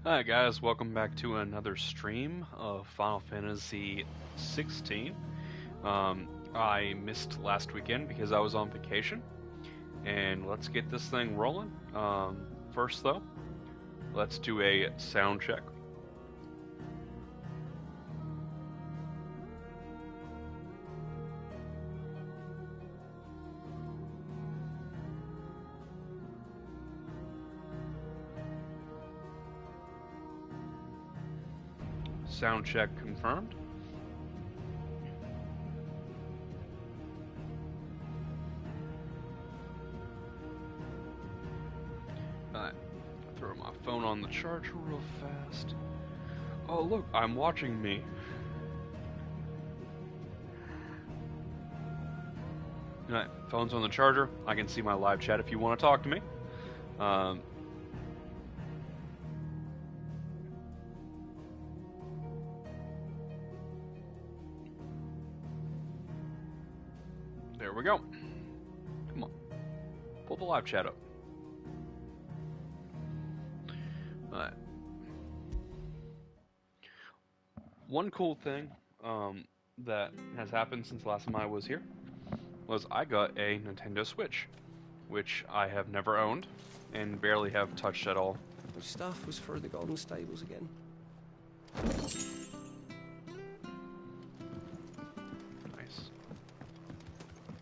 Hi guys, welcome back to another stream of Final Fantasy 16. I missed last weekend because I was on vacation, and let's get this thing rolling. First though, let's do a sound check. Sound check confirmed. Alright, throw my phone on the charger real fast. Oh look, I'm watching me. Alright, phone's on the charger. I can see my live chat if you want to talk to me. There we go. Come on. Pull the live chat up. Alright. One cool thing that has happened since last time I was here was I got a Nintendo Switch, which I have never owned and barely have touched at all. The stuff was for the Golden Stables again. Nice.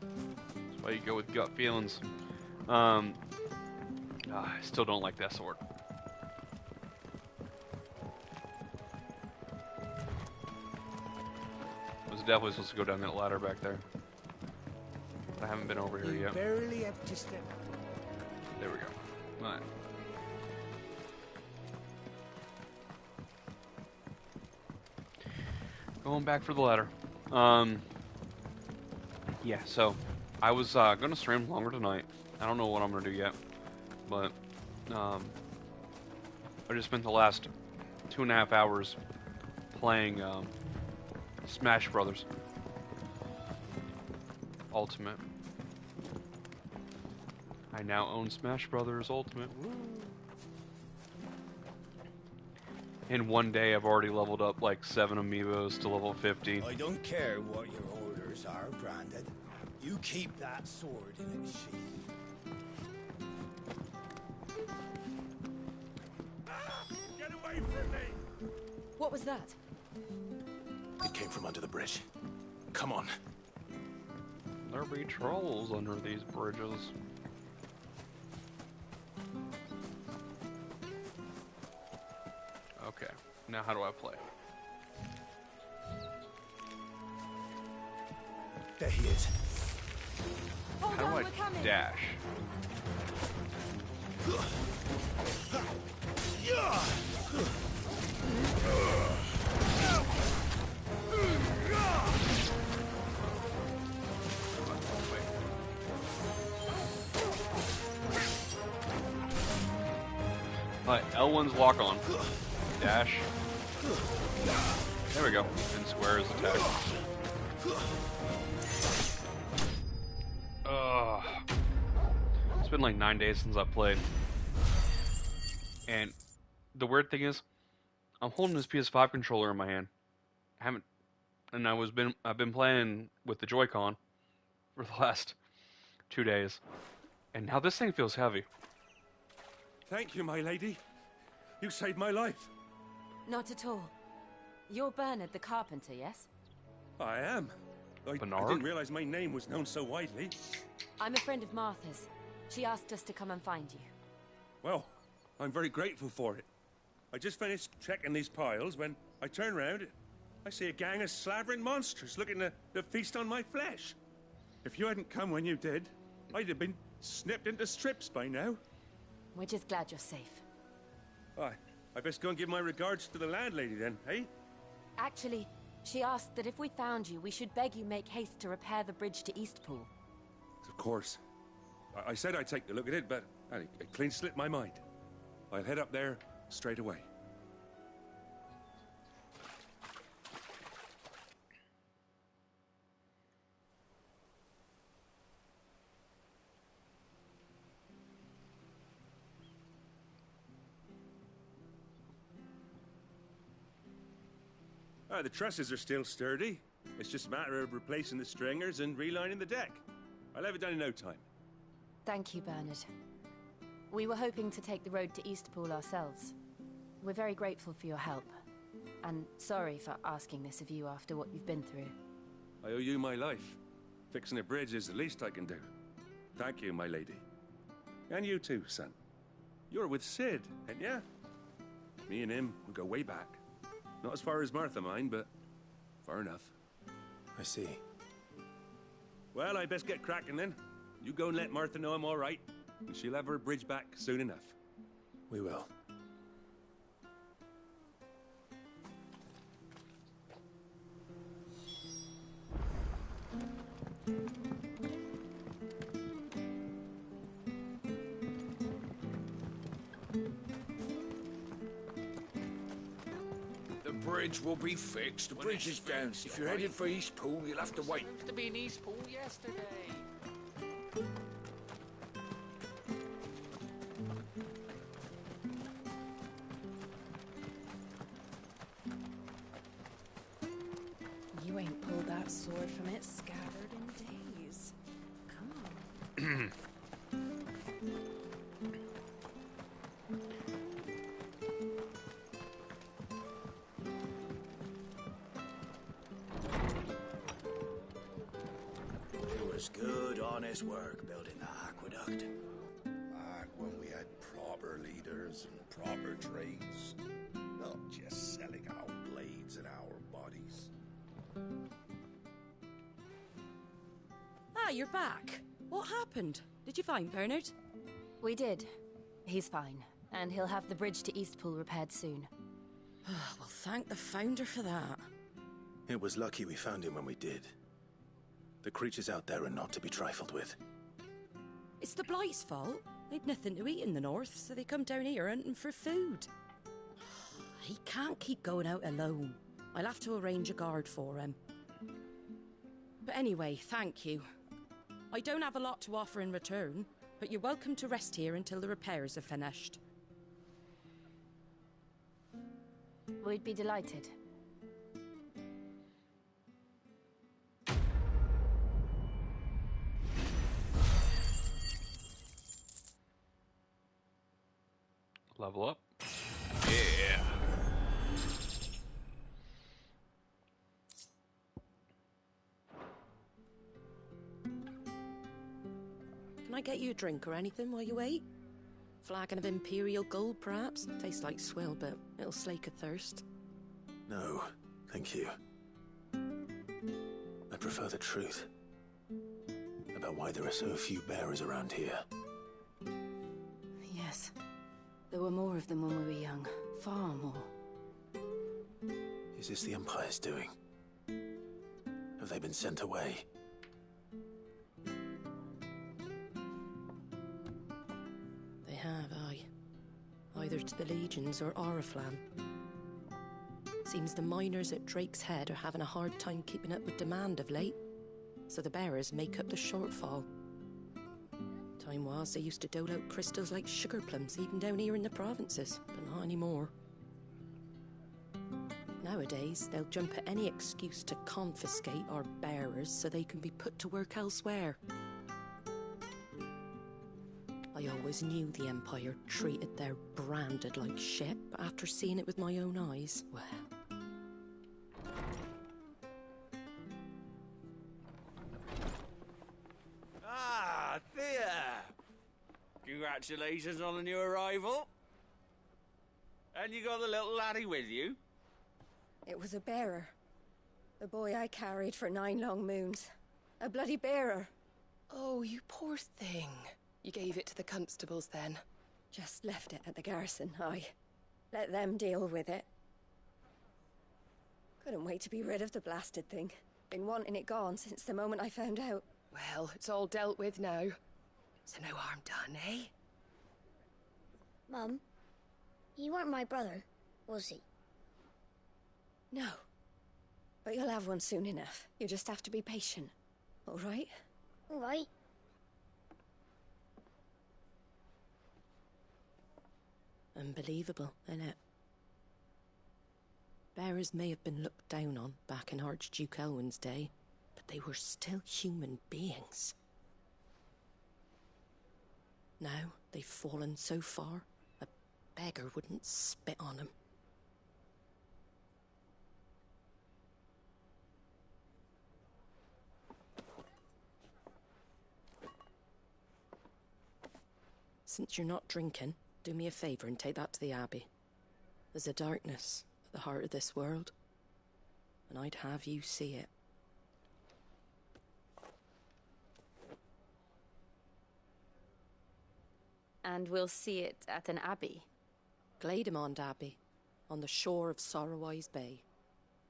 That's why you go with gut feelings. I still don't like that sword. I was definitely supposed to go down that ladder back there. I haven't been over here yet. Barely have to step. There we go. Alright. Going back for the ladder. Yeah, so I was gonna stream longer tonight. I don't know what I'm gonna do yet, but I just spent the last 2.5 hours playing Smash Brothers Ultimate. I now own Smash Brothers Ultimate. Woo! In one day, I've already leveled up like 7 amiibos to level 50. I don't care what your orders are, Brandon. You keep that sword in its sheath. Get away from me! What was that? It came from under the bridge. Come on. There be trolls under these bridges. Okay, now how do I play? There he is. Hold How on, do we're I coming. dash? Alright, L1's lock on. Dash. There we go. And square is attack. It's been like 9 days since I played. And the weird thing is, I'm holding this PS5 controller in my hand. I've been playing with the Joy-Con for the last 2 days. And now this thing feels heavy. Thank you, my lady. You saved my life. Not at all. You're Bernard the carpenter, yes? I am. I Bernard? didn't realize my name was known so widely. I'm a friend of Martha's. She asked us to come and find you. Well, I'm very grateful for it. I just finished checking these piles when I turn around. I see a gang of slavering monsters looking to feast on my flesh. If you hadn't come when you did, I'd have been snipped into strips by now. We're just glad you're safe. I best go and give my regards to the landlady then, eh? Actually, she asked that if we found you, we should beg you make haste to repair the bridge to Eastpool. Of course. I said I'd take a look at it, but it clean slipped my mind. I'll head up there straight away. The trusses are still sturdy. It's just a matter of replacing the stringers and relining the deck. I'll have it done in no time. Thank you, Bernard. We were hoping to take the road to Eastpool ourselves. We're very grateful for your help. And sorry for asking this of you after what you've been through. I owe you my life. Fixing a bridge is the least I can do. Thank you, my lady. And you too, son. You're with Sid, ain't ya? Me and him, we go way back. Not as far as Martha, mind, but far enough. I see. Well, I best get cracking then. You go and let Martha know I'm all right, and she'll have her bridge back soon enough. We will. The bridge will be fixed. The bridge is down. If you're headed for Eastpool, you'll have to wait. Supposed to be in Eastpool yesterday. You ain't pulled that sword from its scabbard in days. Come on. It was good, honest work building the aqueduct. Back when we had proper leaders and proper trades. Not just selling our blades and our bodies. Ah, you're back. What happened? Did you find Bernard? We did. He's fine, and he'll have the bridge to Eastpool repaired soon. Well, thank the Founder for that. It was lucky we found him when we did. The creatures out there are not to be trifled with. It's the Blight's fault. They'd nothing to eat in the north, so they come down here hunting for food. He can't keep going out alone. I'll have to arrange a guard for him. But anyway, thank you. I don't have a lot to offer in return, but you're welcome to rest here until the repairs are finished. We'd be delighted. Level up. Yeah. Can I get you a drink or anything while you wait? Flagon of Imperial Gold, perhaps? Tastes like swill, but it'll slake a thirst. No, thank you. I prefer the truth. About why there are so few bearers around here. Yes. There were more of them when we were young. Far more. Is this the Empire's doing? Have they been sent away? They have, aye. Either to the Legions or Oriflamme. Seems the miners at Drake's Head are having a hard time keeping up with demand of late, so the bearers make up the shortfall. Time was they used to dole out crystals like sugar plums even down here in the provinces, but not anymore. Nowadays, they'll jump at any excuse to confiscate our bearers so they can be put to work elsewhere. I always knew the Empire treated their branded like shit, but after seeing it with my own eyes, well... Ah, Thea! Congratulations on the new arrival. And you got the little laddie with you? It was a bearer. The boy I carried for 9 long moons. A bloody bearer. Oh, you poor thing. You gave it to the constables then? Just left it at the garrison, aye. Let them deal with it. Couldn't wait to be rid of the blasted thing. Been wanting it gone since the moment I found out. Well, it's all dealt with now. So no harm done, eh? Mum, he weren't my brother, was he? No. But you'll have one soon enough. You just have to be patient. All right? All right. Unbelievable, innit? Bearers may have been looked down on back in Archduke Elwin's day, but they were still human beings. Now they've fallen so far, a beggar wouldn't spit on them. Since you're not drinking, do me a favour and take that to the Abbey. There's a darkness at the heart of this world, and I'd have you see it. And we'll see it at an abbey? Glademond Abbey, on the shore of Sorrowwise Bay.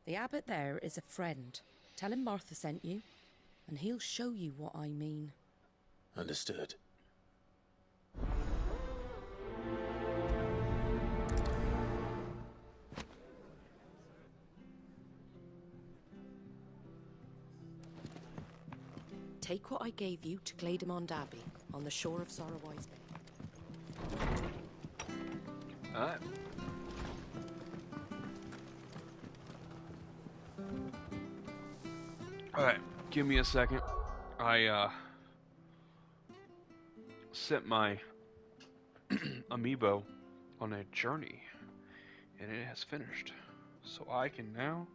The abbot there is a friend. Tell him Martha sent you, and he'll show you what I mean. Understood. Take what I gave you to Glademond Abbey, on the shore of Sorrowwise Bay. Alright. Alright, give me a second. I sent my amiibo on a journey, and it has finished. So I can now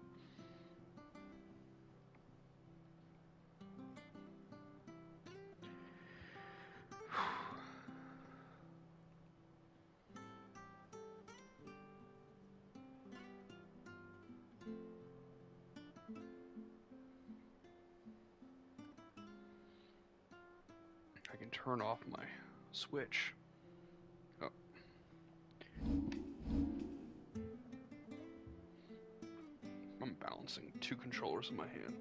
turn off my Switch. Oh. I'm balancing two controllers in my hand.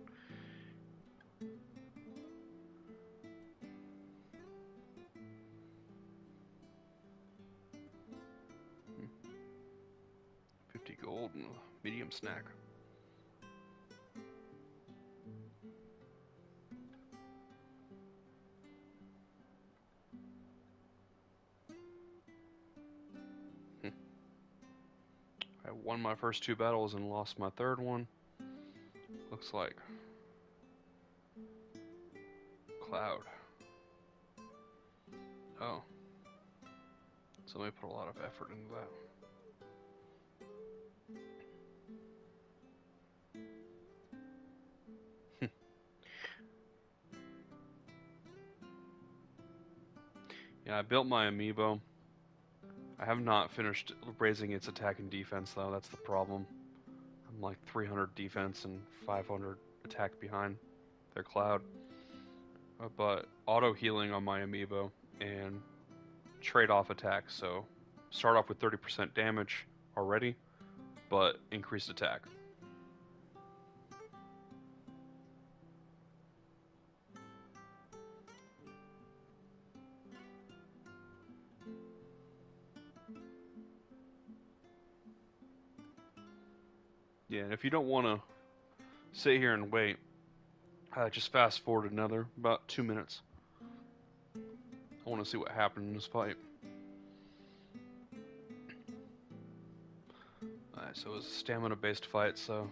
Hmm. 50 gold and a medium snack. I won my first two battles and lost my third one. Looks like Cloud. Oh. Somebody put a lot of effort into that. Yeah, I built my amiibo. I have not finished raising its attack and defense, though. That's the problem. I'm like 300 defense and 500 attack behind their Cloud. But auto healing on my amiibo and trade-off attack. So start off with 30% damage already, but increased attack. Yeah, and if you don't want to sit here and wait, just fast forward about 2 minutes. I want to see what happened in this fight. Alright, so it was a stamina-based fight, so...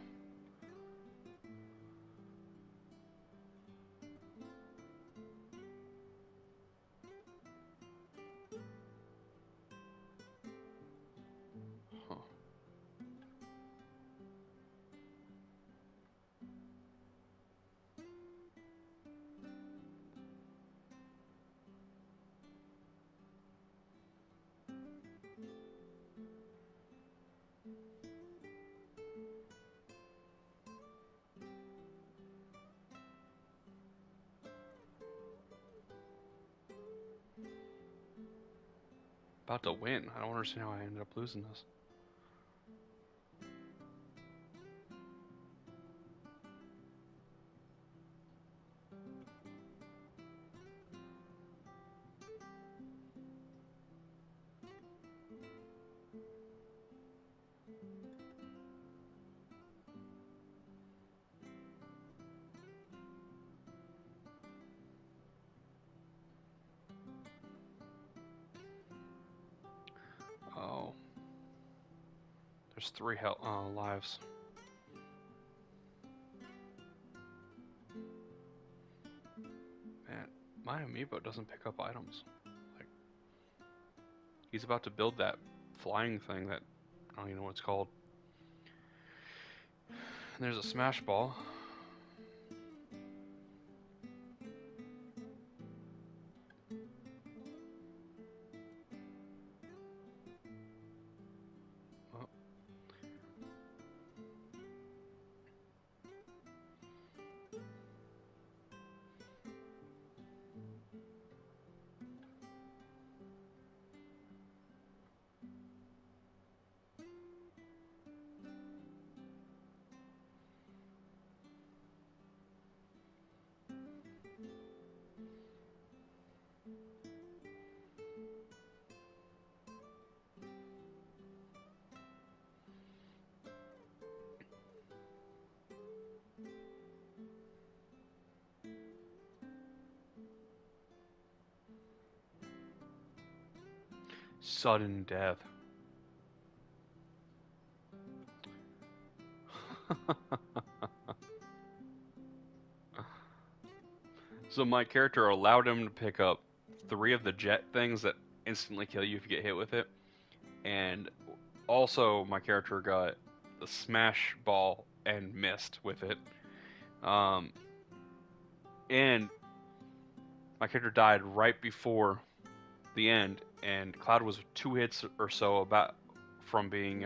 Huh. About to win. I don't understand how I ended up losing this. There's 3 lives. Man, my amiibo doesn't pick up items. Like, he's about to build that flying thing that I don't even know what it's called. And there's a smash ball. Oh. Sudden death. So my character allowed him to pick up 3 of the jet things that instantly kill you if you get hit with it. And also my character got the smash ball and missed with it. And my character died right before the end, and Cloud was 2 hits or so about from being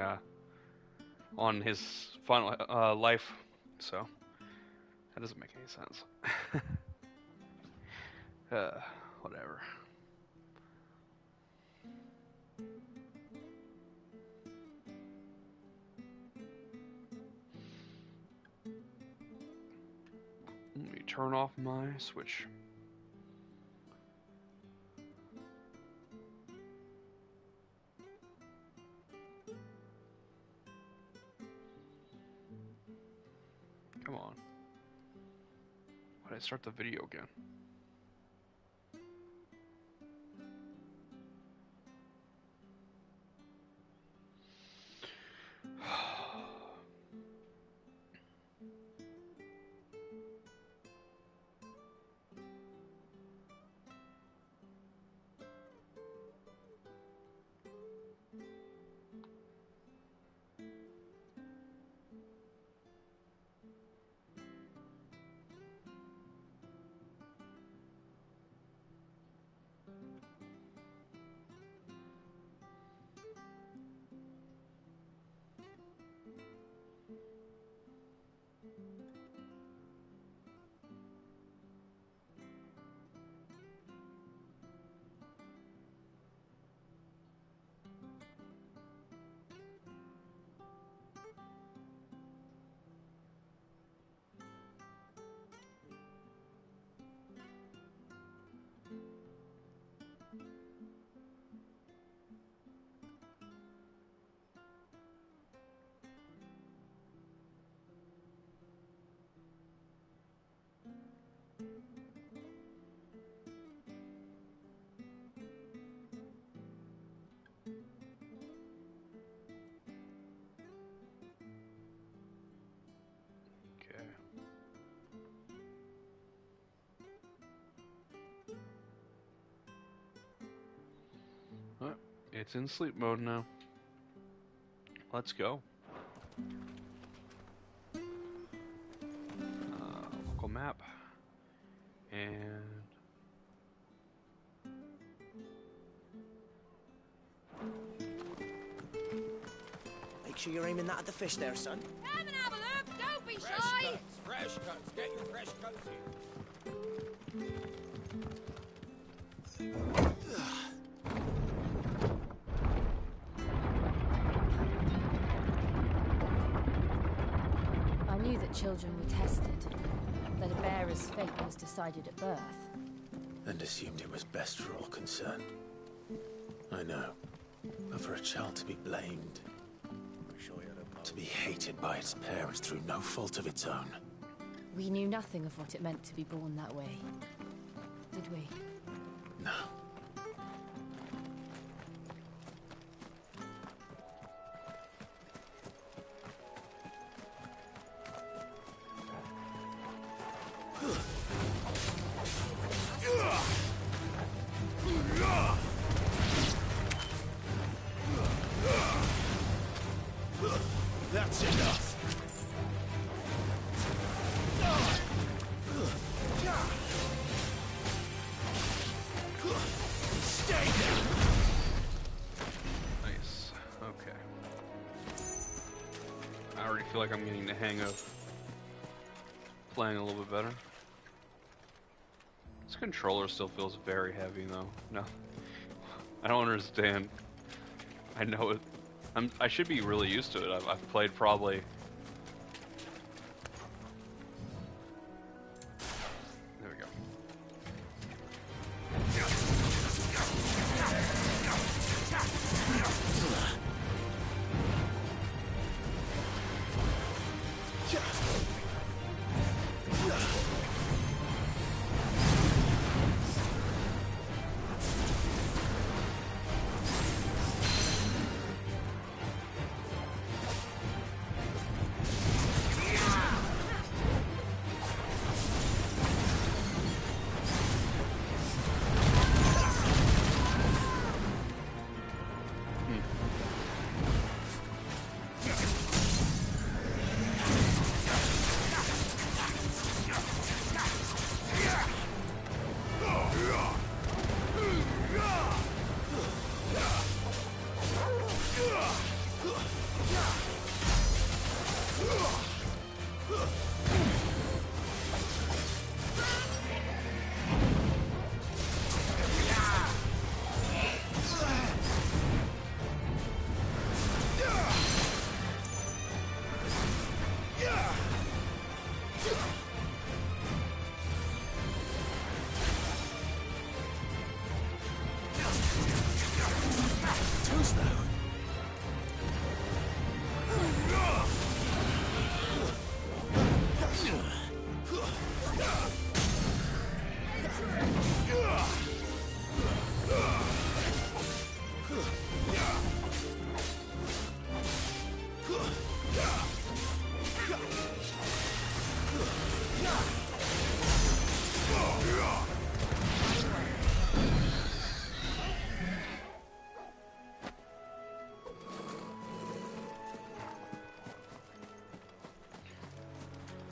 on his final life, so that doesn't make any sense. Whatever. Let me turn off my Switch. Come on. Why did I start the video again? It's in sleep mode now. Let's go. Local map. And... Make sure you're aiming that at the fish there, son. Come and have a look, don't be Fresh shy! cuts, fresh cuts. Get your fresh cuts here. I knew that children were tested, that a bearer's fate was decided at birth. And assumed it was best for all concerned. I know. But for a child to be blamed, to be hated by its parents through no fault of its own. We knew nothing of what it meant to be born that way, did we? No. I already feel like I'm getting the hang of playing a little bit better. This controller still feels very heavy though. No, I don't understand. I know it. I should be really used to it. I've played probably. There we go.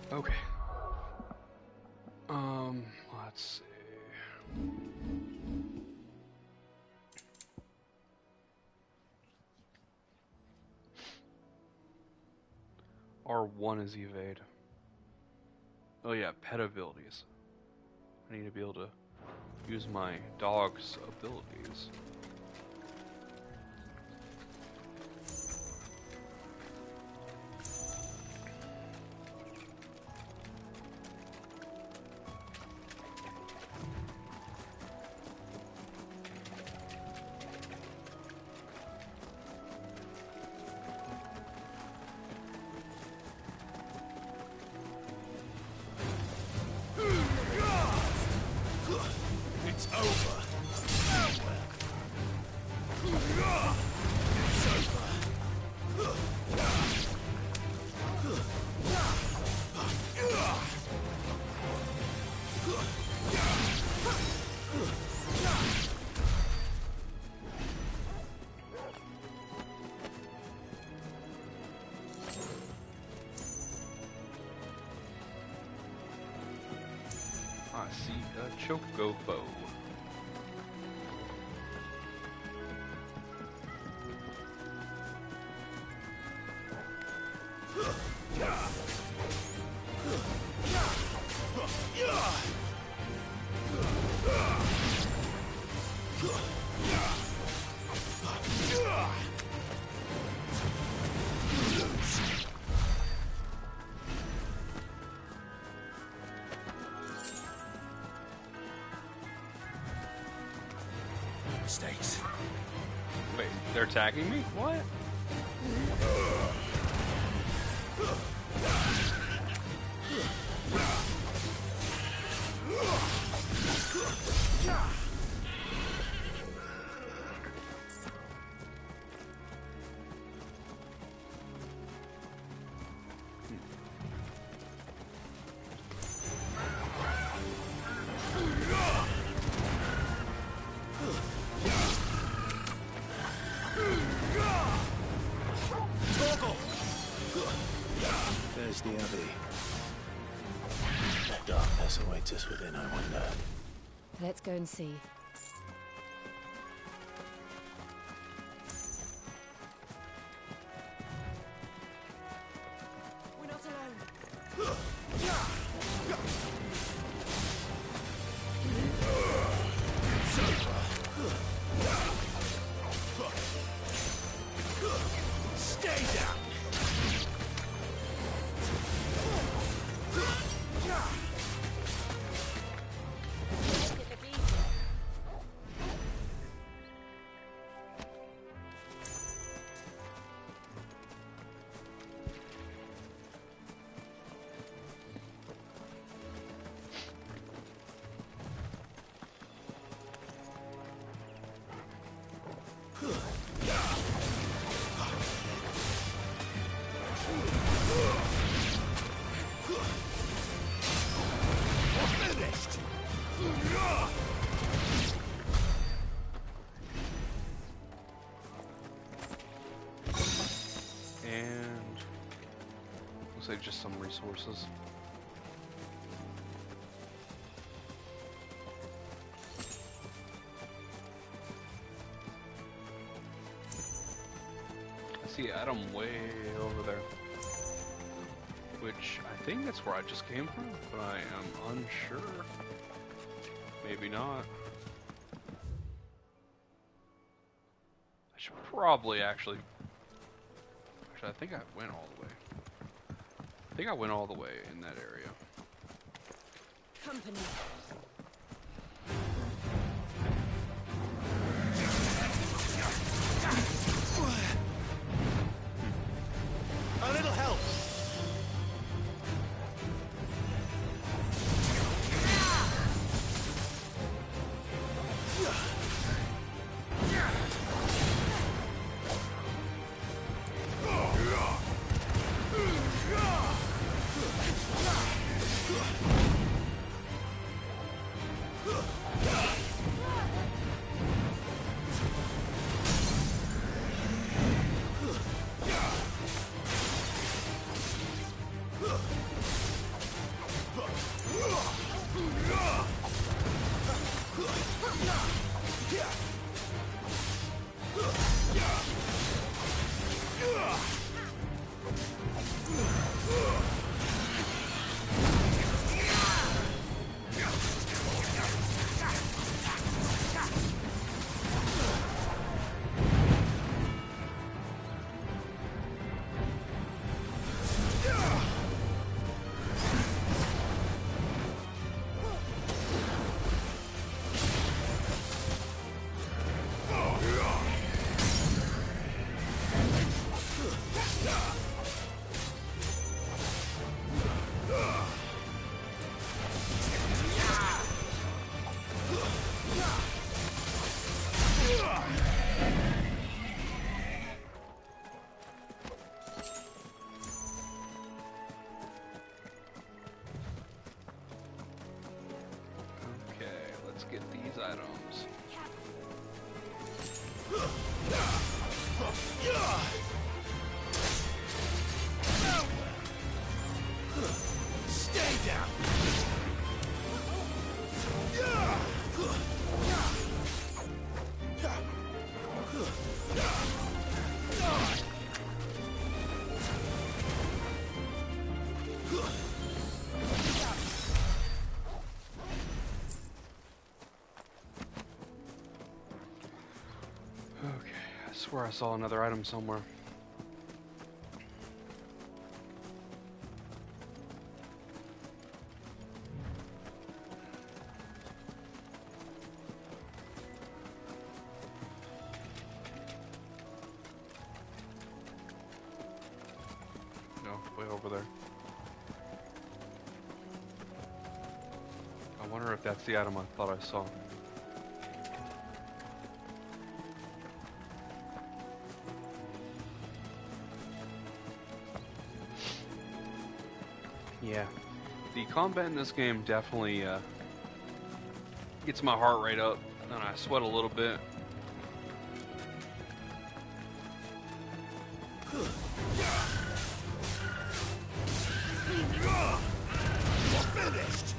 Okay. Let's see. R1 is evade. Oh yeah, pet abilities. I need to be able to use my dog's abilities. It's over. I see a chocobo bow. Mistakes. Wait, they're attacking me? What? There's the Abbey. What darkness awaits us within, I wonder. Let's go and see. And looks like just some resources. I see Adam way over there, which I think that's where I just came from, but I am unsure. Maybe not. I should probably actually, I think I went all the way. I think I went all the way in that area. Company. A little help. Get these items. Stay down. Okay, I swear I saw another item somewhere. No, way over there. I wonder if that's the item I thought I saw. Yeah, the combat in this game definitely gets my heart rate up, and I sweat a little bit. Finished.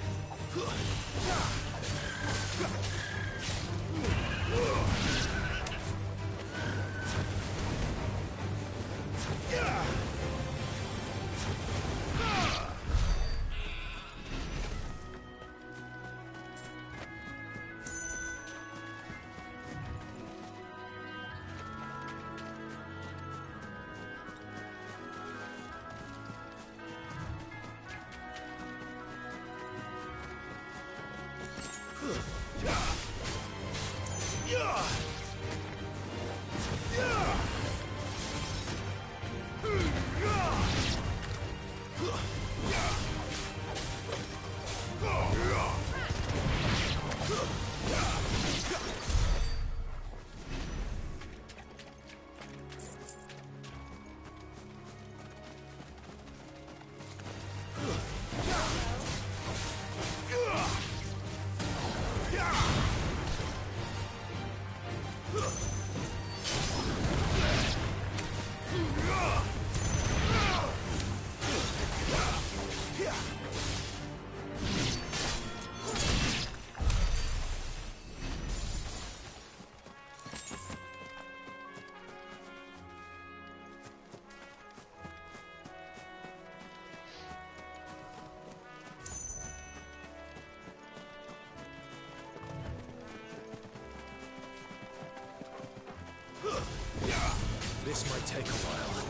This might take a while.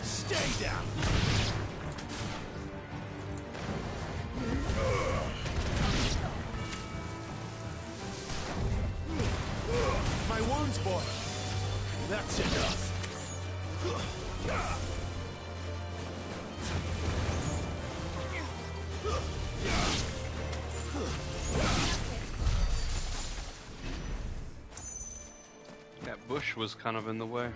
Stay down! My wounds, boy! That's enough. That bush was kind of in the way.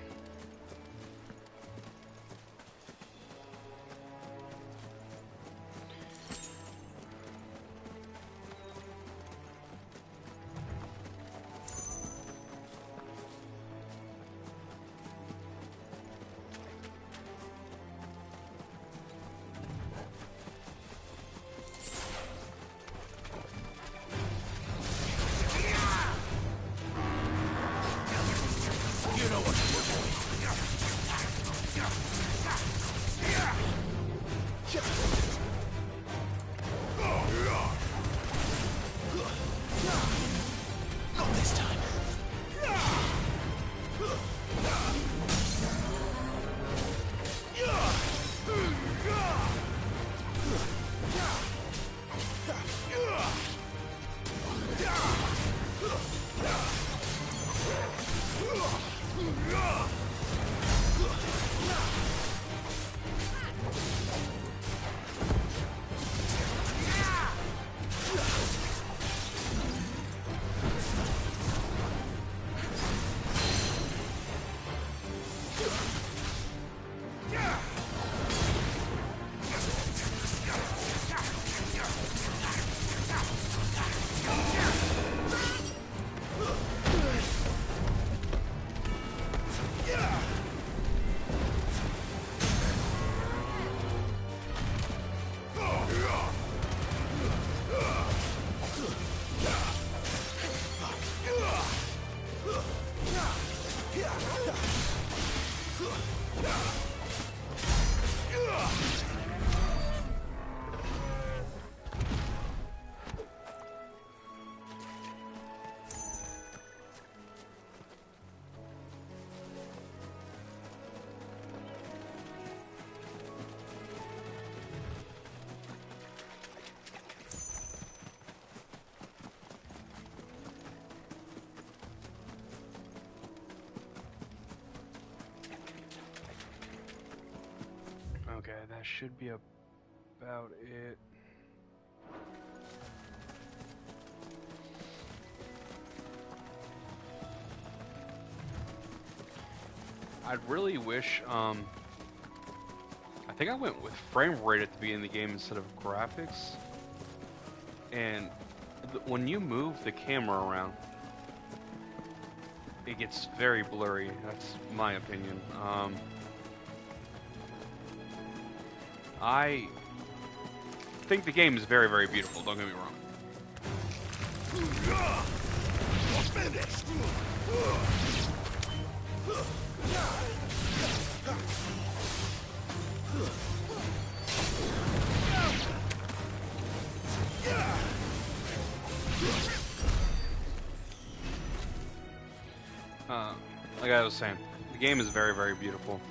Not this time. Okay, that should be about it. I'd really wish, I think I went with frame rate at the beginning of the game instead of graphics. And when you move the camera around, it gets very blurry. That's my opinion. I think the game is very, very beautiful, don't get me wrong. Finished! Like I was saying, the game is very, very beautiful.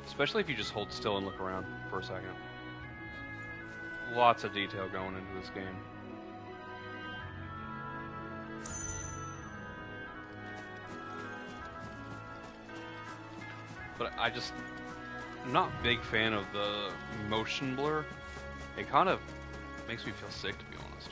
Especially if you just hold still and look around for a second. Lots of detail going into this game. But I'm not a big fan of the motion blur. It kind of makes me feel sick, to be honest.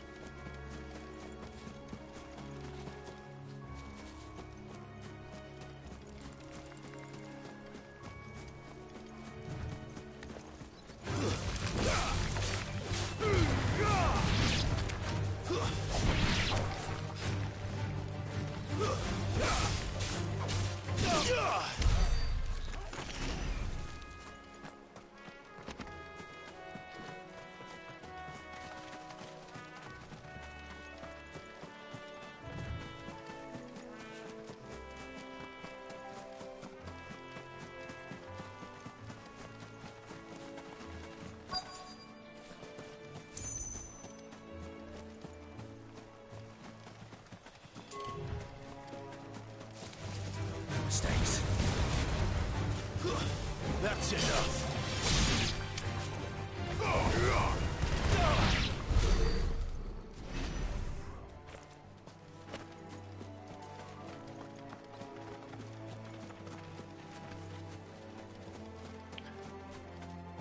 enough.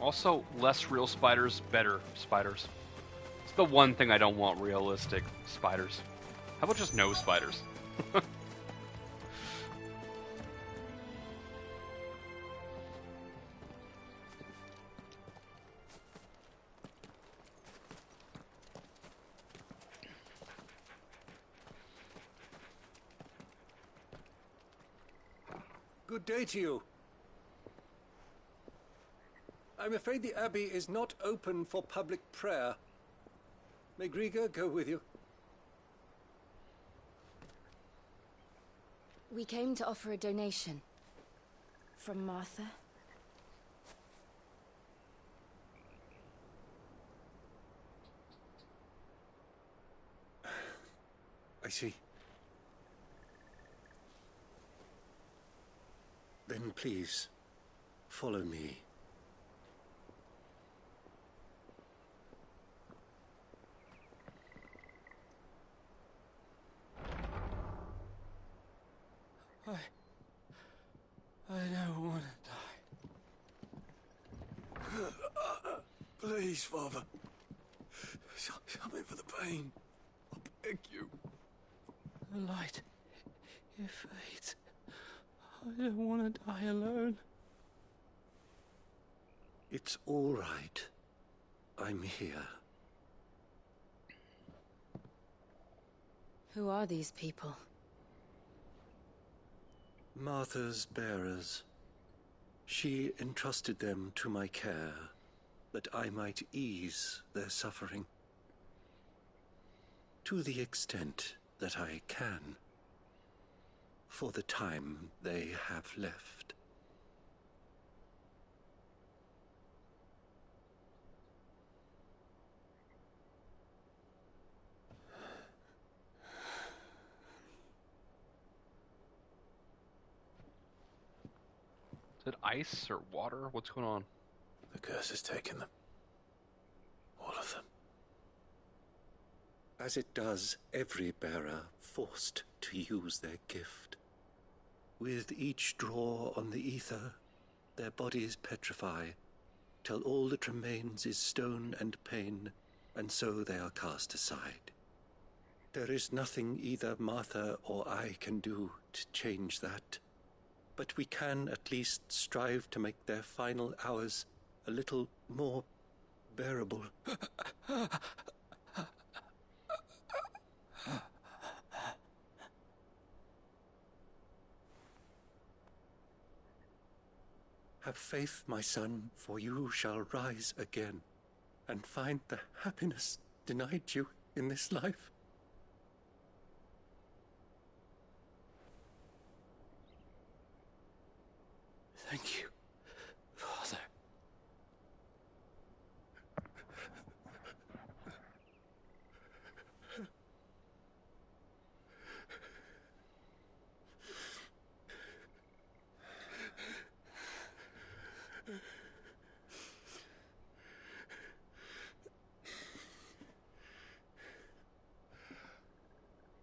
Also, less real spiders, better spiders. It's the one thing I don't want: realistic spiders. How about just no spiders? Good day to you. I'm afraid the Abbey is not open for public prayer. May Grieger go with you? We came to offer a donation. From Martha. I see. Then please, follow me. I don't want to die. Please, Father. Something for the pain. I beg you. The light, it fades. I don't want to die alone. It's all right. I'm here. Who are these people? Martha's bearers. She entrusted them to my care, that I might ease their suffering. To the extent that I can, for the time they have left. Is it ice or water? What's going on? The curse has taken them. All of them. As it does every bearer forced to use their gift. With each draw on the ether, their bodies petrify, till all that remains is stone and pain, and so they are cast aside. There is nothing either Martha or I can do to change that, but we can at least strive to make their final hours a little more bearable. Have faith, my son, for you shall rise again, and find the happiness denied you in this life. Thank you, Father.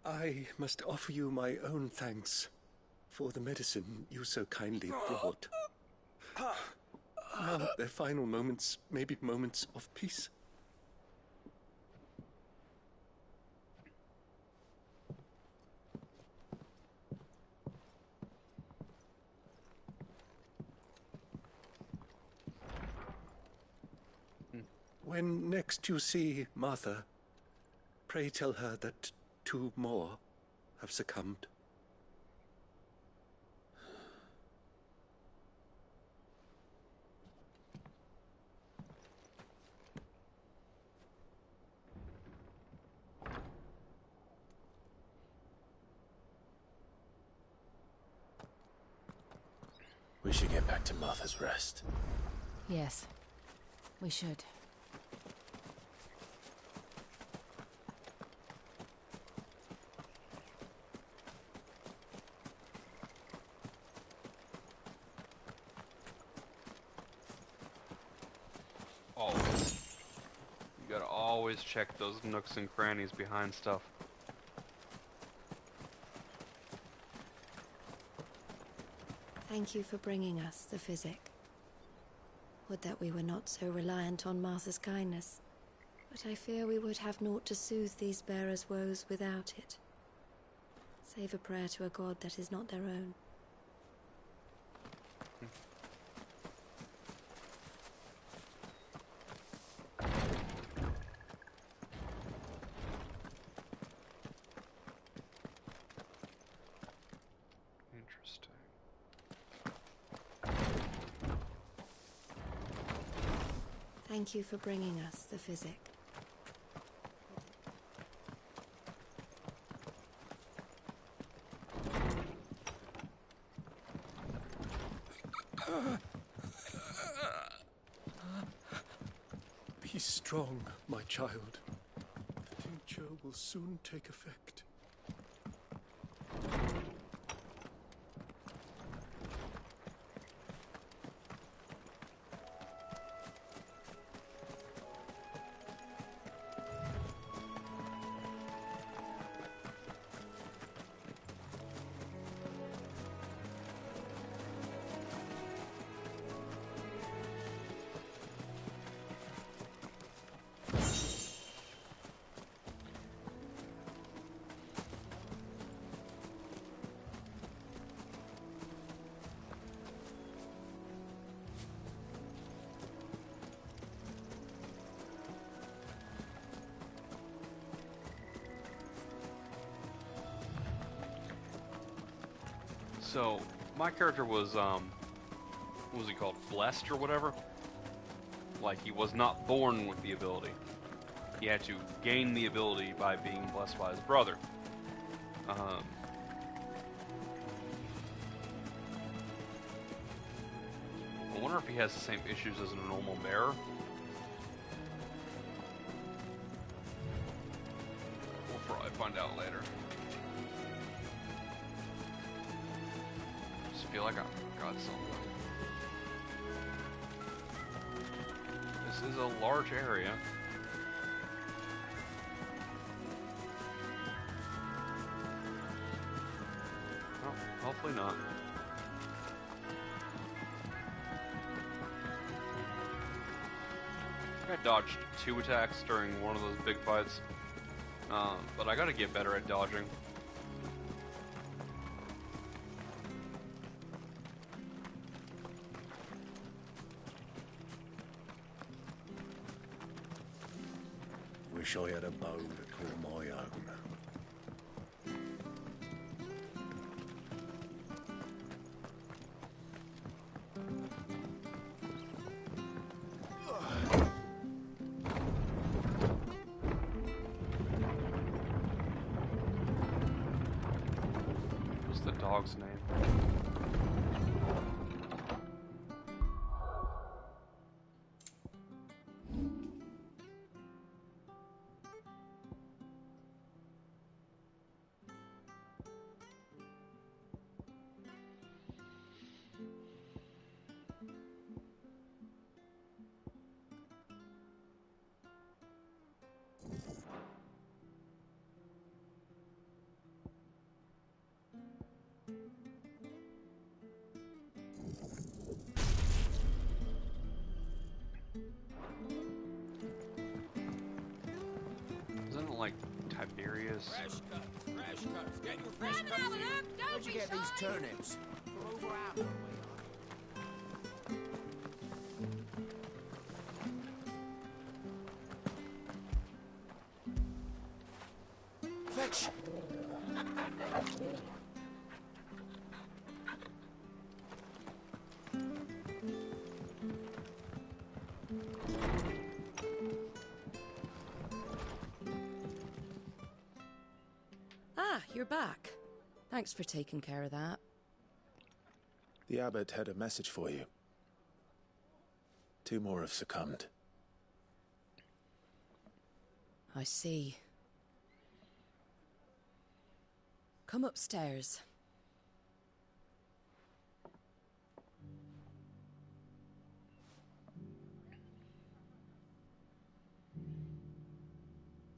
I must offer you my own thanks for the medicine you so kindly brought. Now their final moments may be moments of peace. When next you see Martha, pray tell her that 2 more have succumbed. We should get back to Martha's Rest. Yes, we should. always check those nooks and crannies behind stuff. Thank you for bringing us the physic. Would that we were not so reliant on Martha's kindness, but I fear we would have naught to soothe these bearers' woes without it. Save a prayer to a god that is not their own. Interesting. Thank you for bringing us the physic. Be strong, my child. The tincture will soon take effect. So, my character was, what was he called? Blessed or whatever? Like, he was not born with the ability. He had to gain the ability by being blessed by his brother. I wonder if he has the same issues as a normal bearer. We'll probably find out later. Just feel like I forgot something. This is a large area. Oh, hopefully not. I dodged 2 attacks during one of those big fights, but I gotta get better at dodging. Wish I had a bow to call my own. What's the dog's name? Isn't it like Tiberius? Fresh cuts. Get your fresh Come and cuts have a in. look, don't Where'd you be get these shy. turnips? From over Amber way, Fetch! Ah, you're back. Thanks for taking care of that. The abbot had a message for you. 2 more have succumbed. I see. Come upstairs.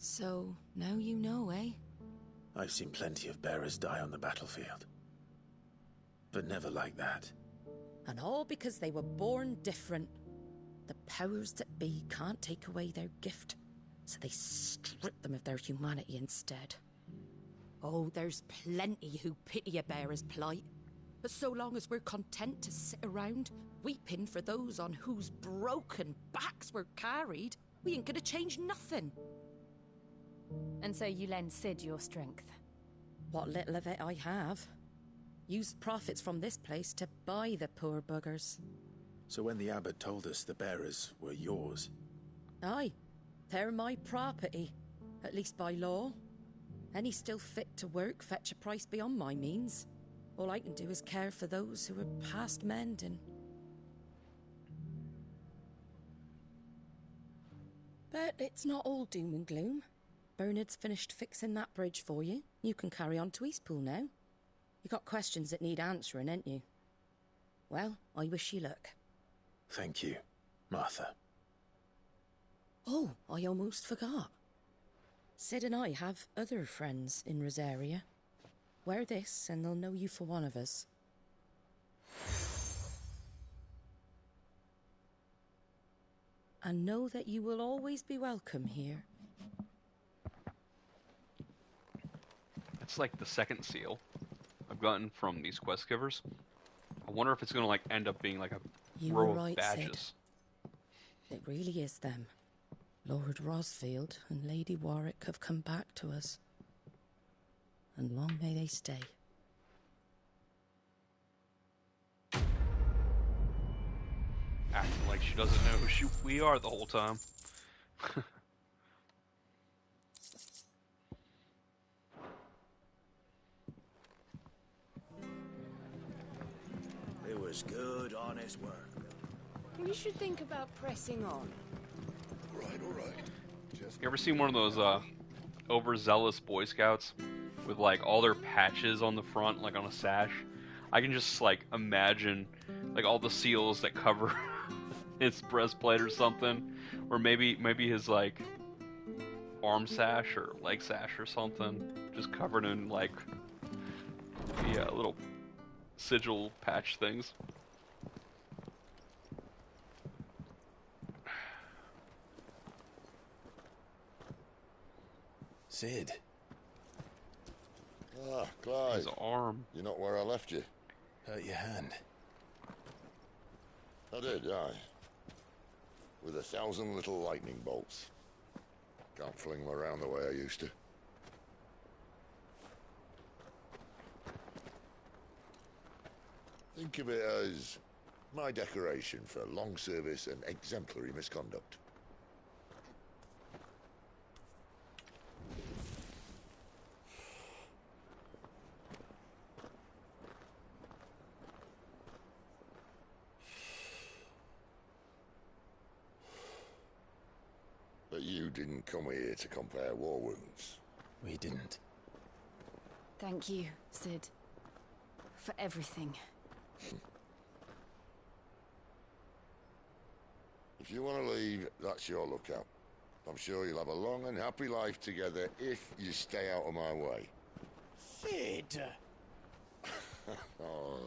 So, now you know, eh? I've seen plenty of bearers die on the battlefield. But never like that. And all because they were born different. The powers that be can't take away their gift, so they strip them of their humanity instead. Oh, there's plenty who pity a bearer's plight. But so long as we're content to sit around, weeping for those on whose broken backs we're carried, we ain't gonna change nothing. And so you lend Sid your strength? What little of it I have. Used profits from this place to buy the poor buggers. So when the abbot told us the bearers were yours... Aye, they're my property, at least by law. Any still fit to work fetch a price beyond my means. All I can do is care for those who are past mending. But it's not all doom and gloom. Bernard's finished fixing that bridge for you. You can carry on to Eastpool now. You got questions that need answering, ain't you? Well, I wish you luck. Thank you, Martha. Oh, I almost forgot. Sid and I have other friends in Rosaria. Wear this and they'll know you for one of us. And know that you will always be welcome here. It's like the second seal I've gotten from these quest givers. I wonder if it's gonna like end up being like a You row were of right, badges. Sid. It really is them. Lord Rosfield and Lady Warwick have come back to us. And long may they stay. Acting like she doesn't know who we are the whole time. It was good, honest work. We should think about pressing on. Right, all right. You ever seen one of those overzealous Boy Scouts with like all their patches on the front, like on a sash? I can just like imagine like all the seals that cover his breastplate or something, or maybe his like arm sash or leg sash or something, just covered in like little sigil patch things. Sid. Ah, Clive. His arm. You're not where I left you. Hurt your hand. I did, aye. With 1,000 little lightning bolts. Can't fling them around the way I used to. Think of it as my decoration for long service and exemplary misconduct. But you didn't come here to compare war wounds. We didn't. Thank you, Sid. For everything. If you want to leave, that's your lookout. I'm sure you'll have a long and happy life together if you stay out of my way. Sid! Oh.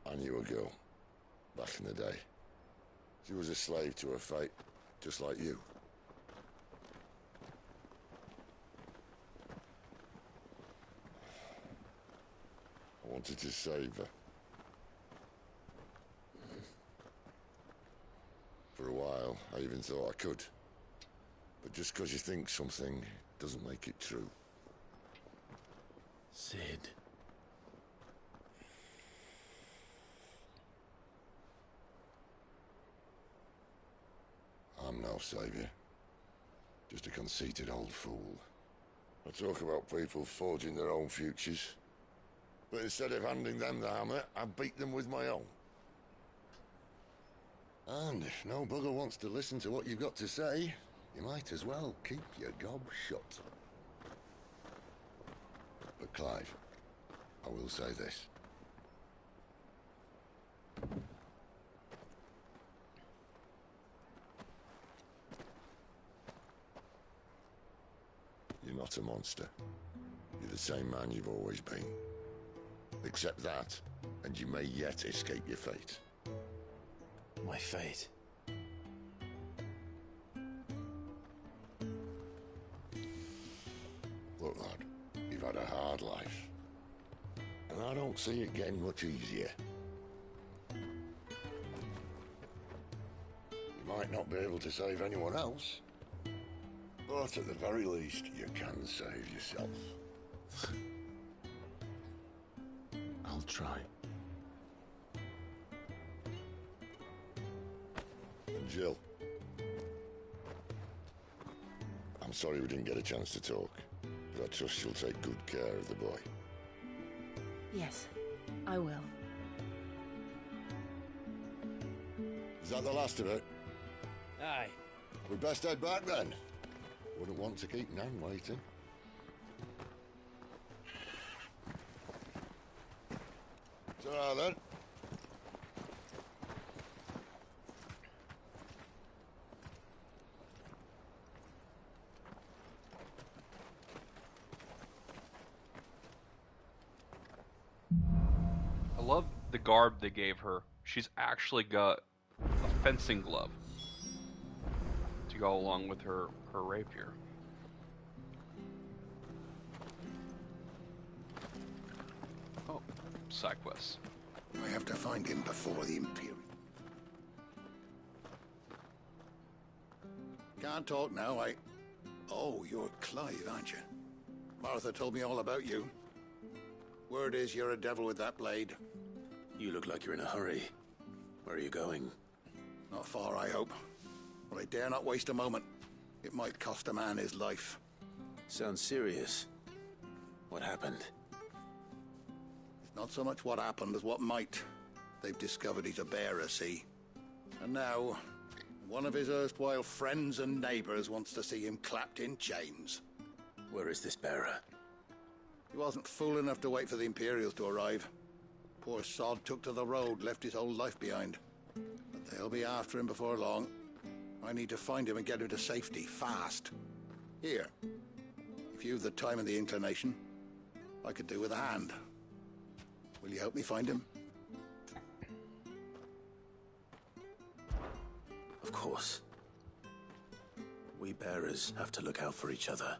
I knew a girl, back in the day. She was a slave to her fate, just like you. I wanted to save her. For a while, I even thought I could. But just because you think something doesn't make it true. Sid. I'm no savior. Just a conceited old fool. I talk about people forging their own futures. But instead of handing them the hammer, I beat them with my own. And if no bugger wants to listen to what you've got to say, you might as well keep your gob shut. But Clive, I will say this. not a monster. You're the same man you've always been. Accept that, and you may yet escape your fate. My fate? Look, lad, you've had a hard life. And I don't see it getting much easier. You might not be able to save anyone else, but at the very least, you can save yourself. I'll try. And Jill, I'm sorry we didn't get a chance to talk, but I trust you'll take good care of the boy. Yes, I will. Is that the last of it? Aye. We best head back then. Wouldn't want to keep Nan waiting. Ta-ra then. I love the garb they gave her. She's actually got a fencing glove to go along with her rapier. Oh, side quests. I have to find him before the Imperial. Can't talk now, Oh, you're Clive, aren't you? Martha told me all about you. Word is you're a devil with that blade. You look like you're in a hurry. Where are you going? Not far, I hope. But I dare not waste a moment. It might cost a man his life. Sounds serious. What happened? It's not so much what happened as what might. They've discovered he's a bearer, see? And now, one of his erstwhile friends and neighbors wants to see him clapped in chains. Where is this bearer? He wasn't fool enough to wait for the Imperials to arrive. Poor sod took to the road, left his whole life behind. But they'll be after him before long. I need to find him and get him to safety, fast. Here, if you've the time and the inclination, I could do with a hand. Will you help me find him? Of course. We bearers have to look out for each other.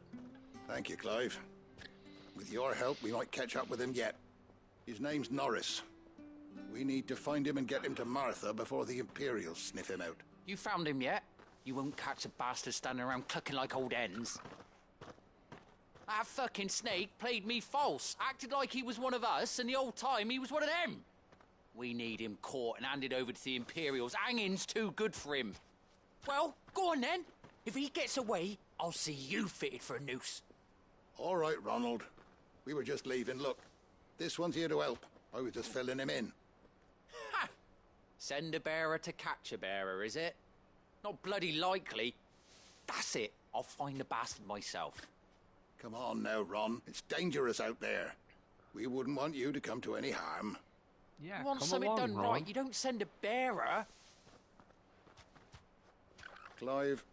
Thank you, Clive. With your help, we might catch up with him yet. His name's Norris. We need to find him and get him to Martha before the Imperials sniff him out. You found him yet? You won't catch a bastard standing around clucking like old hens. That fucking snake played me false, acted like he was one of us, and the whole time he was one of them. We need him caught and handed over to the Imperials. Hanging's too good for him. Well, go on then. If he gets away, I'll see you fitted for a noose. All right, Ronald. We were just leaving. Look, this one's here to help. I was just filling him in. Ha! Send a bearer to catch a bearer, is it? Not bloody likely. That's it. I'll find the bastard myself. Come on now, Ron. It's dangerous out there. We wouldn't want you to come to any harm. Yeah, you want come something along, done Ron. right, you don't send a bearer. Clive,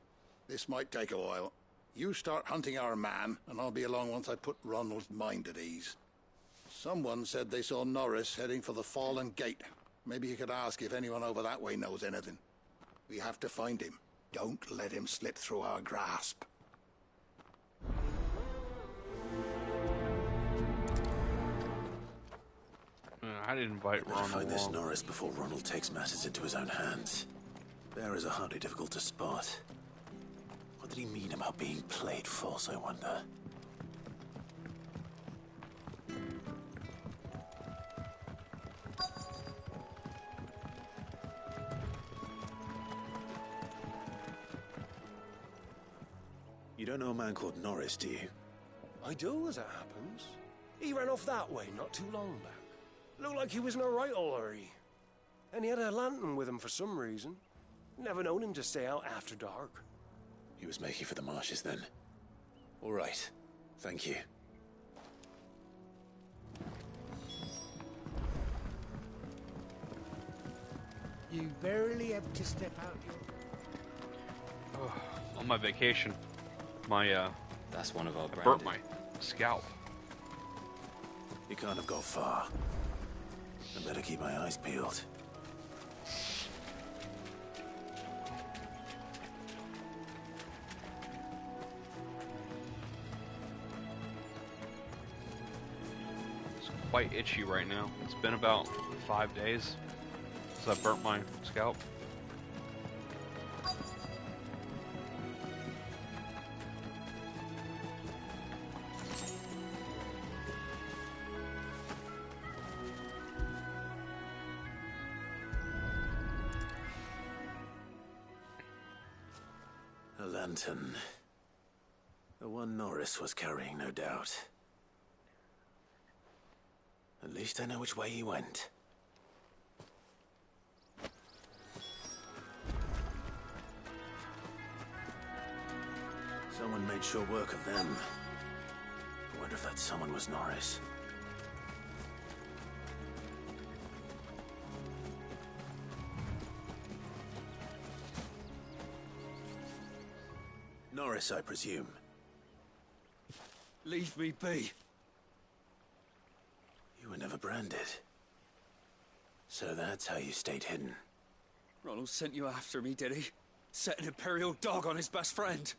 this might take a while. You start hunting our man, and I'll be along once I put Ronald's mind at ease. Someone said they saw Norris heading for the Fallen Gate. Maybe you could ask if anyone over that way knows anything. We have to find him. Don't let him slip through our grasp. I didn't invite Better Ron find this along. Norris before Ronald takes matters into his own hands. Bearers are hardly difficult to spot. What did he mean about being played false, I wonder? You don't know a man called Norris, do you? I do, as it happens. He ran off that way not too long back. Looked like he was in a right old hurry. And he had a lantern with him for some reason. Never known him to stay out after dark. He was making for the marshes then. All right. Thank you. You barely have to step out your... On my vacation, my That's one of our Burnt branded. my scalp. You can't have got far. I better keep my eyes peeled. It's quite itchy right now. It's been about 5 days since I burnt my scalp. A lantern. The one Norris was carrying, no doubt. At least I know which way he went. Someone made short work of them. I wonder if that someone was Norris. Norris, I presume. Leave me be. You were never branded. So that's how you stayed hidden. Ronald sent you after me, did he? Set an Imperial dog on his best friend.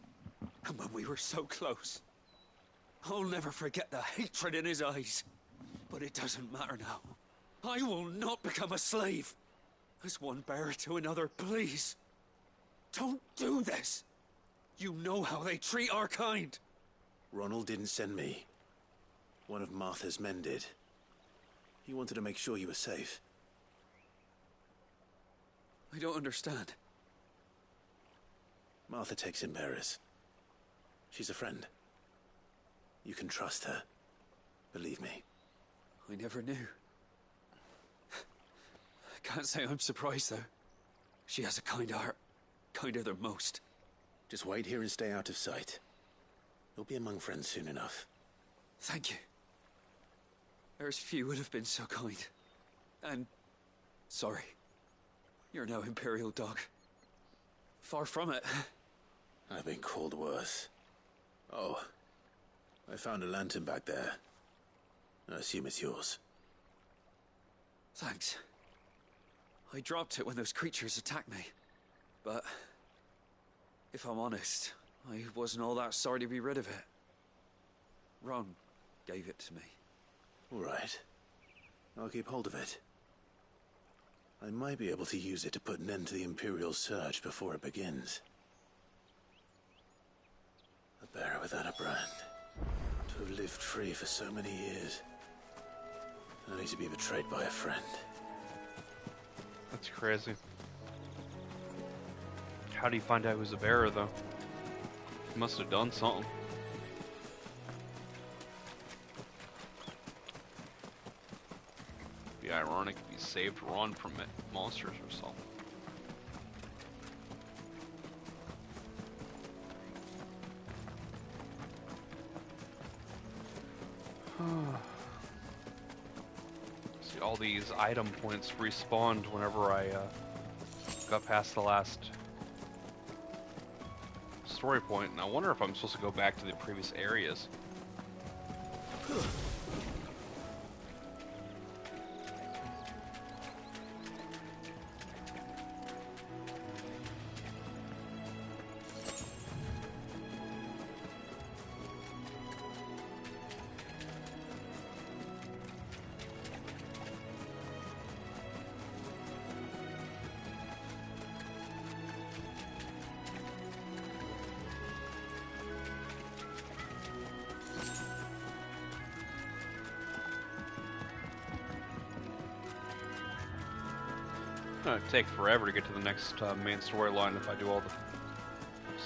And when we were so close. I'll never forget the hatred in his eyes. But it doesn't matter now. I will not become a slave. As one bearer to another, please. Don't do this. You know how they treat our kind. Ronald didn't send me. One of Martha's men did. He wanted to make sure you were safe. I don't understand. Martha takes in bearers. She's a friend. You can trust her. Believe me. I never knew. I can't say I'm surprised, though. She has a kind heart. Kinder than most. Just wait here and stay out of sight. You'll be among friends soon enough. Thank you. There's few would have been so kind. And... sorry. You're no Imperial dog. Far from it. I've been called worse. Oh. I found a lantern back there. I assume it's yours. Thanks. I dropped it when those creatures attacked me. But... if I'm honest, I wasn't all that sorry to be rid of it. Ron gave it to me. All right. I'll keep hold of it. I might be able to use it to put an end to the Imperial surge before it begins. A bearer without a brand. To have lived free for so many years. Only to be betrayed by a friend. That's crazy. How do you find out he was a bearer, though? He must have done something. Be ironic if he saved Ron from monsters or something. See, all these item points respawned whenever I got past the last story point, and I wonder if I'm supposed to go back to the previous areas. It's gonna take forever to get to the next main storyline if I do all the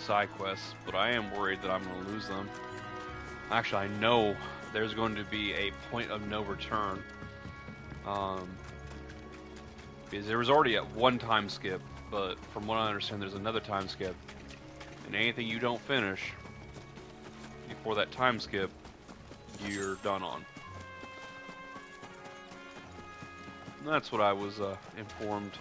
side quests, but I am worried that I'm gonna lose them. Actually, I know there's going to be a point of no return. Because there was already one time skip, but from what I understand, there's another time skip. And anything you don't finish before that time skip, you're done on. And that's what I was informed.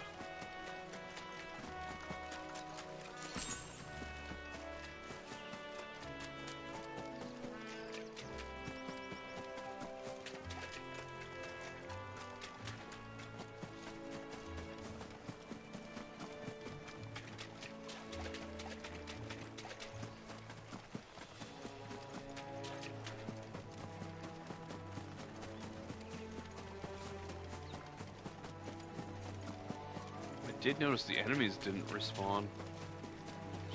did notice the enemies didn't respawn.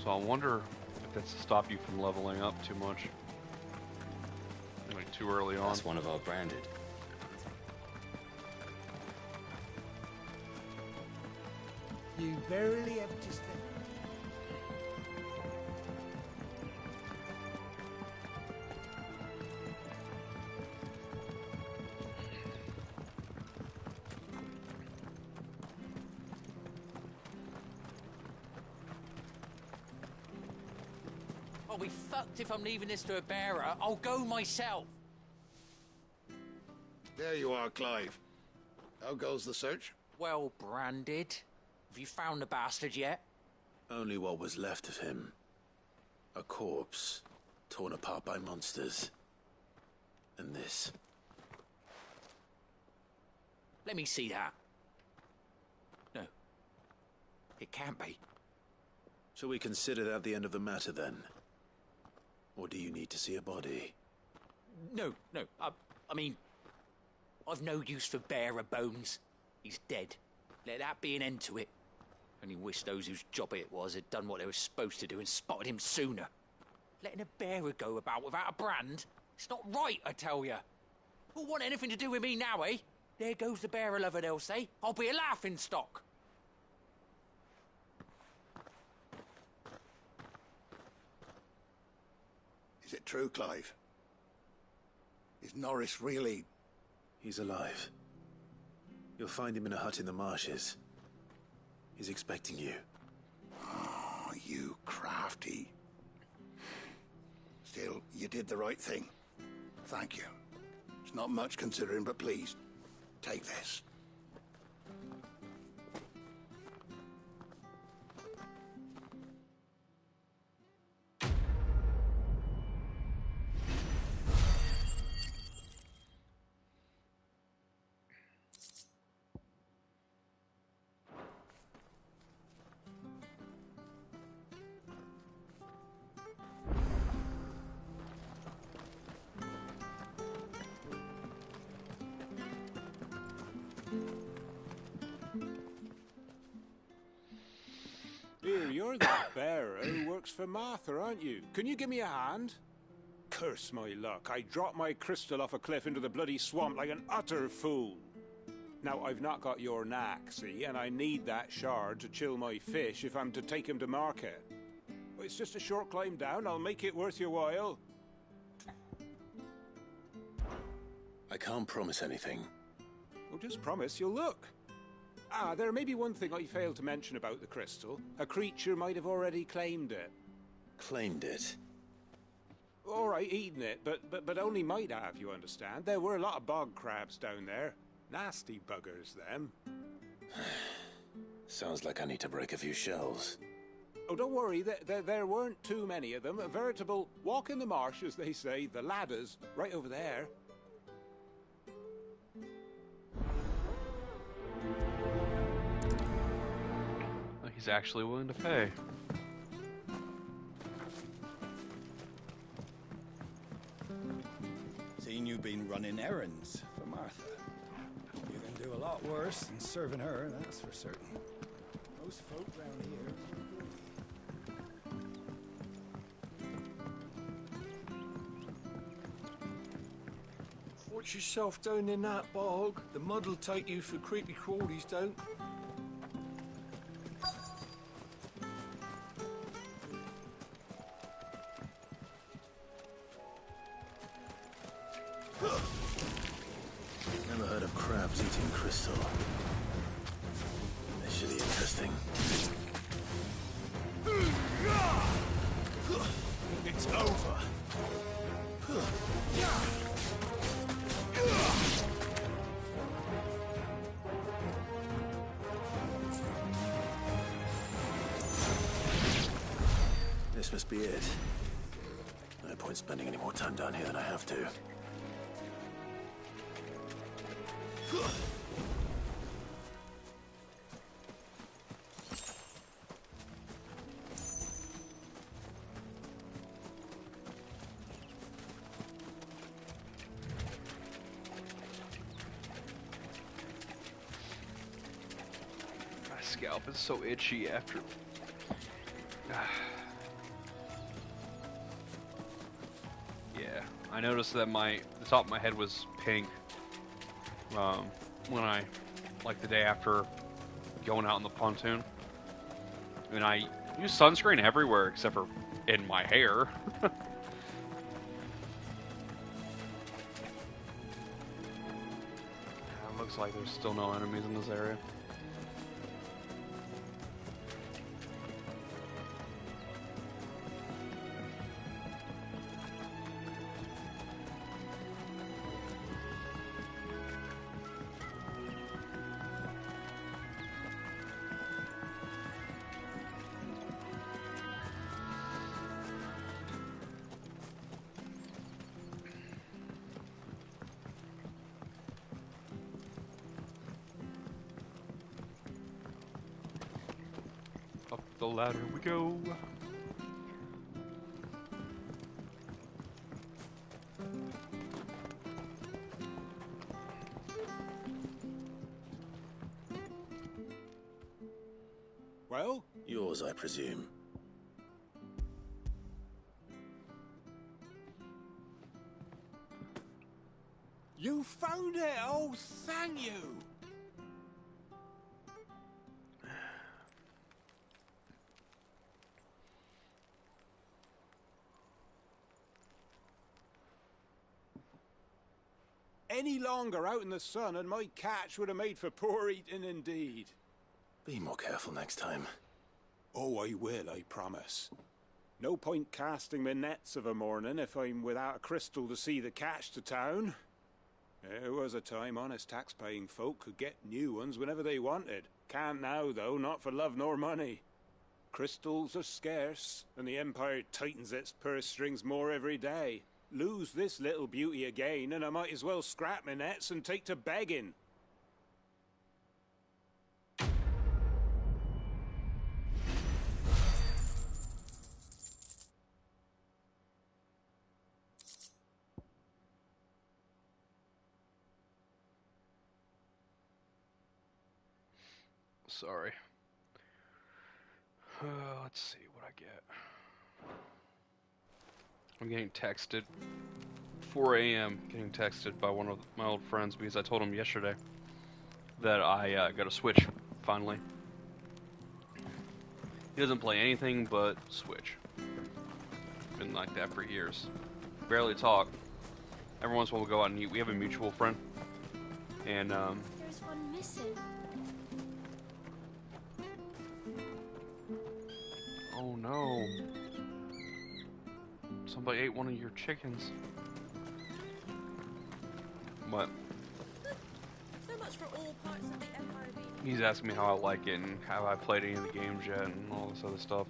So I wonder if that's to stop you from leveling up too much. Like too early on. That's one of our branded. You barely have just... I'll be fucked if I'm leaving this to a bearer. I'll go myself. There you are, Clive. How goes the search? Well branded. Have you found the bastard yet? Only what was left of him. A corpse, torn apart by monsters. And this. Let me see that. No. It can't be. Shall we consider that the end of the matter, then? Or do you need to see a body? No. I mean, I've no use for bearer bones. He's dead. Let that be an end to it. Only wish those whose job it was had done what they were supposed to do and spotted him sooner. Letting a bearer go about without a brand? It's not right, I tell you. Who'll want anything to do with me now, eh? There goes the bearer lover, they'll say. I'll be a laughing stock. Is it true, Clive? Is Norris really... He's alive. You'll find him in a hut in the marshes. He's expecting you. Oh, you crafty. Still, you did the right thing. Thank you. It's not much considering, but please, take this. Here, you're that bearer who works for Martha, aren't you? Can you give me a hand? Curse my luck. I dropped my crystal off a cliff into the bloody swamp like an utter fool. Now, I've not got your knack, see, and I need that shard to chill my fish if I'm to take him to market. But it's just a short climb down. I'll make it worth your while. I can't promise anything. Well, just promise you'll look. Ah, there may be one thing I failed to mention about the crystal. A creature might have already claimed it. Claimed it? All right, eaten it, but only might have, you understand. There were a lot of bog crabs down there. Nasty buggers, them. Sounds like I need to break a few shells. Oh, don't worry, there weren't too many of them. A veritable walk in the marsh, as they say, the ladders, right over there. He's actually willing to pay. Seen you been running errands for Martha. You can do a lot worse than serving her, that's for certain. Most folk round here agree. Watch yourself down in that bog. The mud'll take you for creepy crawlies, don't. Never heard of crabs eating crystal. This should be interesting. It's over. This must be it. No point spending any more time down here than I have to. scalp is so itchy after. Yeah, I noticed that the top of my head was pink when I, like the day after going out in the pontoon, and I use sunscreen everywhere except for in my hair. Looks like there's still no enemies in this area. Up the ladder we go. Well? Yours, I presume. You found it! Oh, thank you! Any longer out in the sun and my catch would have made for poor eating indeed. Be more careful next time. Oh, I will, I promise. No point casting my nets of a morning if I'm without a crystal to see the catch to town. There was a time honest tax-paying folk could get new ones whenever they wanted. Can't now, though, not for love nor money. Crystals are scarce, and the Empire tightens its purse strings more every day. Lose this little beauty again, and I might as well scrap my nets and take to begging. Sorry. Let's see what I get. I'm getting texted. 4 a.m. getting texted by one of my old friends because I told him yesterday that I got a Switch, finally. He doesn't play anything but Switch. Been like that for years. Barely talk. Every once in a while we'll go out and eat. We have a mutual friend. And, There's one missing. oh no. Somebody ate one of your chickens. What? So much for all parts of the Empire being... He's asking me how I like it and how I played any of the games yet and all this other stuff.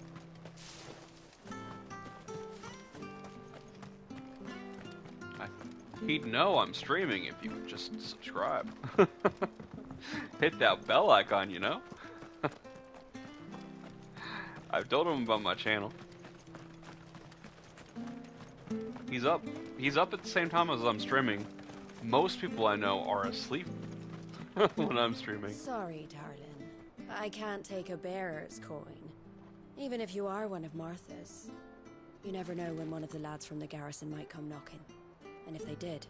He'd know I'm streaming if you would just subscribe. Hit that bell icon, you know? I've told him about my channel. He's up at the same time as I'm streaming. Most people I know are asleep when I'm streaming. Sorry, darling. I can't take a bearer's coin. Even if you are one of Martha's. You never know when one of the lads from the garrison might come knocking. And if they did,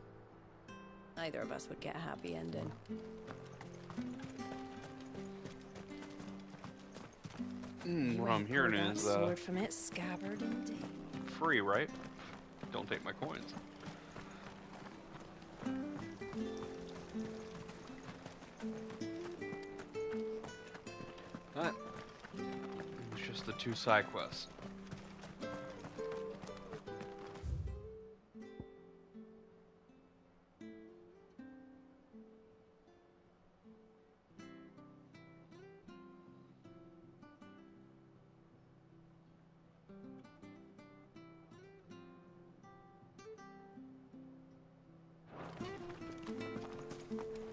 neither of us would get a happy ending. What I'm hearing is sword from its scabbard indeed. Free, right? Don't take my coins. That was just the 2 side quests.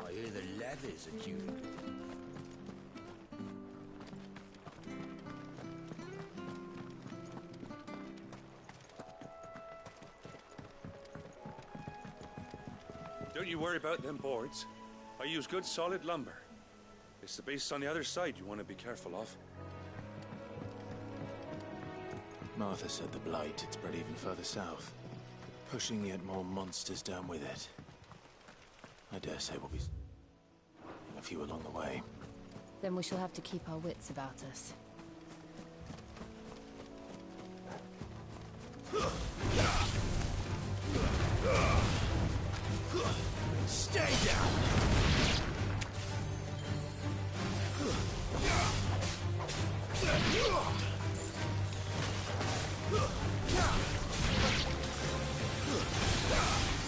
I hear the leathers are due. Don't you worry about them boards. I use good solid lumber. It's the beasts on the other side you want to be careful of. Martha said the blight had spread even further south, pushing yet more monsters down with it. I dare say we'll be seeing a few along the way. Then we shall have to keep our wits about us. Stay down!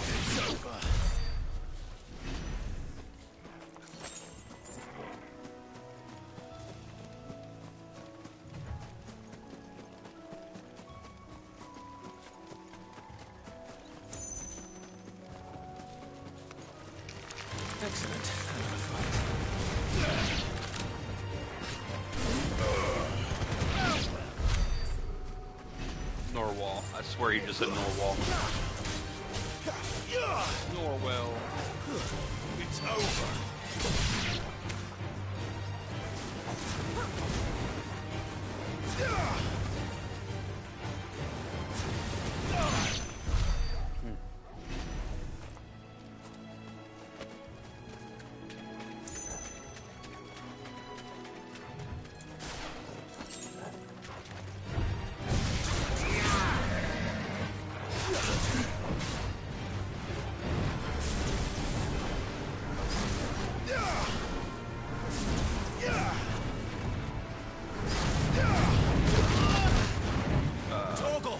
It's over. Excellent. Norwal. I swear you just said Norwal. Norwell. It's over.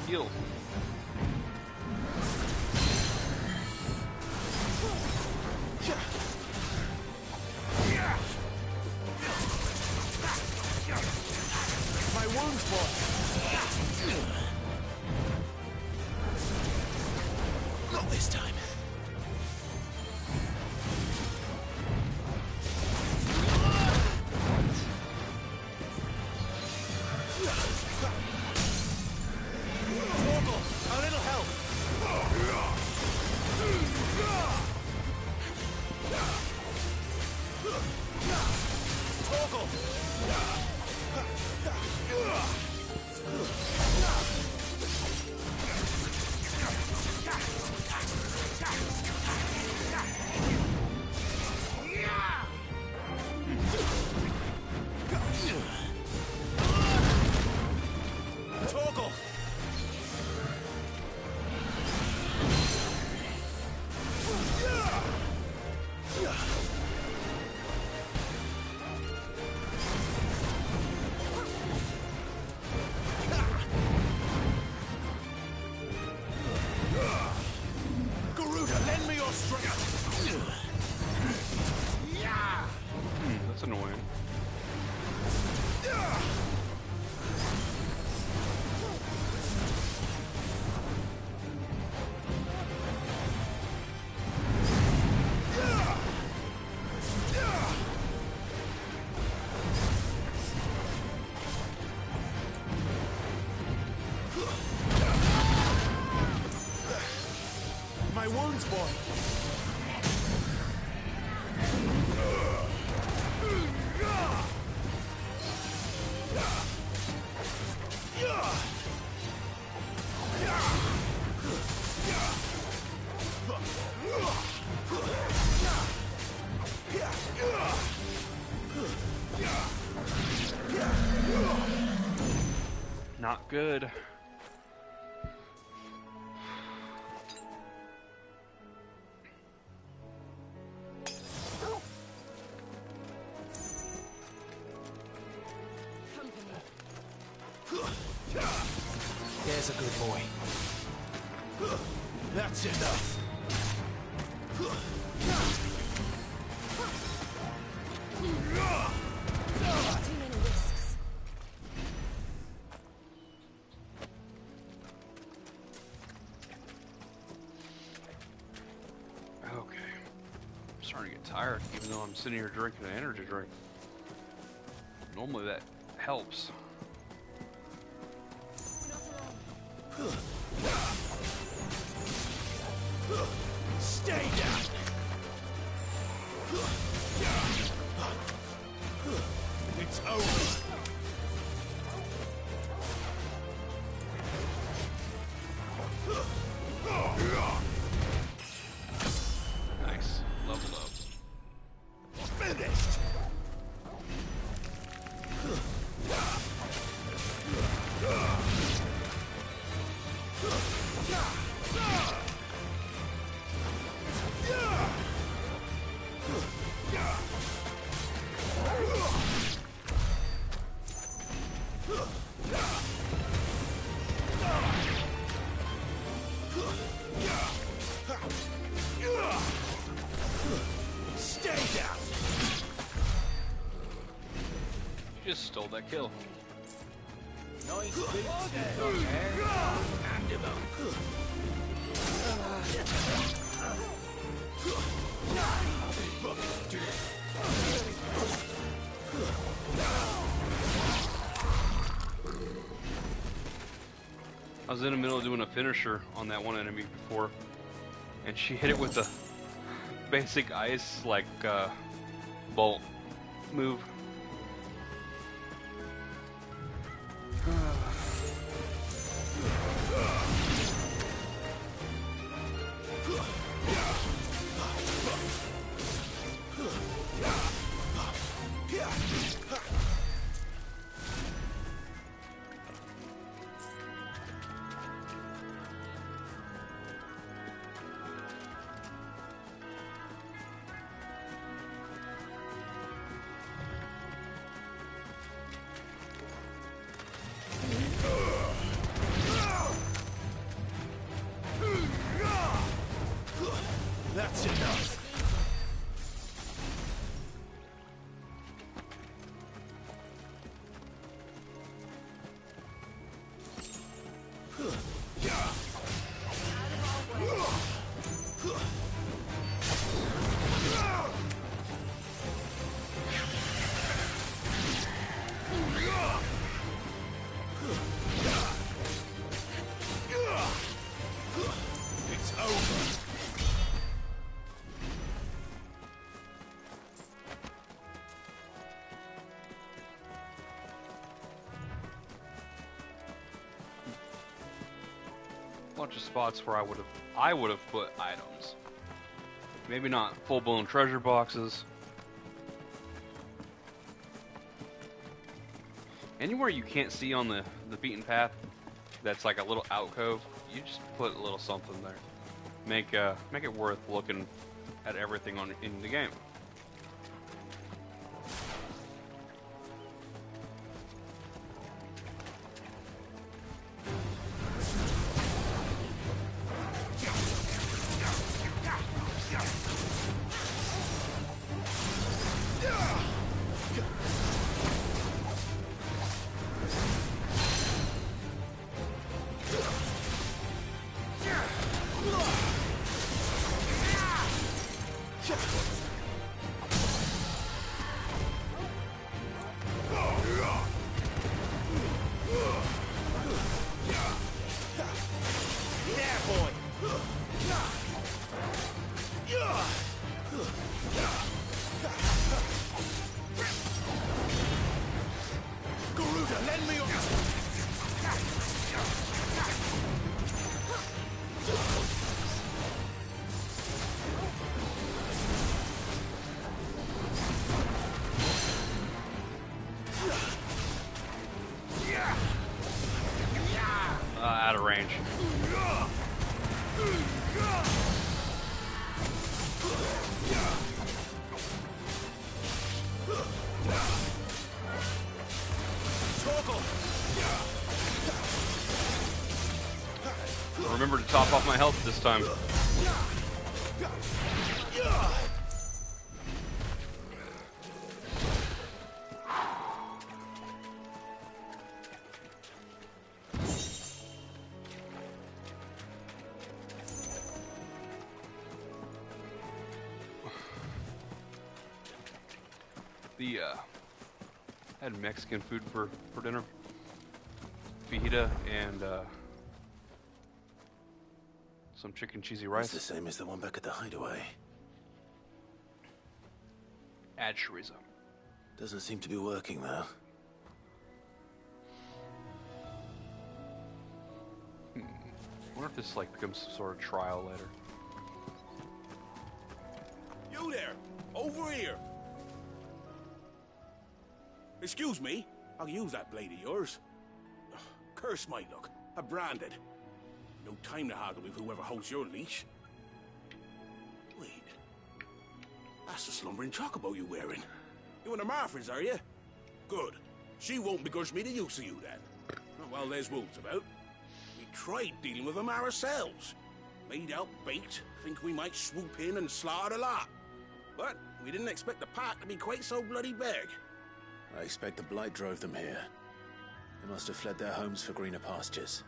Heal. My wounds, boy. Not this time. A little help. Torgal. Torgal. Garuda, lend me your strength. That's annoying. My wounds, boy. Not good. There's a good boy. That's enough. Too many risks. Okay. I'm starting to get tired, even though I'm sitting here drinking an energy drink. Normally that helps. Stay down. just stole that kill. Nice boots you've got there. And him I was in the middle of doing a finisher on that one enemy before, and she hit it with a basic ice like bolt move. That's enough. It's over. Bunch of spots where I would have put items. Maybe not full-blown treasure boxes. Anywhere you can't see on the beaten path, that's like a little alcove, you just put a little something there. Make it worth looking at everything in the game. Out of range. Remember to top off my health this time. I had Mexican food for dinner. Fajita and some chicken cheesy rice. It's the same as the one back at the hideaway. Add chorizo. Doesn't seem to be working though. I wonder if this like becomes some sort of trial later. You there! Over here! Excuse me, I'll use that blade of yours. Ugh, curse my luck, I'm branded. No time to haggle with whoever holds your leash. Wait, that's the slumbering chocobo you're wearing. You one of Martha's, are you? Good. She won't begrudge me the use of you then. Not while there's wolves about. We tried dealing with them ourselves. Made out bait, think we might swoop in and slaughter the lot. But we didn't expect the pack to be quite so bloody big. I expect the Blight drove them here. They must have fled their homes for greener pastures.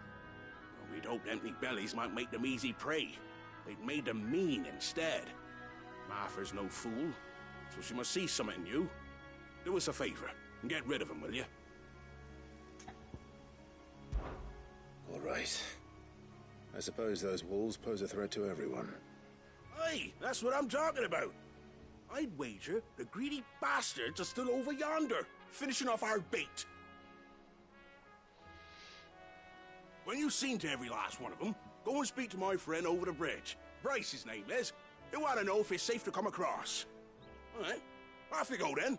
Well, we'd hoped empty bellies might make them easy prey. They'd made them mean instead. Martha's no fool, so she must see something in you. Do us a favor and get rid of them, will you? All right. I suppose those wolves pose a threat to everyone. Aye, that's what I'm talking about. I'd wager the greedy bastards are still over yonder, finishing off our bait. When you've seen to every last one of them, go and speak to my friend over the bridge. Bryce, his name is. He'll want to know if it's safe to come across. All right, off you go then.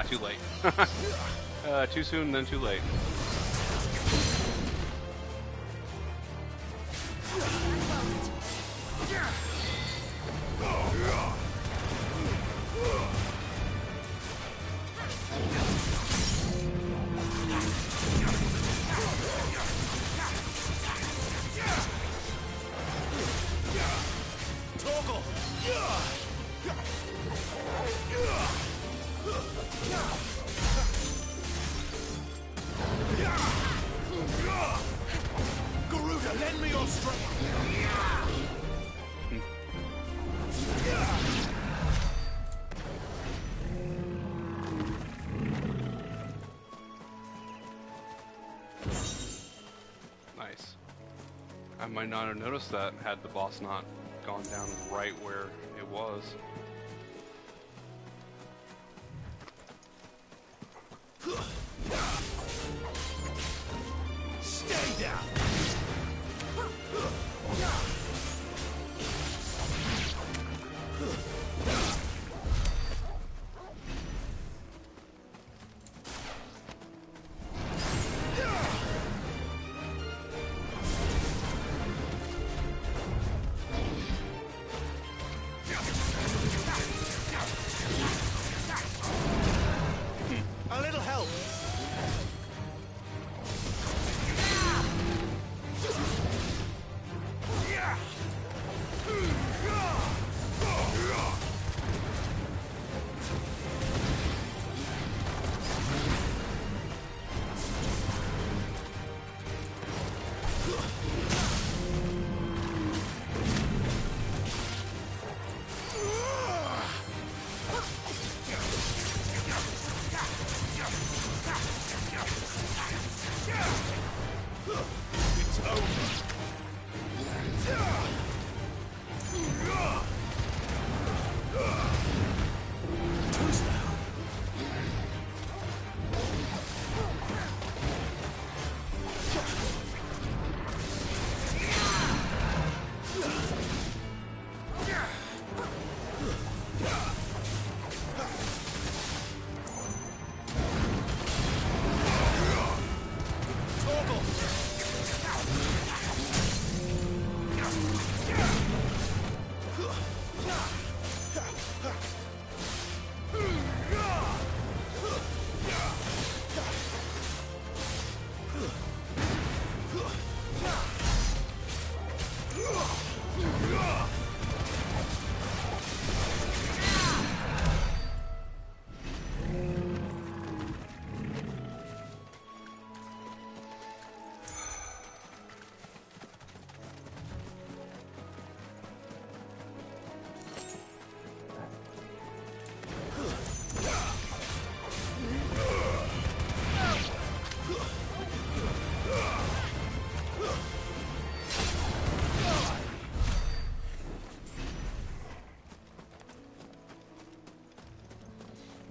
Too late. Too soon, then too late. I might not have noticed that had the boss not gone down right where it was. Stay down! A little help! It's over. Twist now.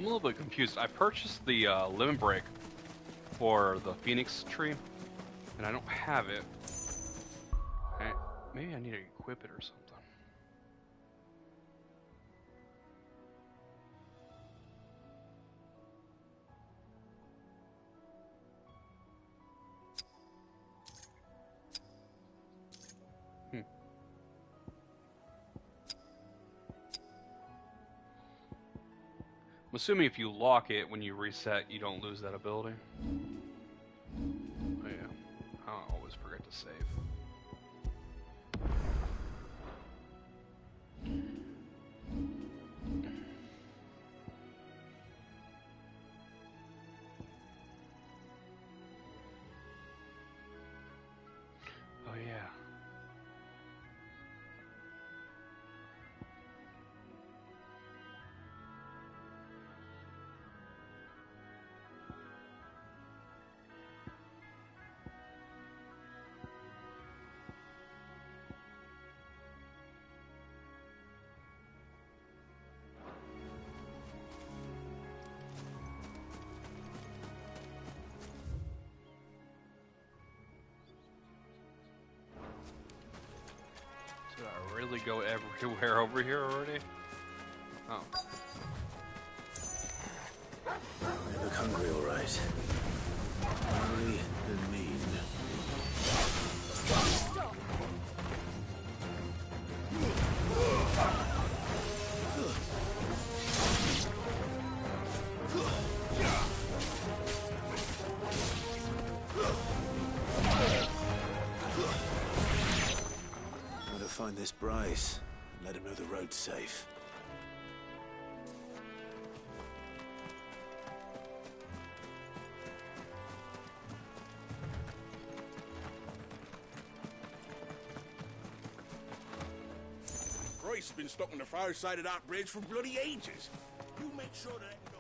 I'm a little bit confused. I purchased the lemon break for the Phoenix tree, and I don't have it. Okay, maybe I need to equip it or something. I'm assuming if you lock it when you reset, you don't lose that ability. Oh yeah, I always forget to save. Oh yeah. Did I really go everywhere over here already? Oh. You look hungry, all right. Hungry and mean. Stop! Gotta find this Bryce and let him know the road's safe. Bryce has been stuck on the far side of that bridge for bloody ages. You make sure that no...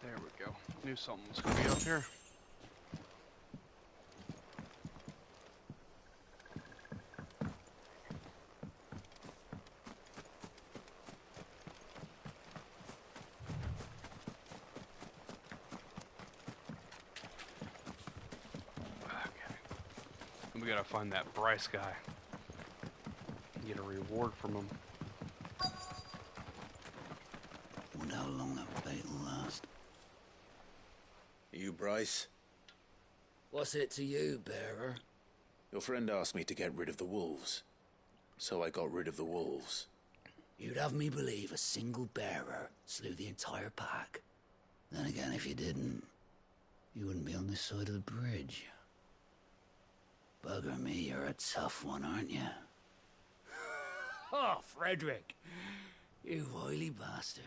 There we go. Knew something was gonna be up here. Okay. We gotta find that Bryce guy. Get a reward from him. Wonder how long that fight will last. You, Bryce? What's it to you, bearer? Your friend asked me to get rid of the wolves. So I got rid of the wolves. You'd have me believe a single bearer slew the entire pack. Then again, if you didn't, you wouldn't be on this side of the bridge. Bugger me, you're a tough one, aren't you? Oh, Frederick! You wily bastard.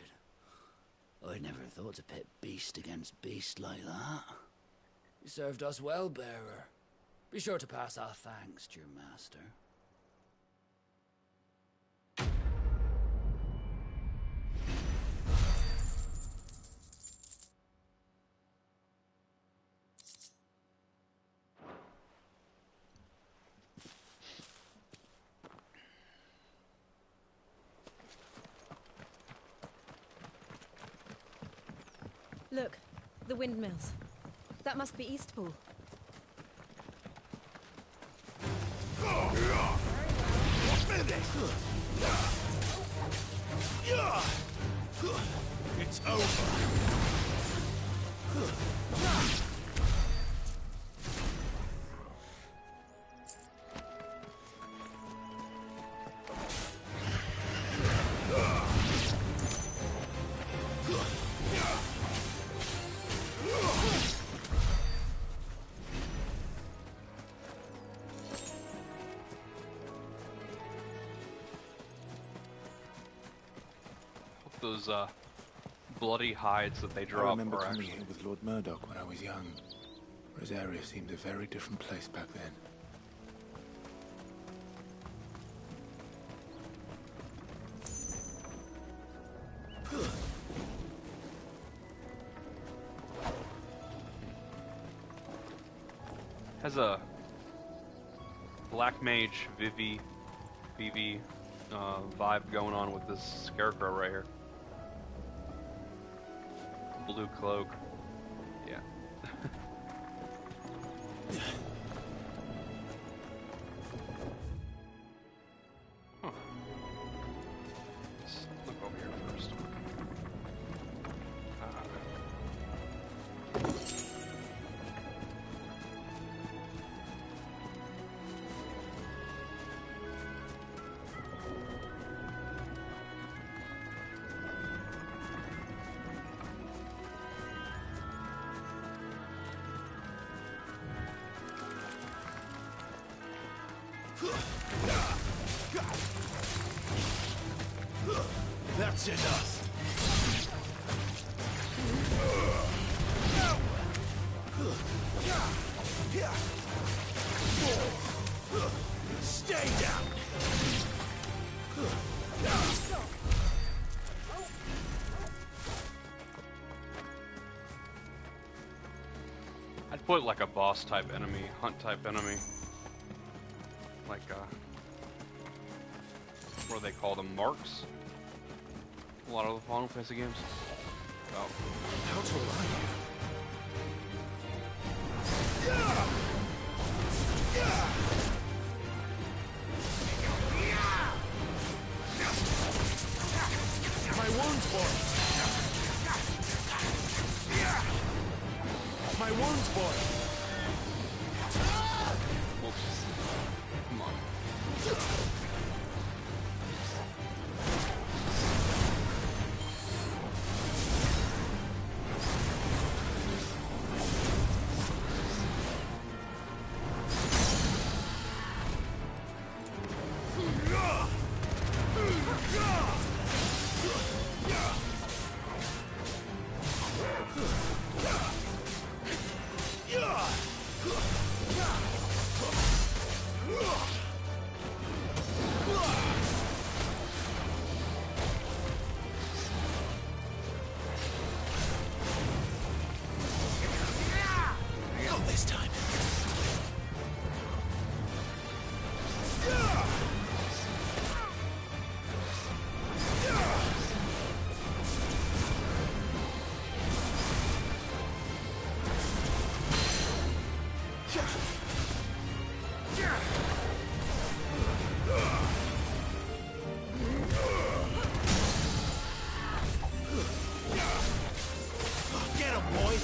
I'd never thought to pit beast against beast like that. You served us well, bearer. Be sure to pass our thanks to your master. Look, the windmills. That must be Eastpool. It's over. those bloody hides that they I drop remember are coming actually... here with Lord Murdoch when I was young. Rosaria seemed a very different place back then. Has a Black Mage Vivi vibe going on with this scarecrow right here. Blue cloak. Yeah. Huh. Let's look over here first. That's enough. Stay down. I'd put like a boss type enemy, hunt type enemy. Like what do they call them? Marks? A lot of the Final Fantasy games. Oh. How tall are you? My wounds, boy. My wounds, boy. Whoops. Come on. Not this time. Get him, boy!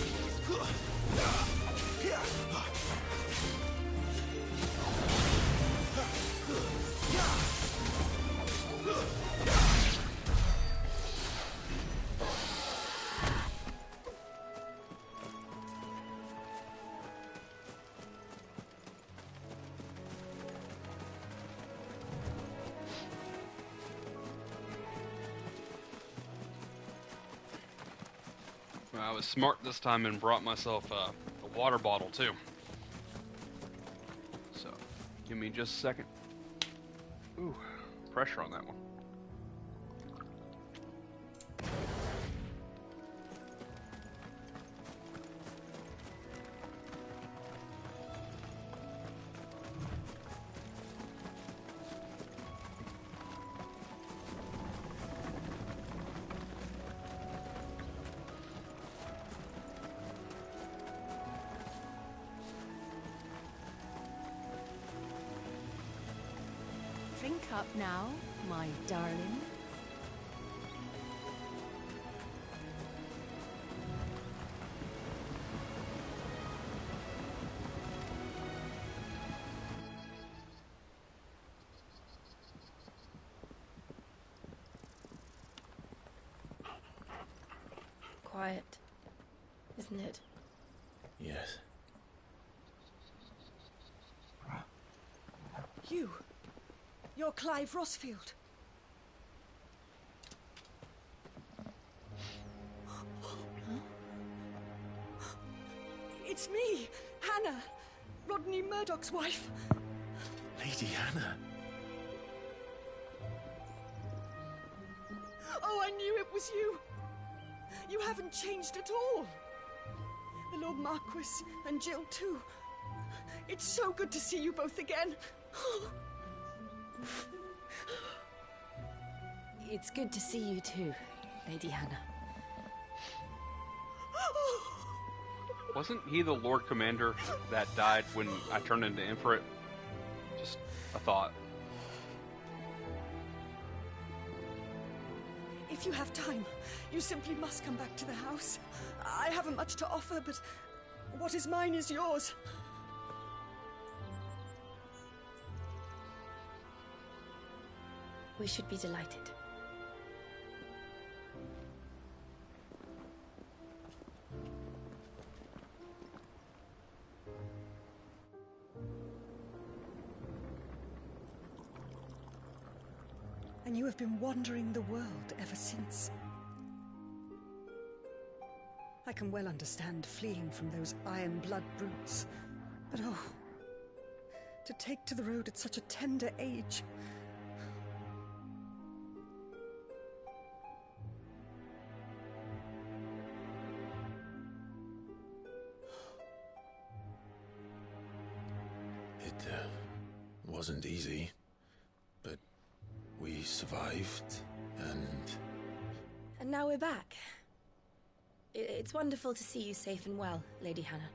I was smart this time and brought myself a water bottle too. So, give me just a second. Ooh, pressure on that one. Drink up now, my darling. Quiet, isn't it? Yes. You're Clive Rossfield. It's me, Hannah, Rodney Murdoch's wife. Lady Hannah. Oh, I knew it was you. You haven't changed at all. The Lord Marquis and Jill too. It's so good to see you both again. It's good to see you too, Lady Hannah. Wasn't he the Lord Commander that died when I turned into Infrared? Just a thought. If you have time, you simply must come back to the house. I haven't much to offer, but what is mine is yours. We should be delighted. And you have been wandering the world ever since. I can well understand fleeing from those iron blood brutes. But oh, to take to the road at such a tender age. It wasn't easy, but we survived, and... And now we're back. It's wonderful to see you safe and well, Lady Hannah.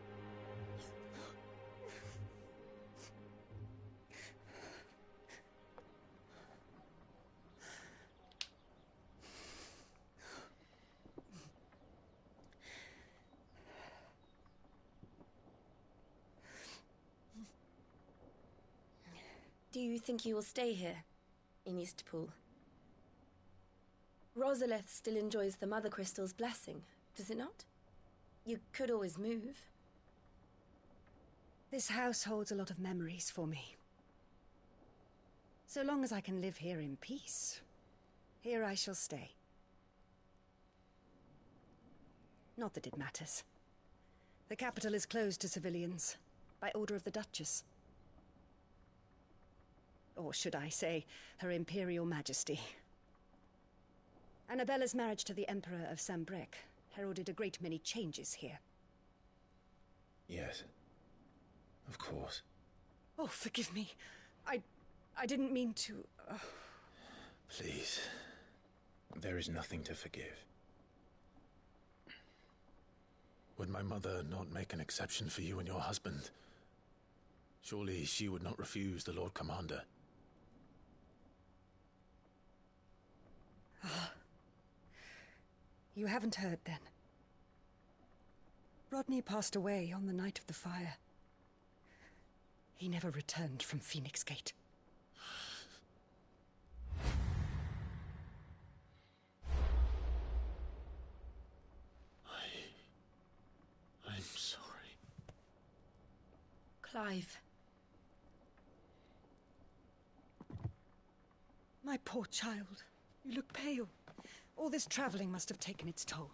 Do you think you will stay here, in Eastpool? Rosalith still enjoys the Mother Crystal's blessing, does it not? You could always move. This house holds a lot of memories for me. So long as I can live here in peace, here I shall stay. Not that it matters. The capital is closed to civilians, by order of the Duchess. Or should I say, Her Imperial Majesty. Annabella's marriage to the Emperor of Sambrec heralded a great many changes here. Yes. Of course. Oh, forgive me. I didn't mean to... Please. There is nothing to forgive. Would my mother not make an exception for you and your husband? Surely she would not refuse the Lord Commander. You haven't heard, then. Rodney passed away on the night of the fire. He never returned from Phoenix Gate. I'm sorry. Clive. My poor child. You look pale. All this traveling must have taken its toll.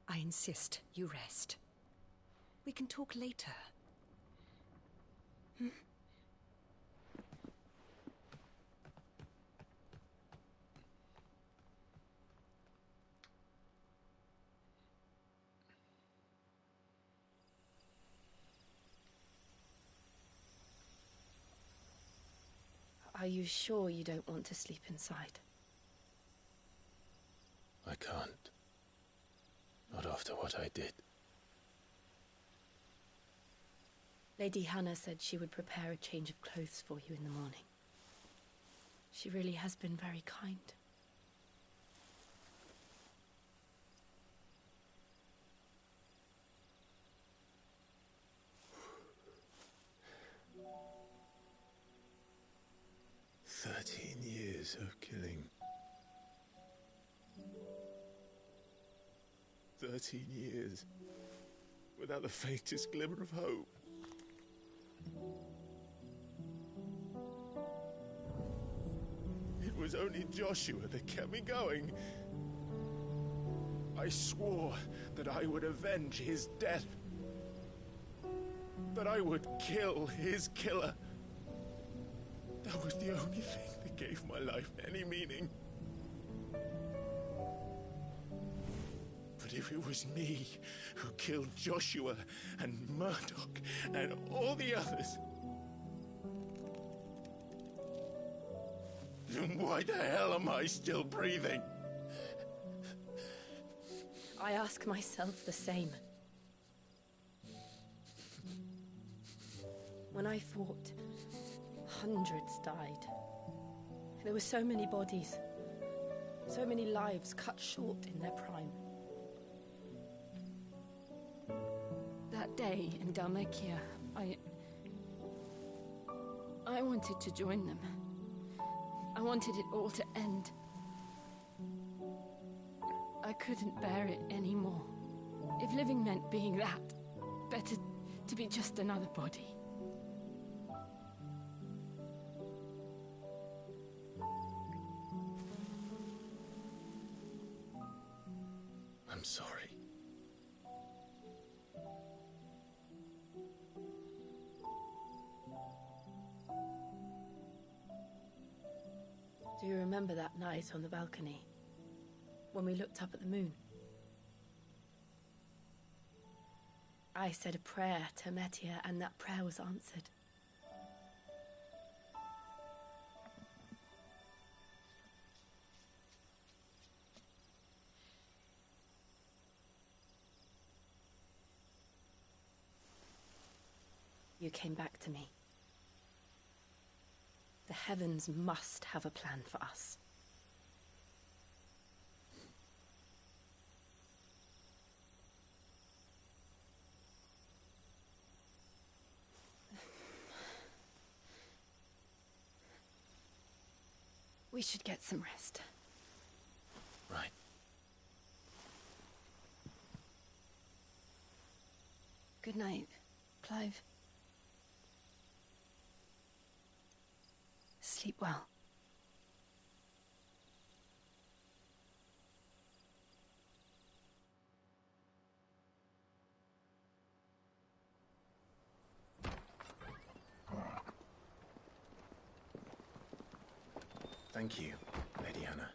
I insist you rest. We can talk later. Hmm? Are you sure you don't want to sleep inside? I can't. Not after what I did. Lady Hannah said she would prepare a change of clothes for you in the morning. She really has been very kind. Years of killing. 13 years without the faintest glimmer of hope. It was only Joshua that kept me going. I swore that I would avenge his death. that I would kill his killer. That was the only thing that gave my life any meaning. But if it was me who killed Joshua and Murdoch and all the others, then why the hell am I still breathing? I ask myself the same. When I fought, hundreds died. There were so many bodies, so many lives cut short in their prime. That day in Dalmekia, I wanted to join them. I wanted it all to end. I couldn't bear it anymore. If living meant being that, better to be just another body. I'm sorry. Do you remember that night on the balcony, when we looked up at the moon? I said a prayer to Metia, and that prayer was answered. You came back to me. The heavens must have a plan for us. We should get some rest. Right. Good night, Clive. Sleep well. Thank you, Lady Hannah.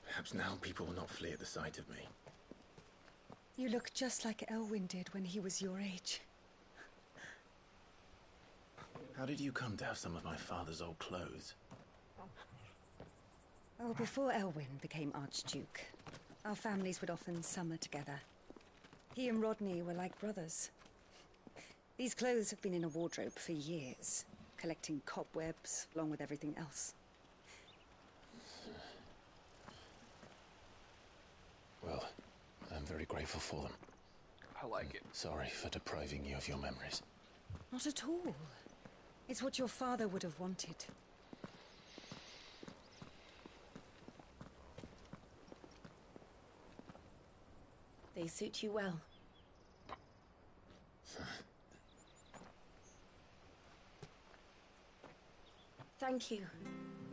Perhaps now people will not flee at the sight of me. You look just like Elwyn did when he was your age. How did you come to have some of my father's old clothes? Oh, before Elwyn became Archduke, our families would often summer together. He and Rodney were like brothers. These clothes have been in a wardrobe for years, collecting cobwebs along with everything else. Well, I'm very grateful for them. I like it. Sorry for depriving you of your memories. Not at all. It's what your father would have wanted. They suit you well. Thank you,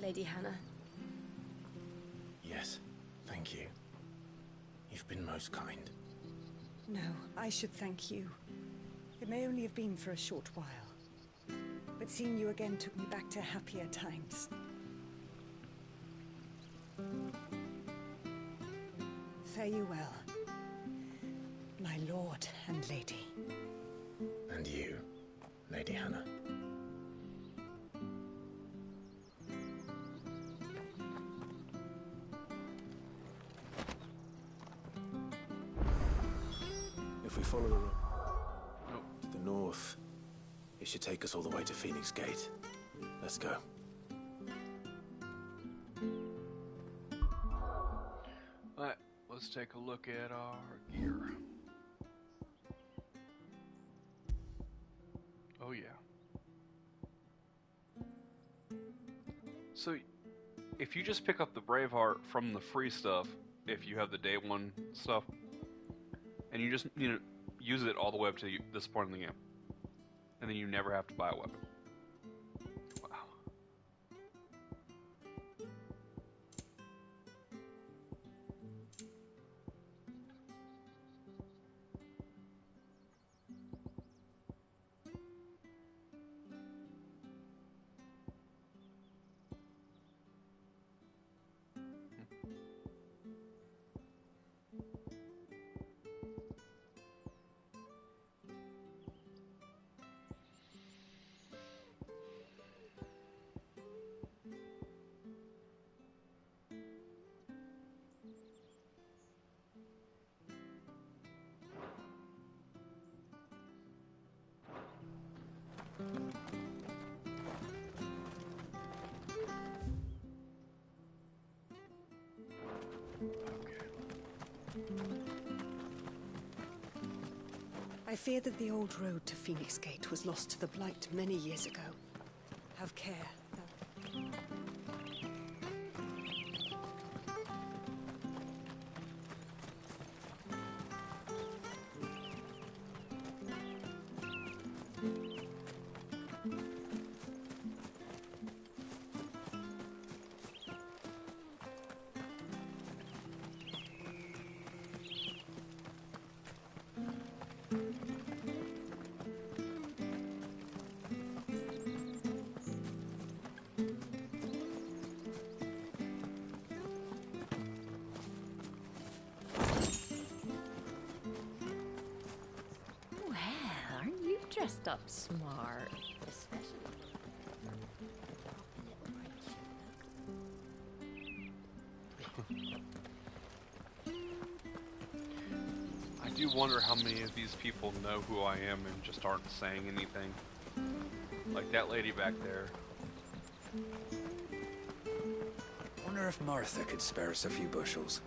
Lady Hannah. Yes, thank you. You've been most kind. No, I should thank you. It may only have been for a short while, but seeing you again took me back to happier times. Fare you well, my lord and lady. And you, Lady Hannah. If we follow the road to the north, it should take us all the way to Phoenix Gate. Let's go. Alright, let's take a look at our gear. Oh yeah. So, if you just pick up the Braveheart from the free stuff, if you have the day one stuff, and you just use it all the way up to this point in the game, and then you never have to buy a weapon. Wow. I fear that the old road to Phoenix Gate was lost to the Blight many years ago. Have care. Well, aren't you dressed up smart? Especially. I do wonder how many of these people know who I am and just aren't saying anything. Like that lady back there. Wonder if Martha could spare us a few bushels.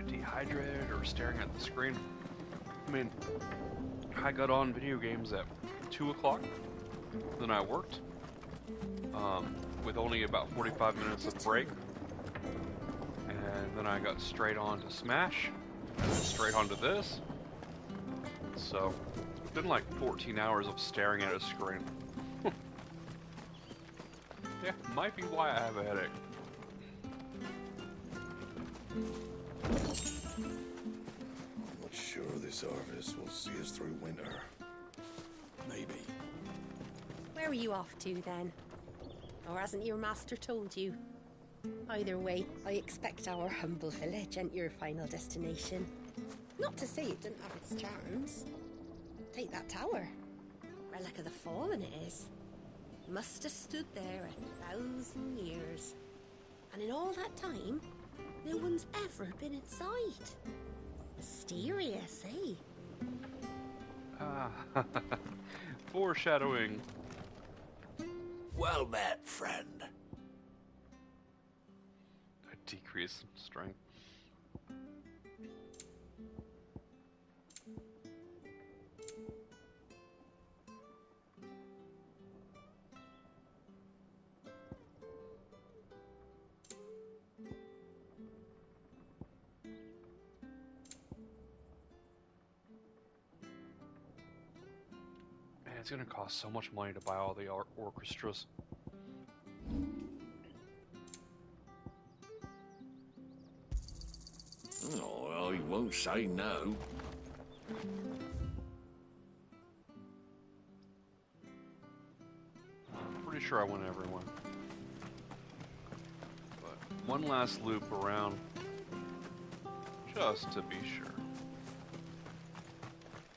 Dehydrated or staring at the screen. I mean, I got on video games at 2 o'clock, then I worked, with only about 45 minutes of break, and then I got straight on to Smash, and then straight on to this, so it's been like 14 hours of staring at a screen. Yeah, might be why I have a headache. I'm not sure this harvest will see us through winter. Maybe. Where are you off to, then? Or hasn't your master told you? Either way, I expect our humble village ain't your final destination. Not to say it didn't have its charms. Take that tower. Relic of the Fallen it is. Must have stood there 1,000 years. And in all that time, no one's ever been inside. Mysterious, eh? Ah, foreshadowing. Well met, friend. A decrease in strength. Man, it's gonna cost so much money to buy all the orchestras. Oh, I won't say no. I'm pretty sure I went everywhere. But one last loop around, just to be sure.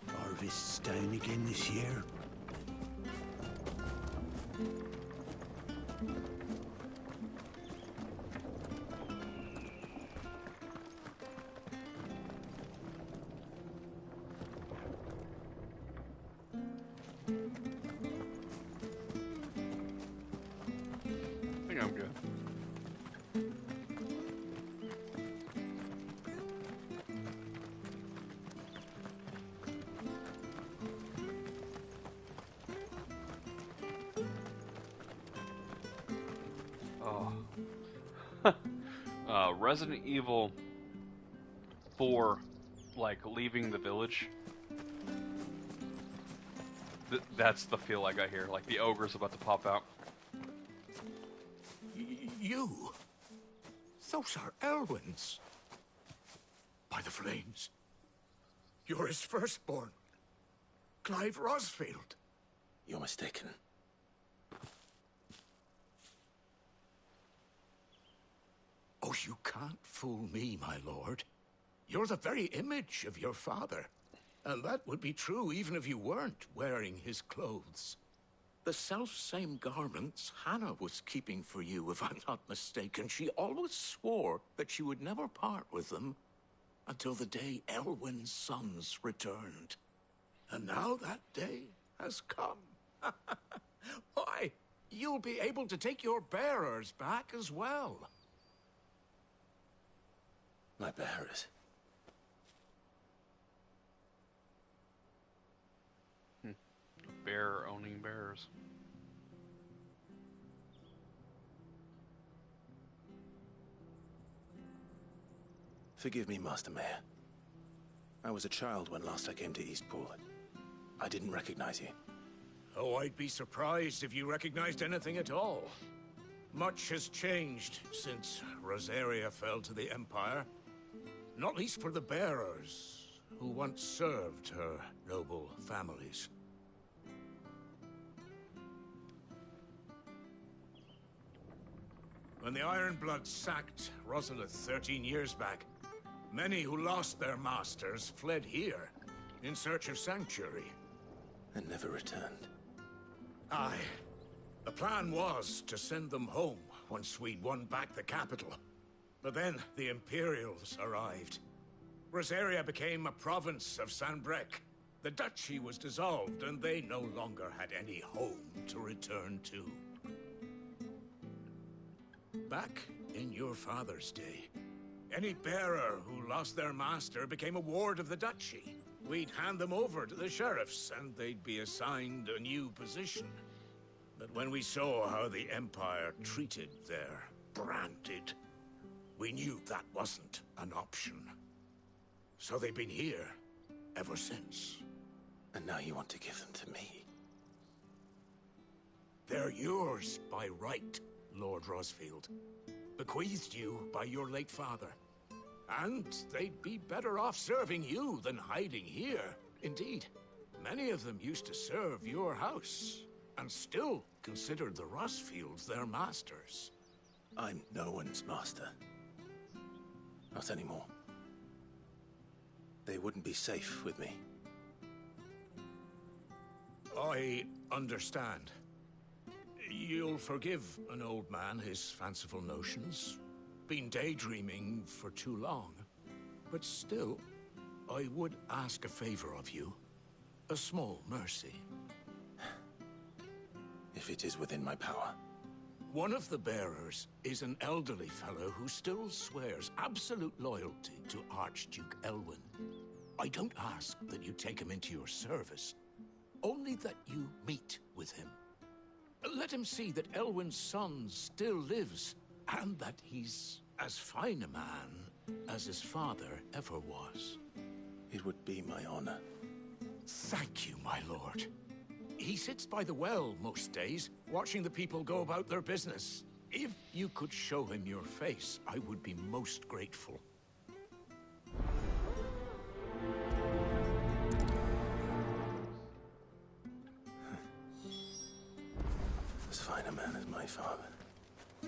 Harvest's down again this year. I think I'm good. Oh. Resident Evil 4, like, leaving the village. That's the feel I got here. Like, the ogre's about to pop out. You? Those are Elwyn's. By the flames. You're his firstborn. Clive Rosfield. You're mistaken. Oh, you can't fool me, my lord. You're the very image of your father. And that would be true even if you weren't wearing his clothes. The self-same garments Hannah was keeping for you, if I'm not mistaken. She always swore that she would never part with them until the day Elwyn's sons returned. And now that day has come. Why, you'll be able to take your bearers back as well. My bearers? Bear owning bears. Forgive me, Master Mayor. I was a child when last I came to Eastpool. I didn't recognize you. Oh, I'd be surprised if you recognized anything at all. Much has changed since Rosaria fell to the Empire. Not least for the bearers, who once served her noble families. When the Ironbloods sacked Rosalith 13 years back, many who lost their masters fled here in search of sanctuary. And never returned. Aye. The plan was to send them home once we'd won back the capital. But then the Imperials arrived. Rosaria became a province of Sanbreque. The duchy was dissolved, and they no longer had any home to return to. Back in your father's day, any bearer who lost their master became a ward of the duchy. We'd hand them over to the sheriffs, and they'd be assigned a new position. But when we saw how the Empire treated their branded, we knew that wasn't an option. So they've been here ever since. And now you want to give them to me? They're yours by right, Lord Rosfield. Bequeathed you by your late father. And they'd be better off serving you than hiding here. Indeed, many of them used to serve your house, and still considered the Rosfields their masters. I'm no one's master. Not anymore. They wouldn't be safe with me. I understand. You'll forgive an old man his fanciful notions. Been daydreaming for too long. But still, I would ask a favor of you. A small mercy. If it is within my power. One of the bearers is an elderly fellow who still swears absolute loyalty to Archduke Elwyn. I don't ask that you take him into your service, only that you meet with him. Let him see that Elwyn's son still lives, and that he's as fine a man as his father ever was. It would be my honor. Thank you, my lord. He sits by the well most days, watching the people go about their business. If you could show him your face, I would be most grateful. As fine a man as my father.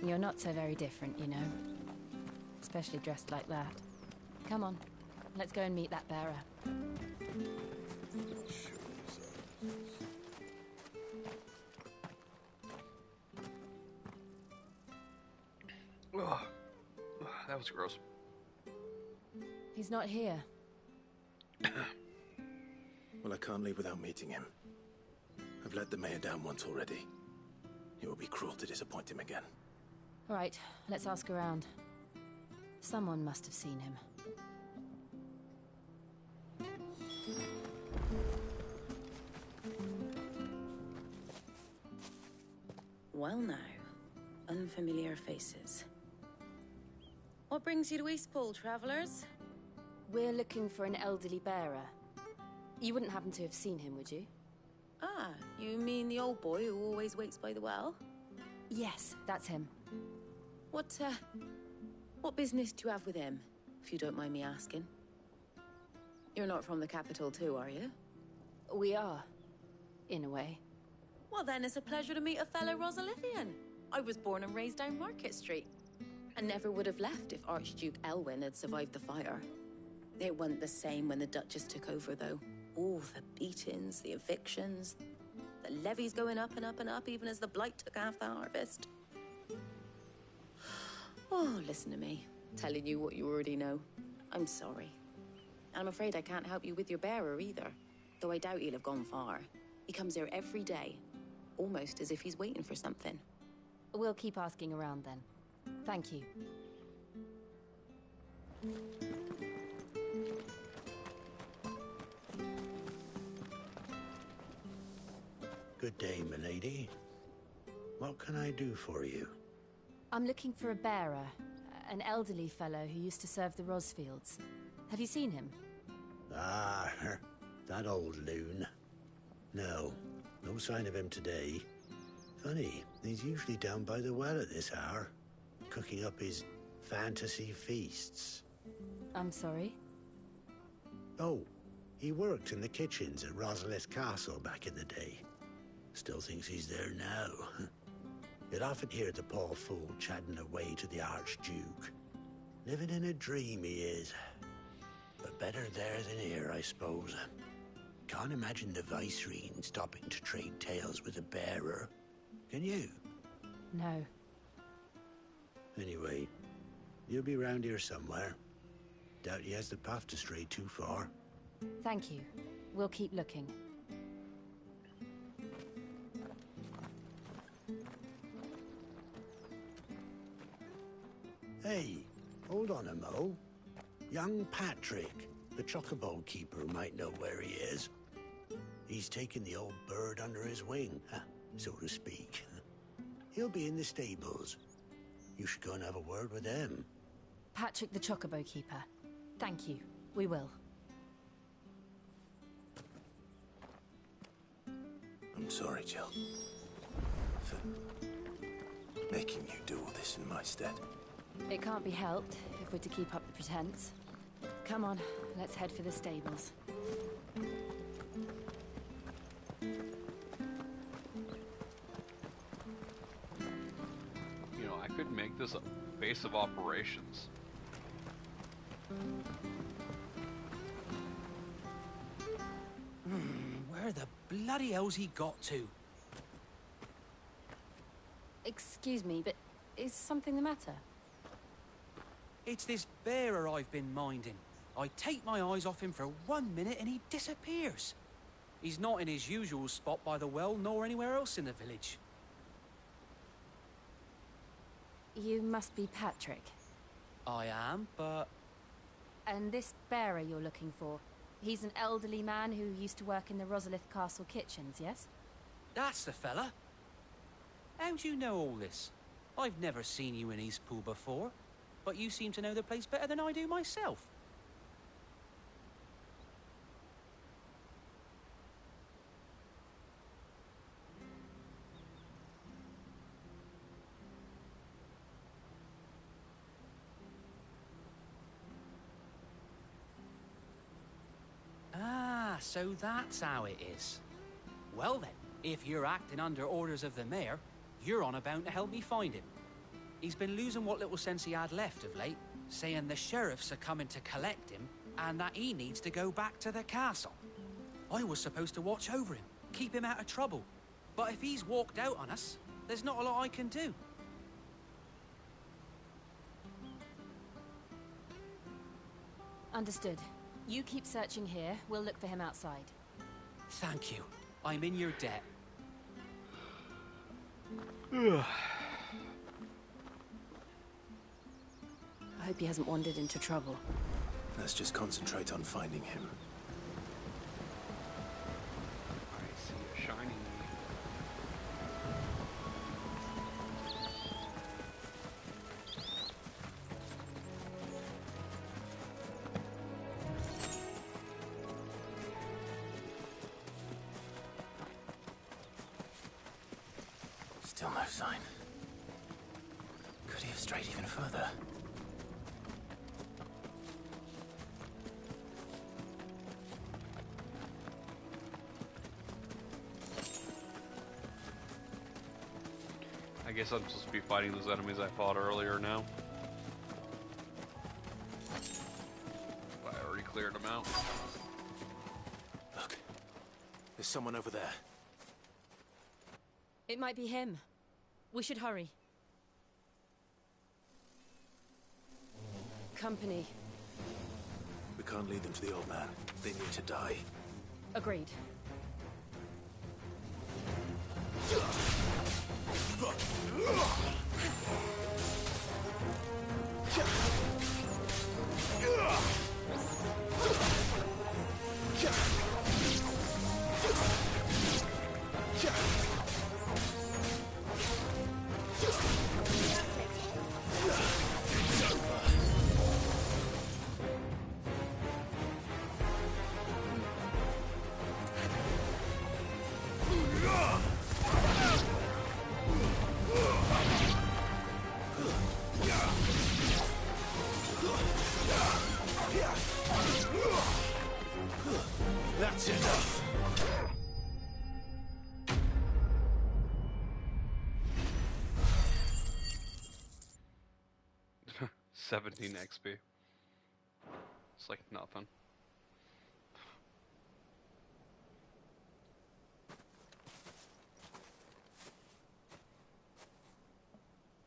You're not so very different, you know. Especially dressed like that. Come on, let's go and meet that bearer. Ugh. That was gross. He's not here. Well, I can't leave without meeting him. I've let the mayor down once already. It would be cruel to disappoint him again. All right, let's ask around. Someone must have seen him. Well now, unfamiliar faces. What brings you to Eastpool, travelers? We're looking for an elderly bearer. You wouldn't happen to have seen him, would you? Ah, you mean the old boy who always waits by the well? Yes, that's him. What business do you have with him, if you don't mind me asking? You're not from the capital too, are you? We are, in a way. Well then, it's a pleasure to meet a fellow Rosalithian. I was born and raised down Market Street, and never would have left if Archduke Elwyn had survived the fire. It wasn't the same when the Duchess took over, though. All the beatings, the evictions, the levies going up and up and up, even as the blight took half the harvest. Oh, listen to me. Telling you what you already know. I'm sorry. And I'm afraid I can't help you with your bearer either. Though I doubt he'll have gone far. He comes here every day. Almost as if he's waiting for something. We'll keep asking around then. Thank you. Good day, milady. What can I do for you? I'm looking for a bearer. An elderly fellow who used to serve the Rosfields. Have you seen him? Ah, that old loon. No sign of him today. Funny, he's usually down by the well at this hour, cooking up his fantasy feasts. I'm sorry? Oh, he worked in the kitchens at Rosalith Castle back in the day. Still thinks he's there now. You'd often hear the poor fool chatting away to the Archduke. Living in a dream he is. But better there than here, I suppose. Can't imagine the Viceroy stopping to trade tales with a bearer. Can you? No. Anyway, you'll be round here somewhere. Doubt he has the path to stray too far. Thank you. We'll keep looking. Hey, hold on a mo. Young Patrick, the chocobo keeper, might know where he is. He's taken the old bird under his wing, so to speak. He'll be in the stables. You should go and have a word with him. Patrick the Chocobo Keeper. Thank you. We will. I'm sorry, Jill. For making you do all this in my stead. It can't be helped if we're to keep up the pretense. Come on, let's head for the stables. You know, I could make this a base of operations. Where the bloody hell's he got to? Excuse me, but is something the matter? It's this bearer I've been minding. I take my eyes off him for 1 minute and he disappears. He's not in his usual spot by the well, nor anywhere else in the village. You must be Patrick. I am, but... And this bearer you're looking for, he's an elderly man who used to work in the Rosalith Castle kitchens, yes? That's the fella. How do you know all this? I've never seen you in Eastpool before, but you seem to know the place better than I do myself. Ah, so that's how it is. Well then, if you're acting under orders of the mayor, you're on about to help me find him. He's been losing what little sense he had left of late, saying the sheriffs are coming to collect him and that he needs to go back to the castle. I was supposed to watch over him, keep him out of trouble. But if he's walked out on us, there's not a lot I can do. Understood. You keep searching here, we'll look for him outside. Thank you. I'm in your debt. I hope he hasn't wandered into trouble. Let's just concentrate on finding him. I see a shiny... Still no sign. Could he have strayed even further? I guess I'm supposed to be fighting those enemies I fought earlier now. But I already cleared them out. Look, there's someone over there. It might be him. We should hurry. Company. We can't lead them to the old man. They need to die. Agreed. That's enough. 17 XP. It's like nothing.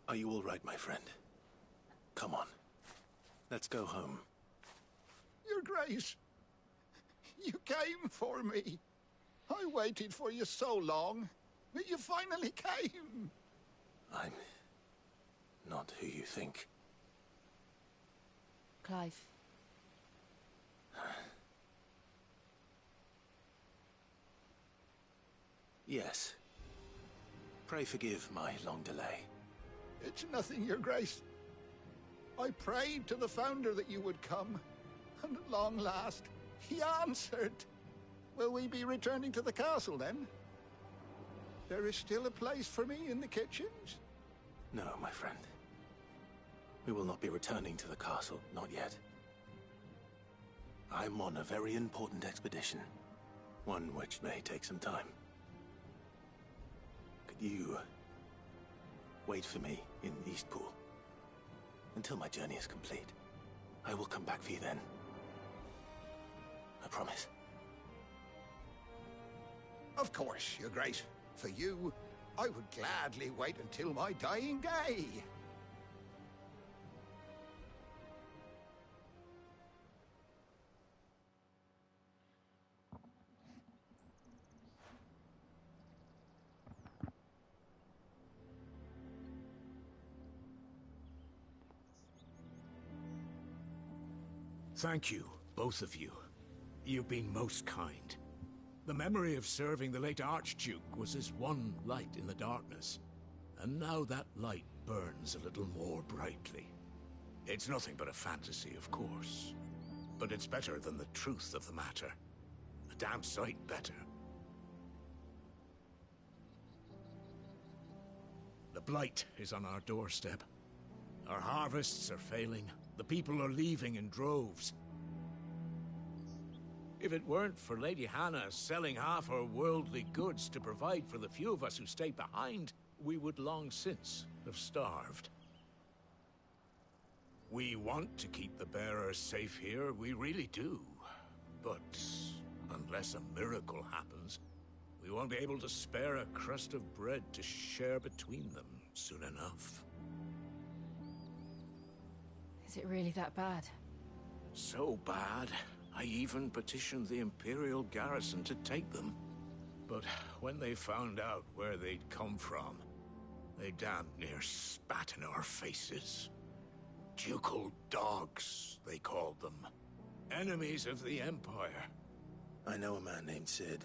Are you all right, my friend? Come on. Let's go home. Your Grace, you came for me. I waited for you so long, but you finally came. I'm not who you think. Clive. Yes. Pray forgive my long delay. It's nothing, Your Grace. I prayed to the Founder that you would come, and at long last, he answered. Will we be returning to the castle, then? There is still a place for me in the kitchens? No, my friend. We will not be returning to the castle, not yet. I'm on a very important expedition, one which may take some time. Could you wait for me in Eastpool until my journey is complete? I will come back for you then. I promise. Of course, Your Grace. For you, I would gladly wait until my dying day. Thank you, both of you. You've been most kind. The memory of serving the late Archduke was as one light in the darkness, and now that light burns a little more brightly. It's nothing but a fantasy, of course, but it's better than the truth of the matter. A damn sight better. The blight is on our doorstep. Our harvests are failing. The people are leaving in droves. If it weren't for Lady Hannah selling half her worldly goods to provide for the few of us who stay behind, we would long since have starved. We want to keep the bearers safe here, we really do. But unless a miracle happens, we won't be able to spare a crust of bread to share between them soon enough. Is it really that bad? So bad, I even petitioned the Imperial garrison to take them. But when they found out where they'd come from, they damn near spat in our faces. Ducal dogs, they called them. Enemies of the Empire. I know a man named Sid,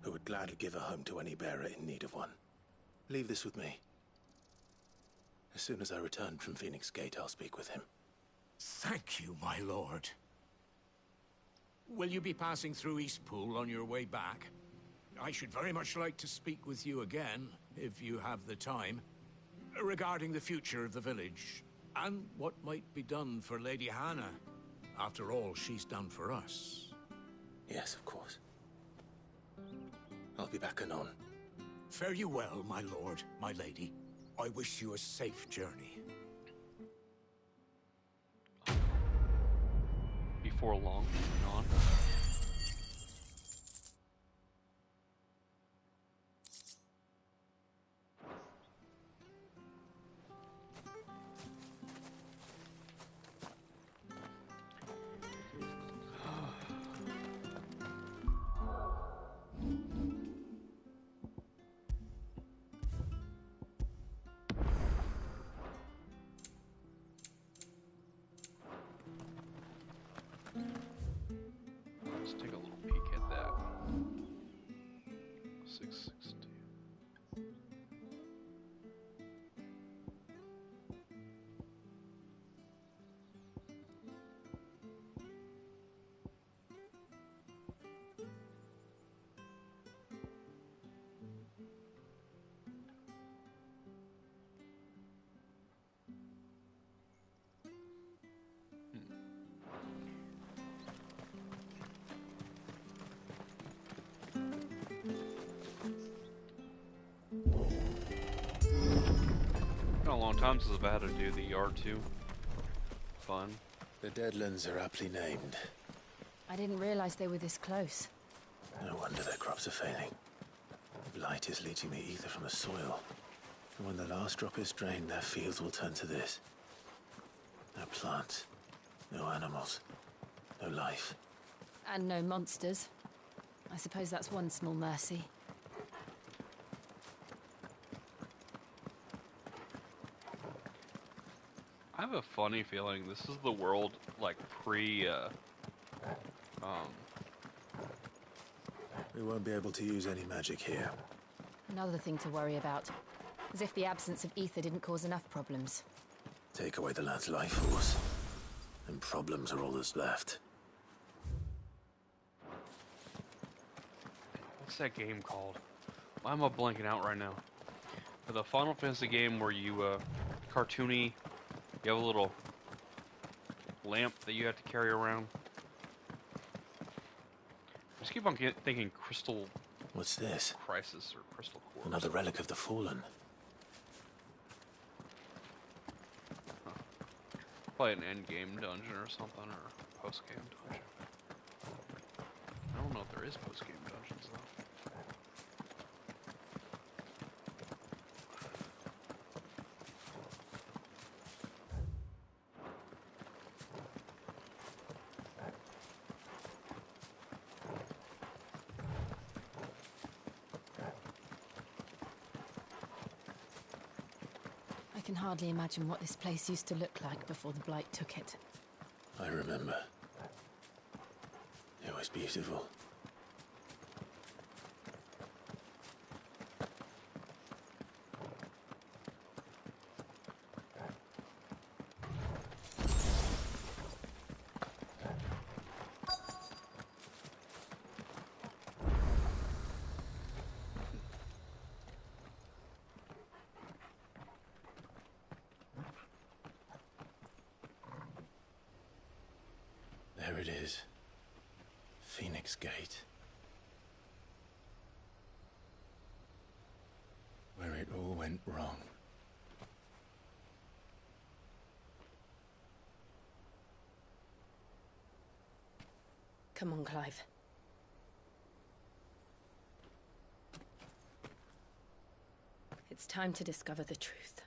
who would gladly give a home to any bearer in need of one. Leave this with me. As soon as I return from Phoenix Gate, I'll speak with him. Thank you, my lord. Will you be passing through Eastpool on your way back? I should very much like to speak with you again, if you have the time, regarding the future of the village, and what might be done for Lady Hannah, after all she's done for us. Yes, of course. I'll be back anon. Fare you well, my lord, my lady. I wish you a safe journey. Before long, non. been a long time since I've had to do the R2. Fun. The Deadlands are aptly named. I didn't realize they were this close. No wonder their crops are failing. The blight is leaching the ether from the soil. And when the last drop is drained, their fields will turn to this. No plants, no animals, no life. And no monsters. I suppose that's one small mercy. I have a funny feeling this is the world, like, We won't be able to use any magic here. Another thing to worry about. As if the absence of ether didn't cause enough problems. Take away the lad's life force, and problems are all that's left. What's that game called? Why am I blanking out right now? For the Final Fantasy game where you, cartoony, you have a little lamp that you have to carry around. I just keep on thinking Crystal... What's this? Crisis or Crystal Core. Another relic of the Fallen. Huh. Probably an end-game dungeon or something, or a post-game dungeon. I don't know if there is post-game dungeons, though. I can hardly imagine what this place used to look like before the Blight took it. I remember. It was beautiful. There it is. Phoenix Gate. Where it all went wrong. Come on, Clive. It's time to discover the truth.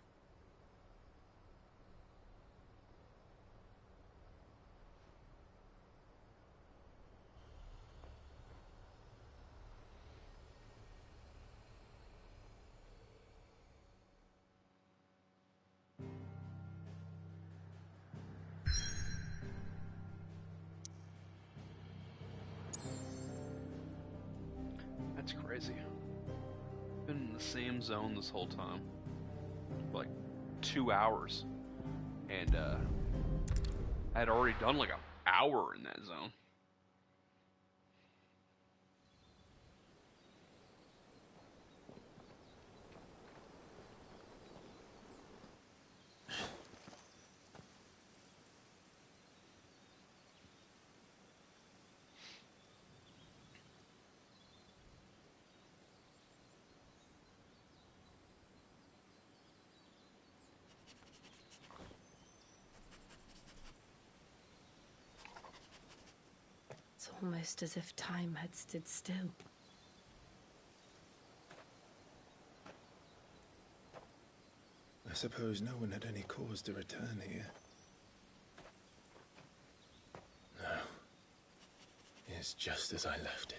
That's crazy. Been in the same zone this whole time. For like 2 hours. And I had already done like an hour in that zone. It's almost as if time had stood still. I suppose no one had any cause to return here. No. It's just as I left it.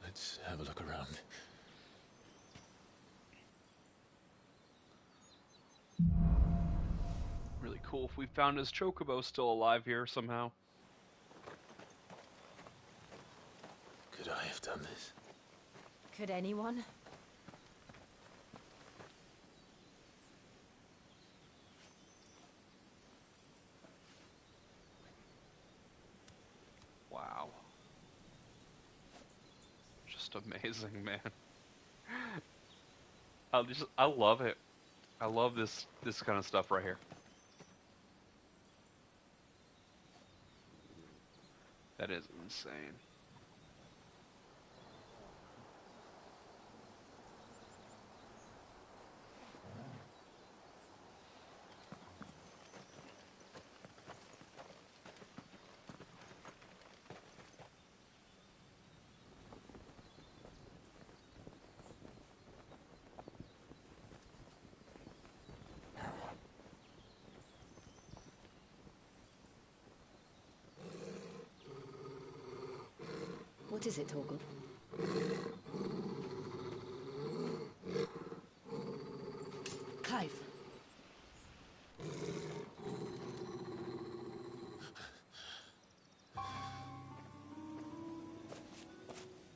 Let's have a look around. Really cool if we found his chocobo still alive here somehow. Could I have done this? Could anyone? Wow. just amazing, man. I love it. I love this kind of stuff right here. That is insane. What is it, Torgal? Clive.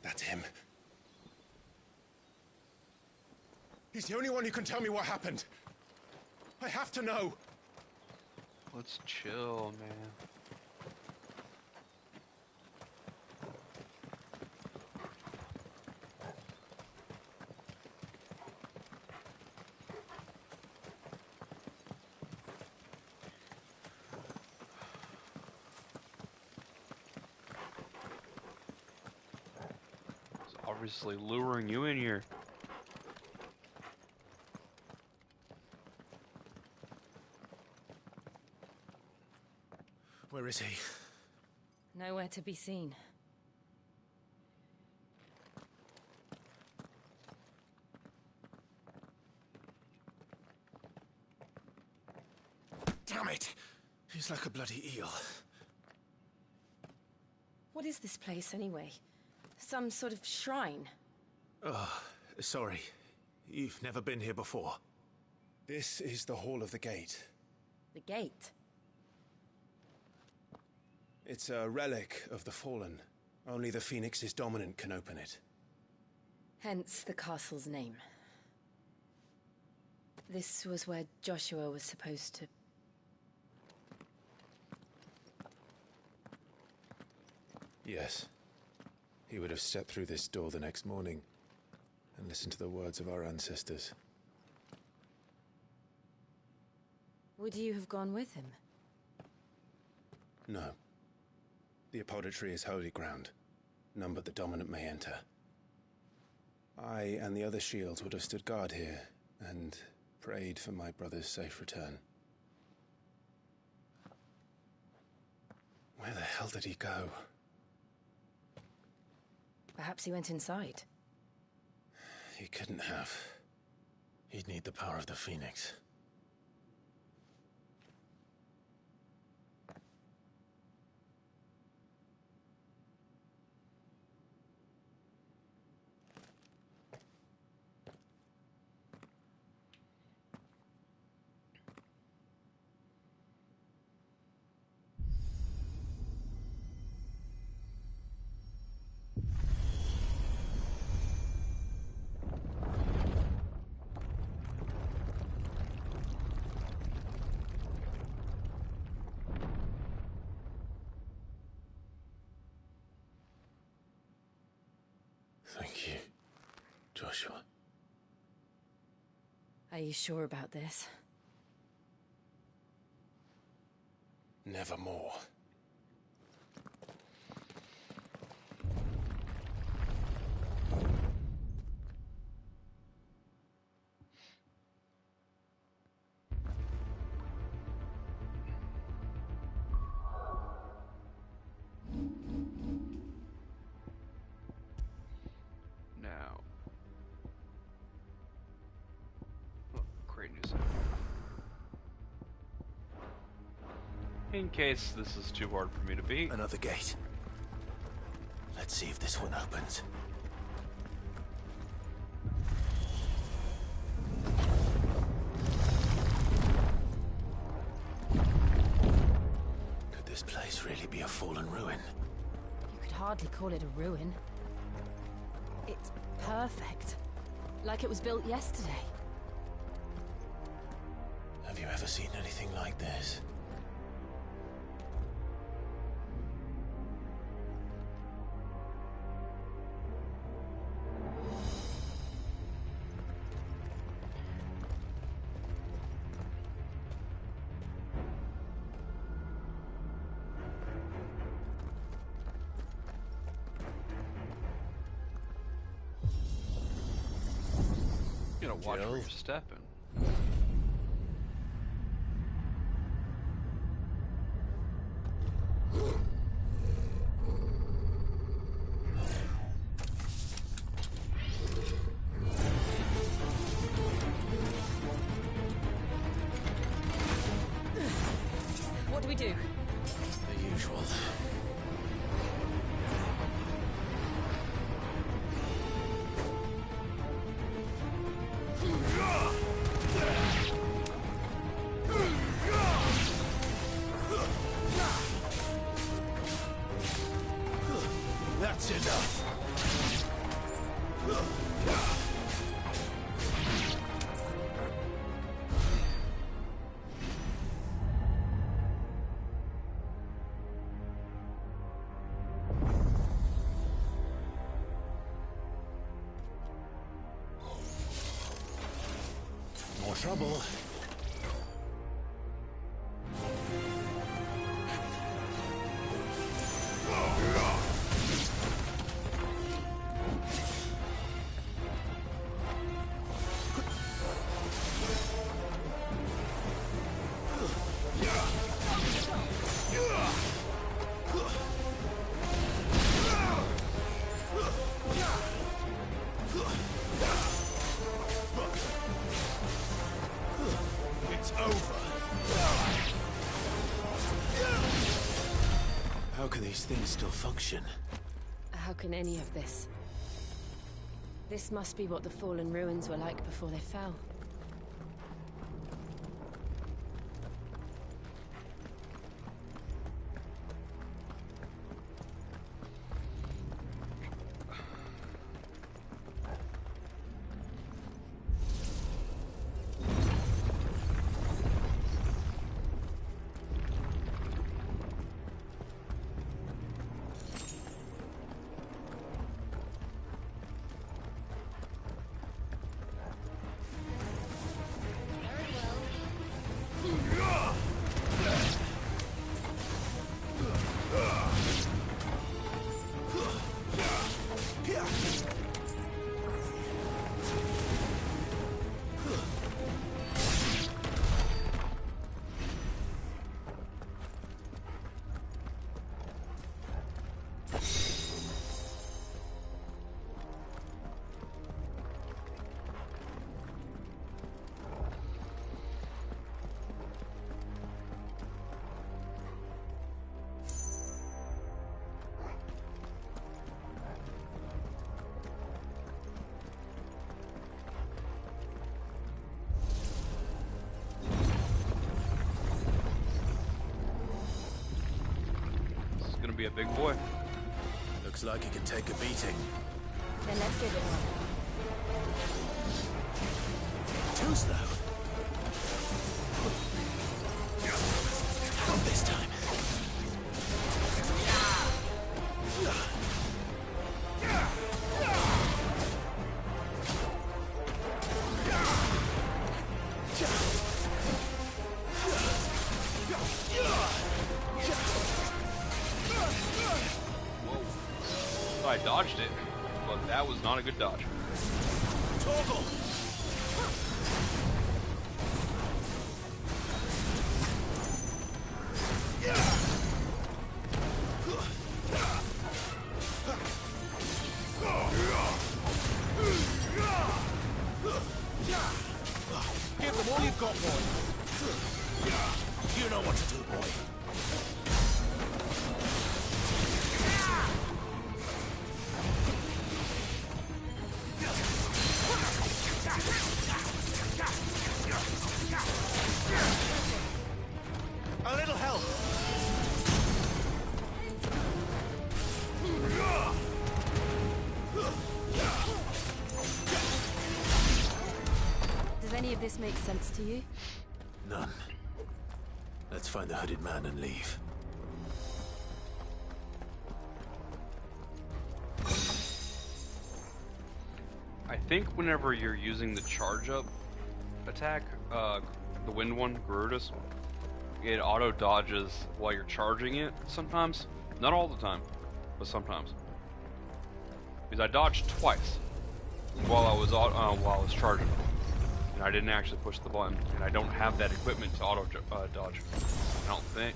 That's him. He's the only one who can tell me what happened. I have to know. Let's chill, man. Obviously luring you in here. Where is he? Nowhere to be seen. Damn it! He's like a bloody eel. What is this place, anyway? Some sort of shrine? Oh, sorry. You've never been here before. This is the Hall of the Gate. The gate? It's a relic of the Fallen. Only the Phoenix's dominant can open it. Hence the castle's name. This was where Joshua was supposed to... Yes. He would have stepped through this door the next morning and listened to the words of our ancestors. Would you have gone with him? No. The apodatory is holy ground. None but the dominant may enter. I and the other shields would have stood guard here and prayed for my brother's safe return. Where the hell did he go? Perhaps he went inside. He couldn't have. He'd need the power of the Phoenix. Thank you, Joshua. Are you sure about this? Nevermore. Now. Oh, create new save. In case this is too hard for me to beat. Another gate. Let's see if this one opens. Could this place really be a fallen ruin? You could hardly call it a ruin. It's perfect. Like it was built yesterday. Have you ever seen anything like this? gotta watch Jill? where you're stepping. What do we do? The usual. That's enough. More trouble. It's over. How can these things still function? How can any of this? This must be what the fallen ruins were like before they fell. Be a big boy. Looks like he can take a beating. Then let's give it one. Too slow. Not this time. I dodged it, but that was not a good dodge. Toggle! Give them all you've got, boy. You know what to do, boy. A little help. Does any of this make sense to you? None. Let's find the hooded man and leave. I think whenever you're using the charge up attack, the wind one, Garudis, it auto dodges while you're charging it sometimes. Not all the time, but sometimes. Because I dodged twice while I was charging. and I didn't actually push the button, and I don't have that equipment to auto dodge. I don't think,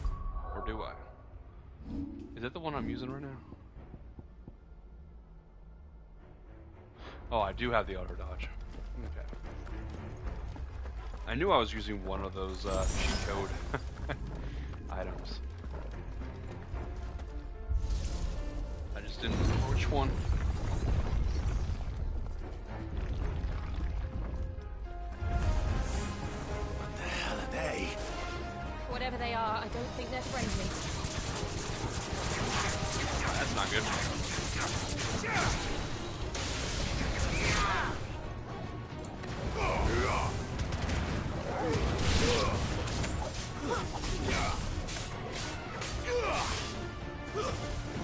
or do I? Is that the one I'm using right now? Oh, I do have the auto dodge. Okay. I knew I was using one of those cheat code items. I just didn't remember which one. What the hell are they? Whatever they are, I don't think they're friendly. That's not good.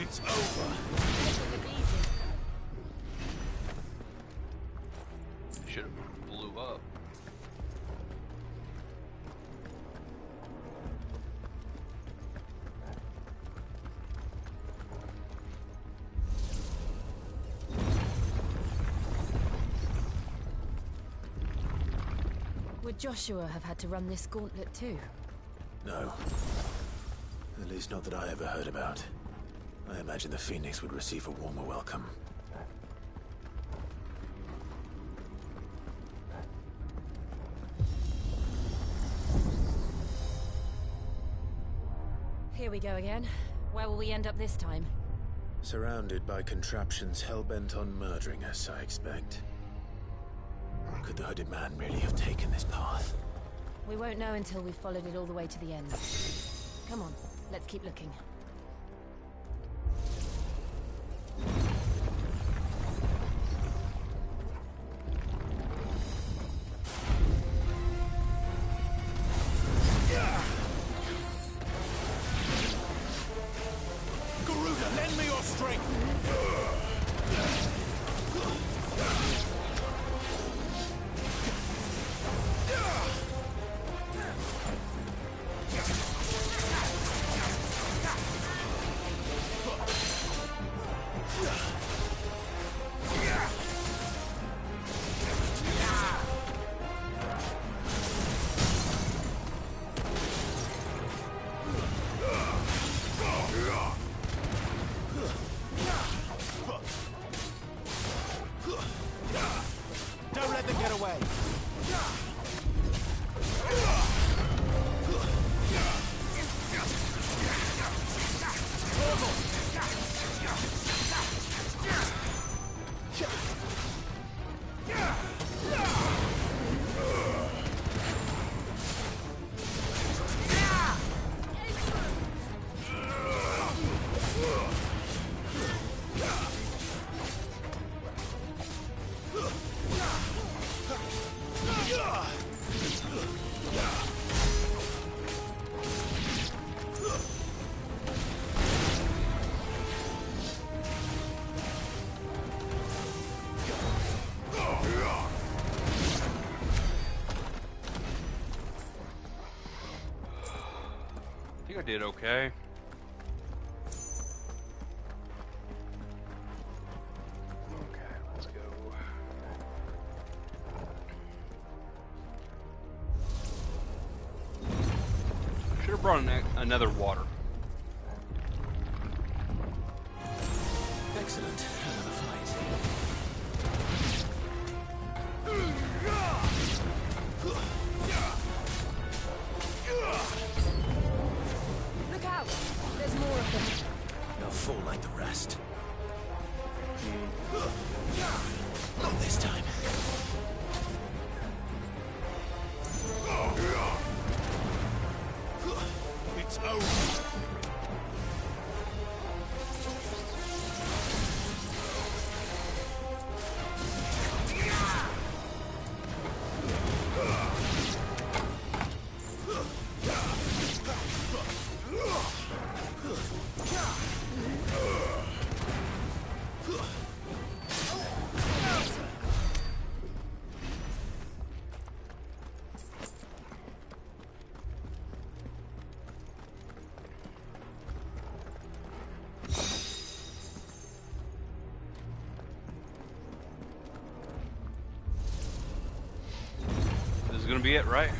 It's over. Should have blew up. Would Joshua have had to run this gauntlet too? No. At least not that I ever heard about. I imagine the Phoenix would receive a warmer welcome. Here we go again. Where will we end up this time? Surrounded by contraptions hell-bent on murdering us, I expect. Could the hooded man really have taken this path? We won't know until we've followed it all the way to the end. Come on, let's keep looking. Garuda, lend me your strength! Don't let them get away! I think I did okay. Okay, let's go. Should have brought another water. Excellent. Another fight. Look out! There's more of them. They'll fall like the rest. Not this time. It's over. gonna be it, right?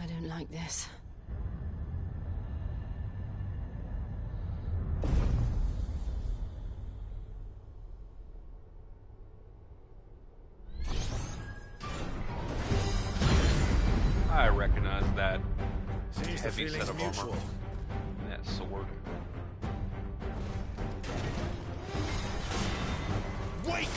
I don't like this. I recognize that Seems the heavy feeling's set of mutual. armor. And that sword. Wake!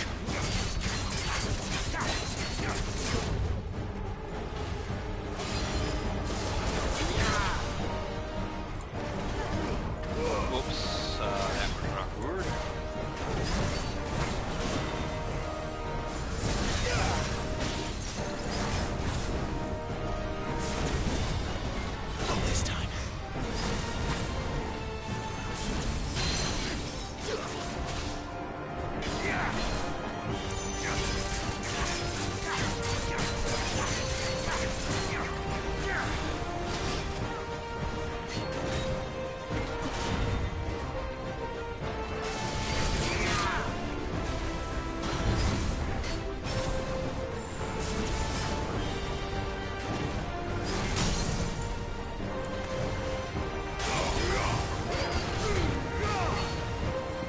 Whoops, that was awkward. Not this time.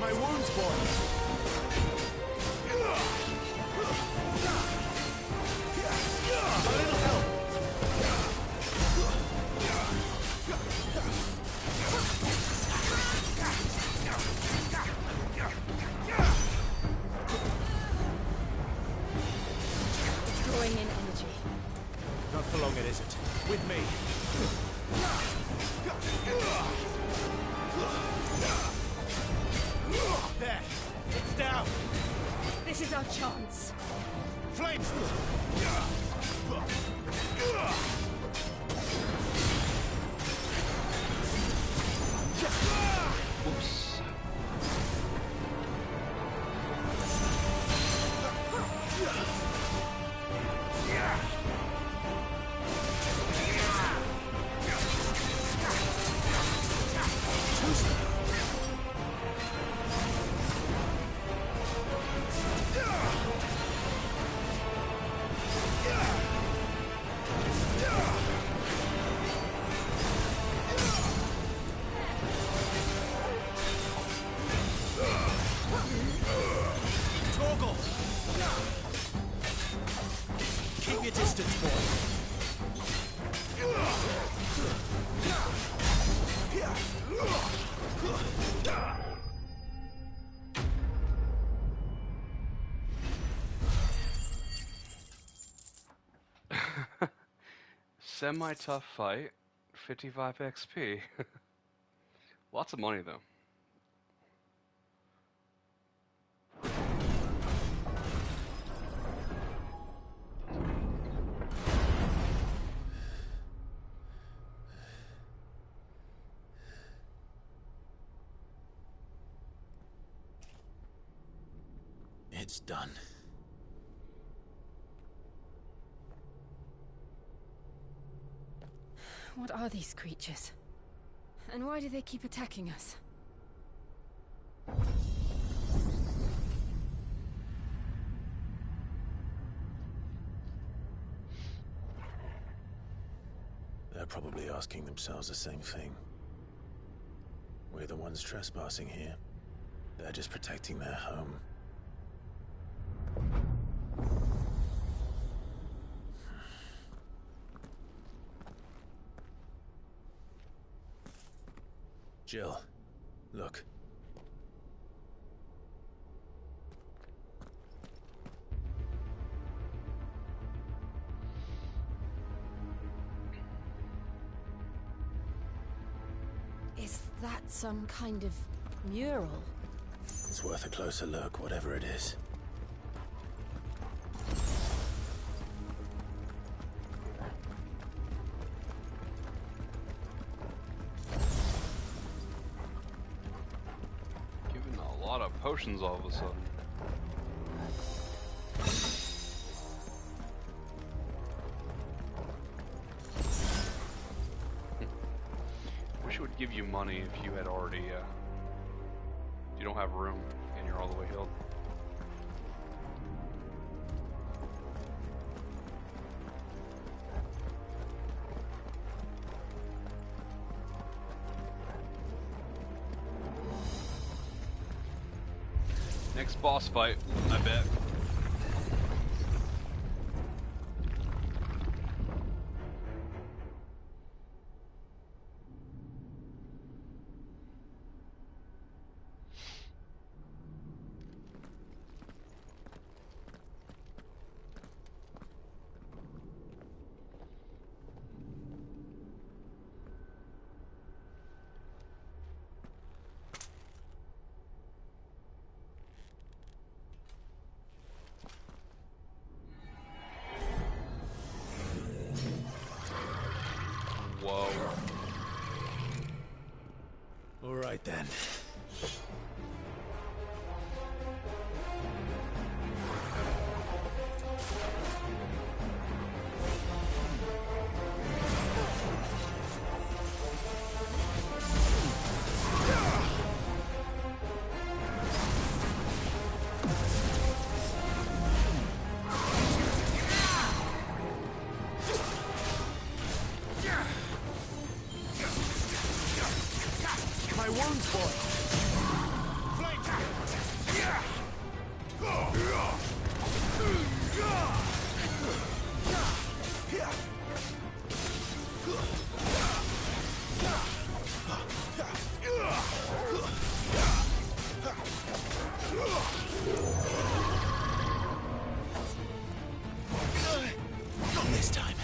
My wounds, boy. A little help. Drawing in energy. Not for long, it isn't. With me. There. It's down. This is our chance. Flames. Oops. Torgal. Keep your distance, boy. Semi-tough fight, 55 XP. Lots of money though. It's done. What are these creatures? And why do they keep attacking us? They're probably asking themselves the same thing. We're the ones trespassing here. They're just protecting their home. Jill, look. Is that some kind of mural? It's worth a closer look, whatever it is. lot of potions all of a sudden. Wish it would give you money if you had already, if you don't have room and you're all the way healed. Next boss fight, I bet. Whoa. All right then. My wounds, boy. Not this time.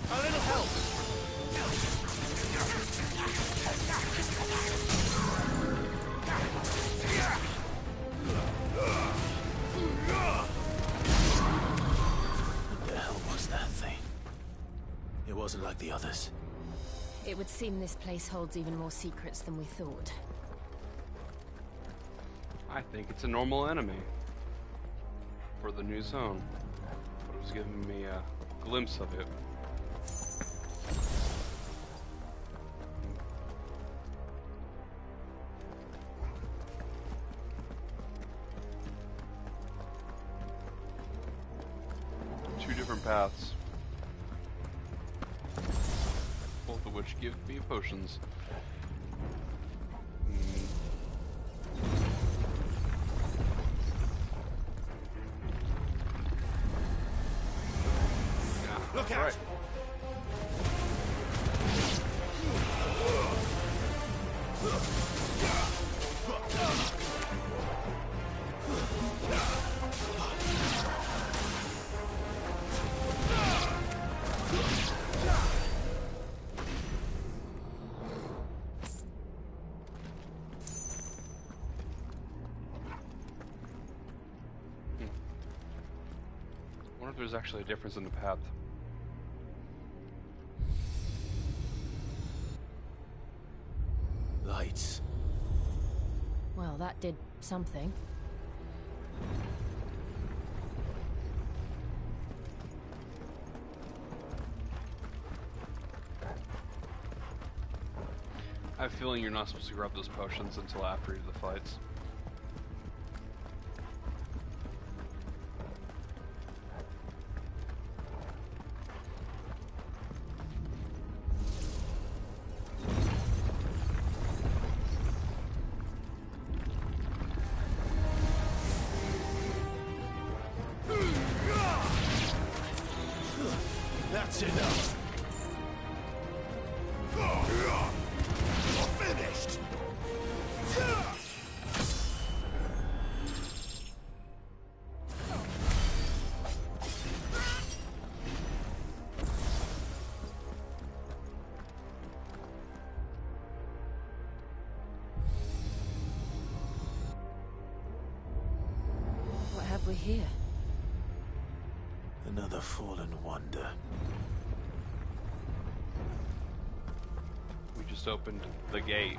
A little help. What the hell was that thing? It wasn't like the others. It would seem this place holds even more secrets than we thought. I think it's a normal enemy for the new zone, but it was giving me a glimpse of it. Two different paths, both of which give me potions. Look out! Right. I wonder if there's actually a difference in the path. Lights. Well, that did something. I have a feeling you're not supposed to grab those potions until after the fights. That's enough. Finished. What have we here? A Another fallen wonder. We just opened the gate.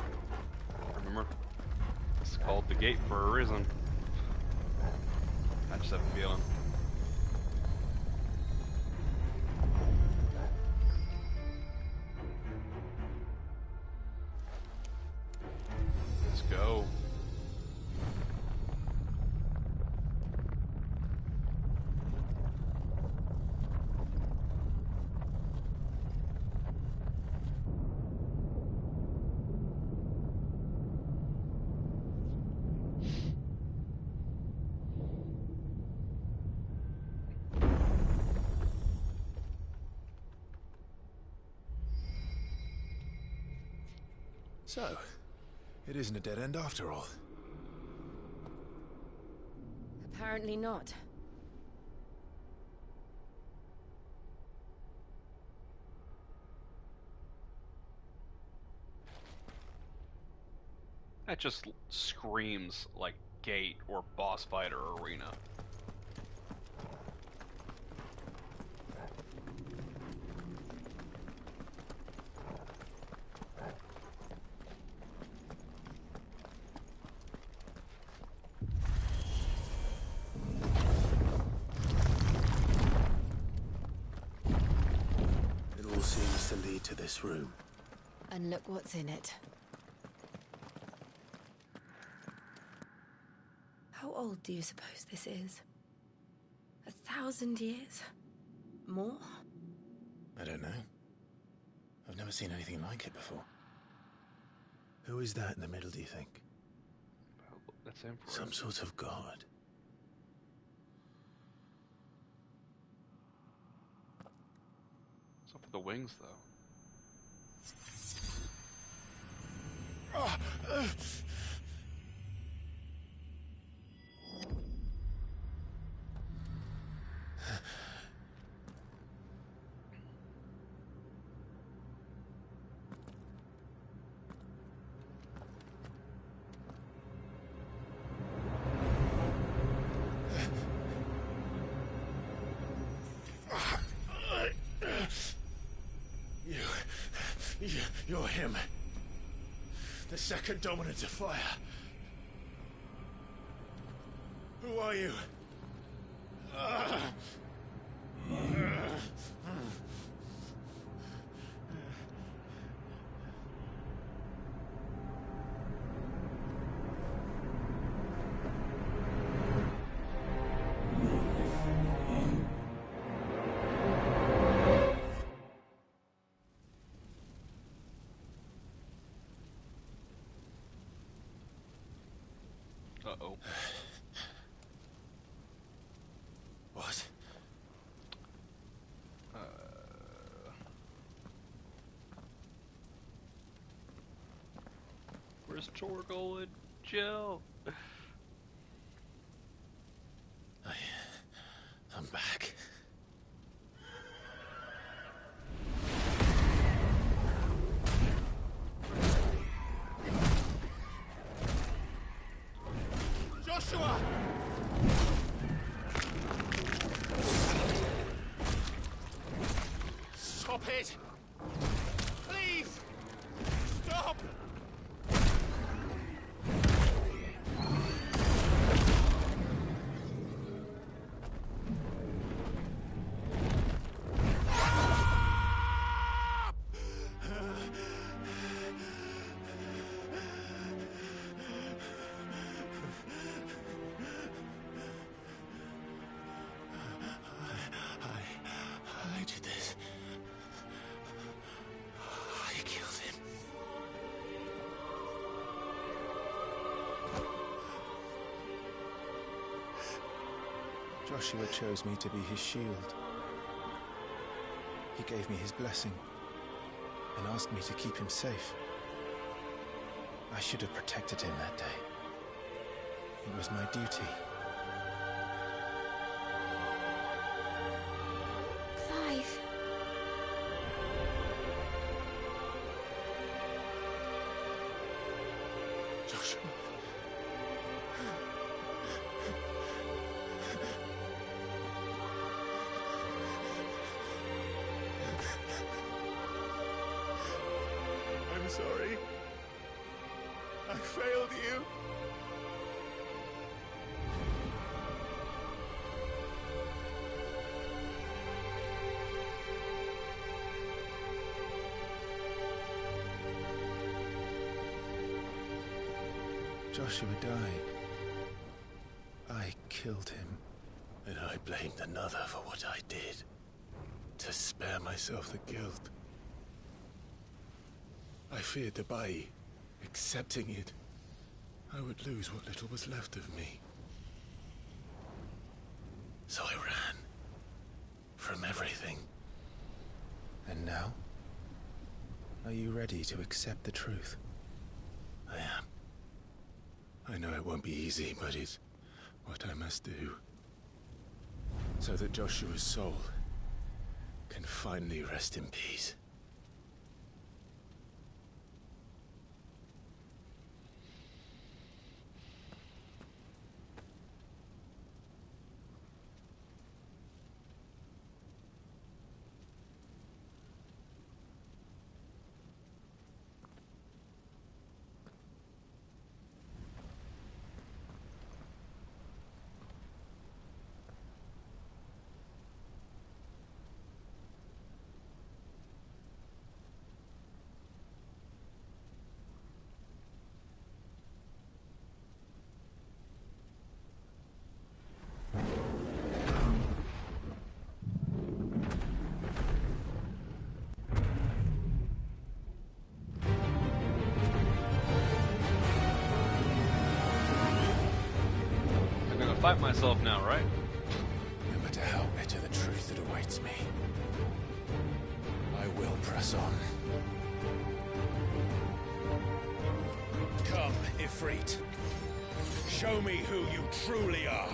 Remember? It's called the gate for a reason. I just have a feeling. Let's go. So, it isn't a dead end after all. Apparently not. That just screams like gate or boss fight or arena. It all seems to lead to this room. And look what's in it. How old do you suppose this is? 1,000 years? More? I don't know. I've never seen anything like it before. Who is that in the middle, do you think? That's Emperor. Some sort of god. What's up with the wings, though? You're him. The second dominant of fire. Who are you? Uh-oh. What? Where's Torgal and Jill? I'm back. Joshua! Stop it! Please! Stop! I did this. I killed him. Joshua chose me to be his shield. He gave me his blessing and asked me to keep him safe. I should have protected him that day. It was my duty. Clive. Joshua. sorry. I failed you. Joshua died. I killed him. And I blamed another for what I did. To spare myself the guilt. I feared that by accepting it, I would lose what little was left of me. So I ran. From everything. And now? Are you ready to accept the truth? I am. I know it won't be easy, but it's what I must do. So that Joshua's soul can finally rest in peace. Fight myself now, right? No matter how bitter the truth that awaits me, I will press on. Come, Ifrit. Show me who you truly are.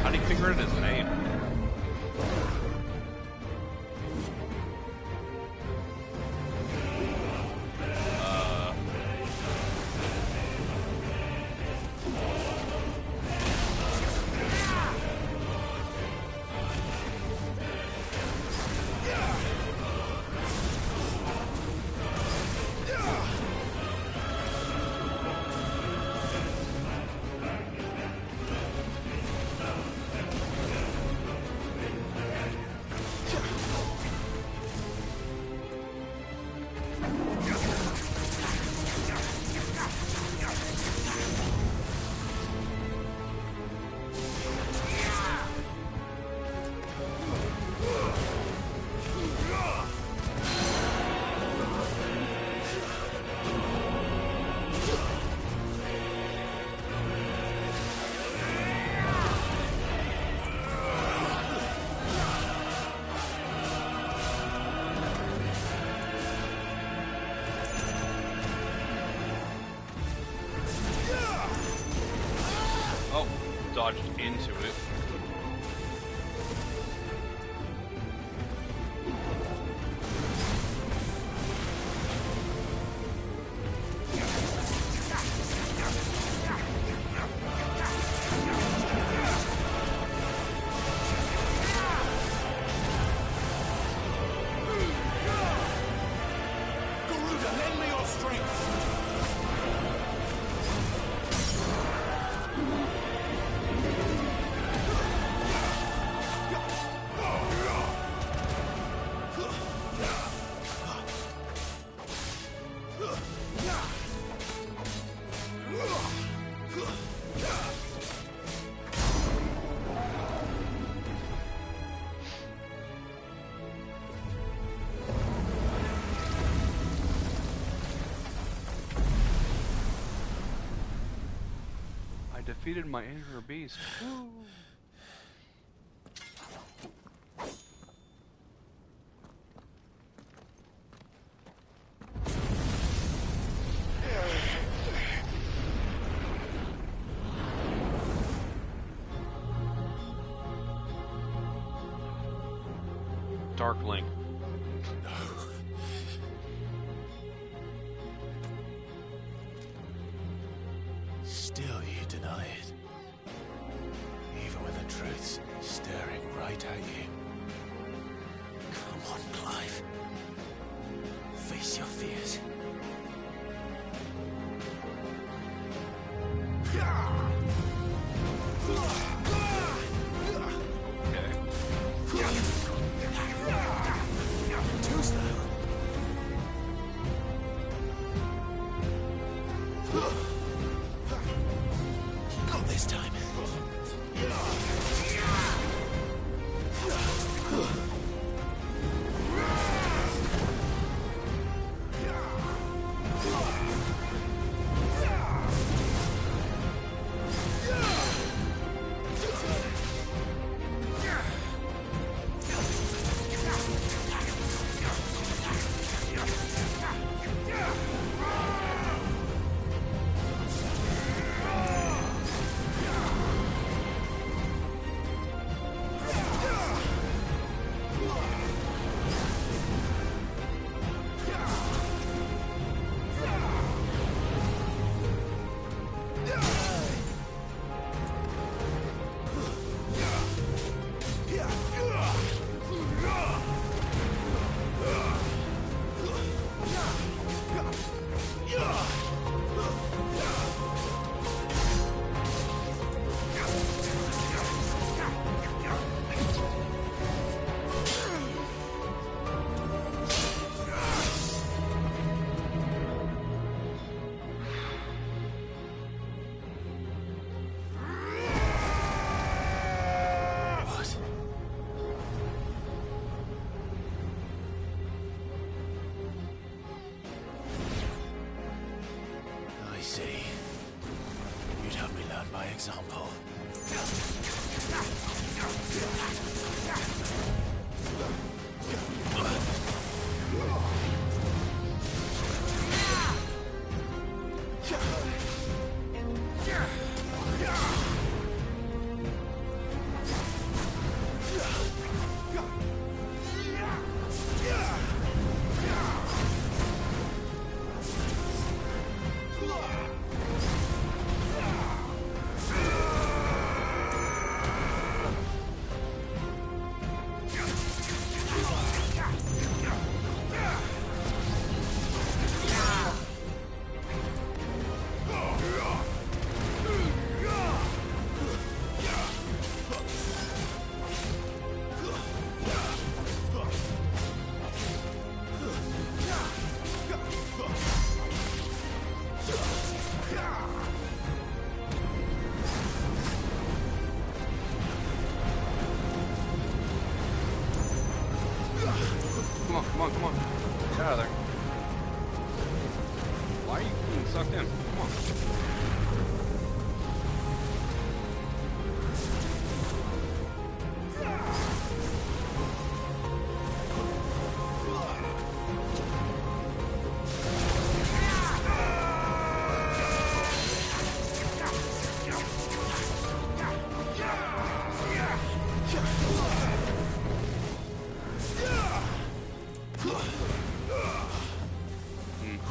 How do you figure out his name? Dodged into it. Garuda, lend me your strength. Defeated my inner beast. Woo. Darkling. Still you deny it. Even when the truth's staring right at you. Come on, Clive. face your fears. Too slow. Not this time. I see. You'd have me learn by example. Come on, come on. Get out of there. Why are you being sucked in? Come on.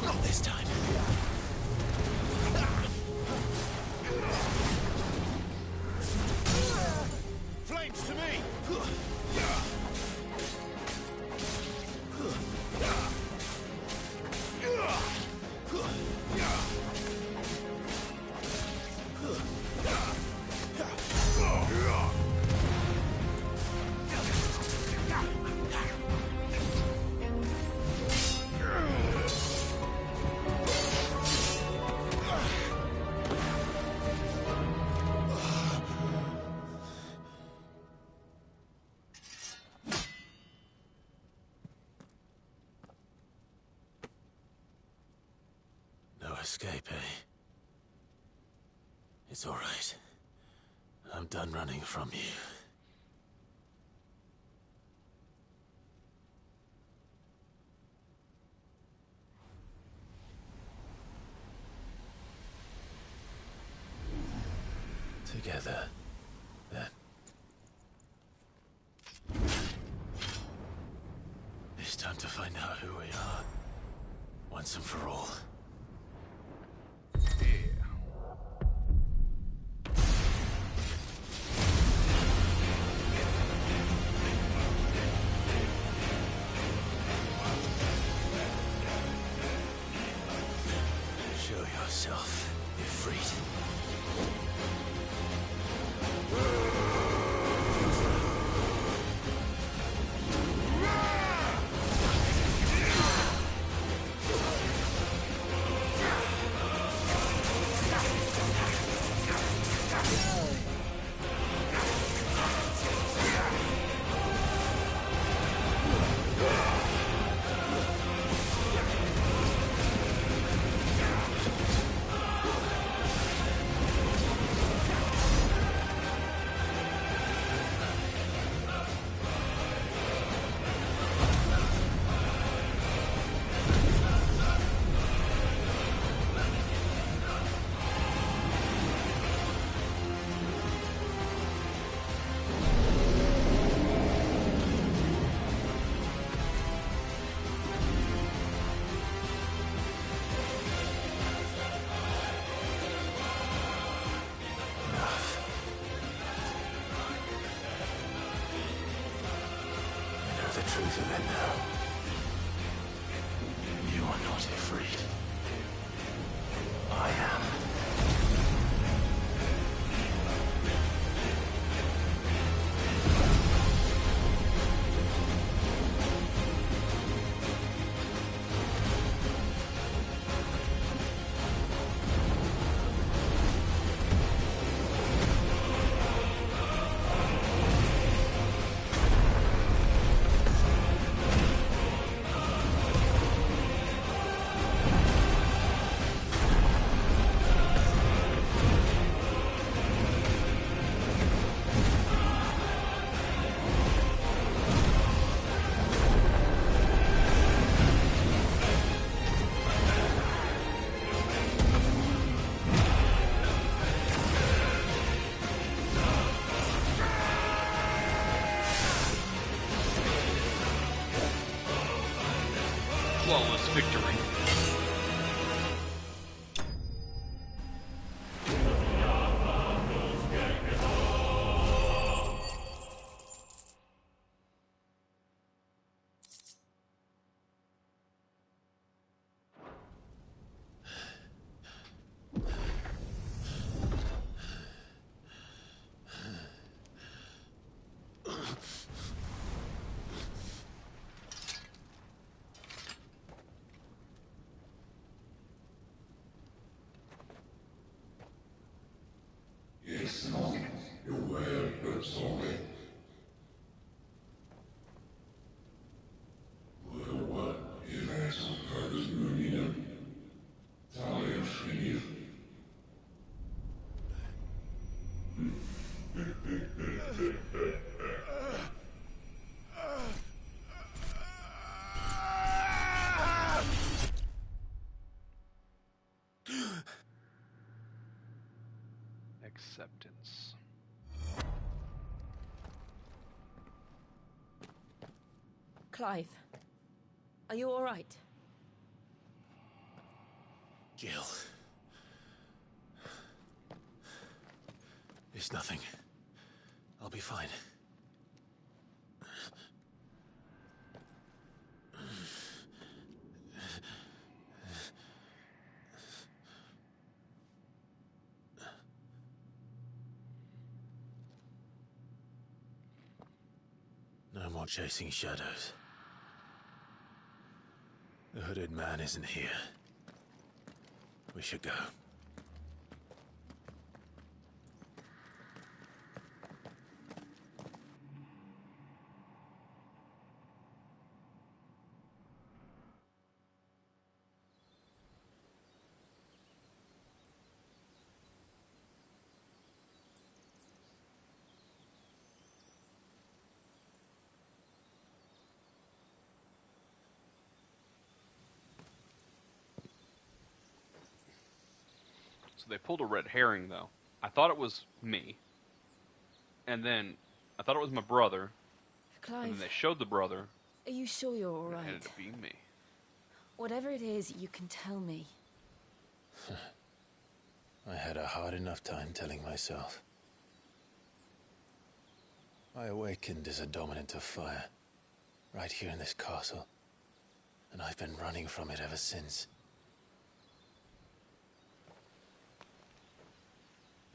Not this time. Flames to me! No escape, eh? It's all right. I'm done running from you. Together, then. It's time to find out who we are, once and for all. the truth of it now. You are not Ifrit. I am. Flawless victory. Acceptance. Clive, are you all right? Jill. It's nothing. I'll be fine. No more chasing shadows. The hooded man isn't here. We should go. So they pulled a red herring, though. I thought it was me. And then I thought it was my brother. Clive, and then they showed the brother. are you sure you're all And it right? ended up being me. Whatever it is, you can tell me. I had a hard enough time telling myself. I awakened as a dominant of fire, right here in this castle, and I've been running from it ever since.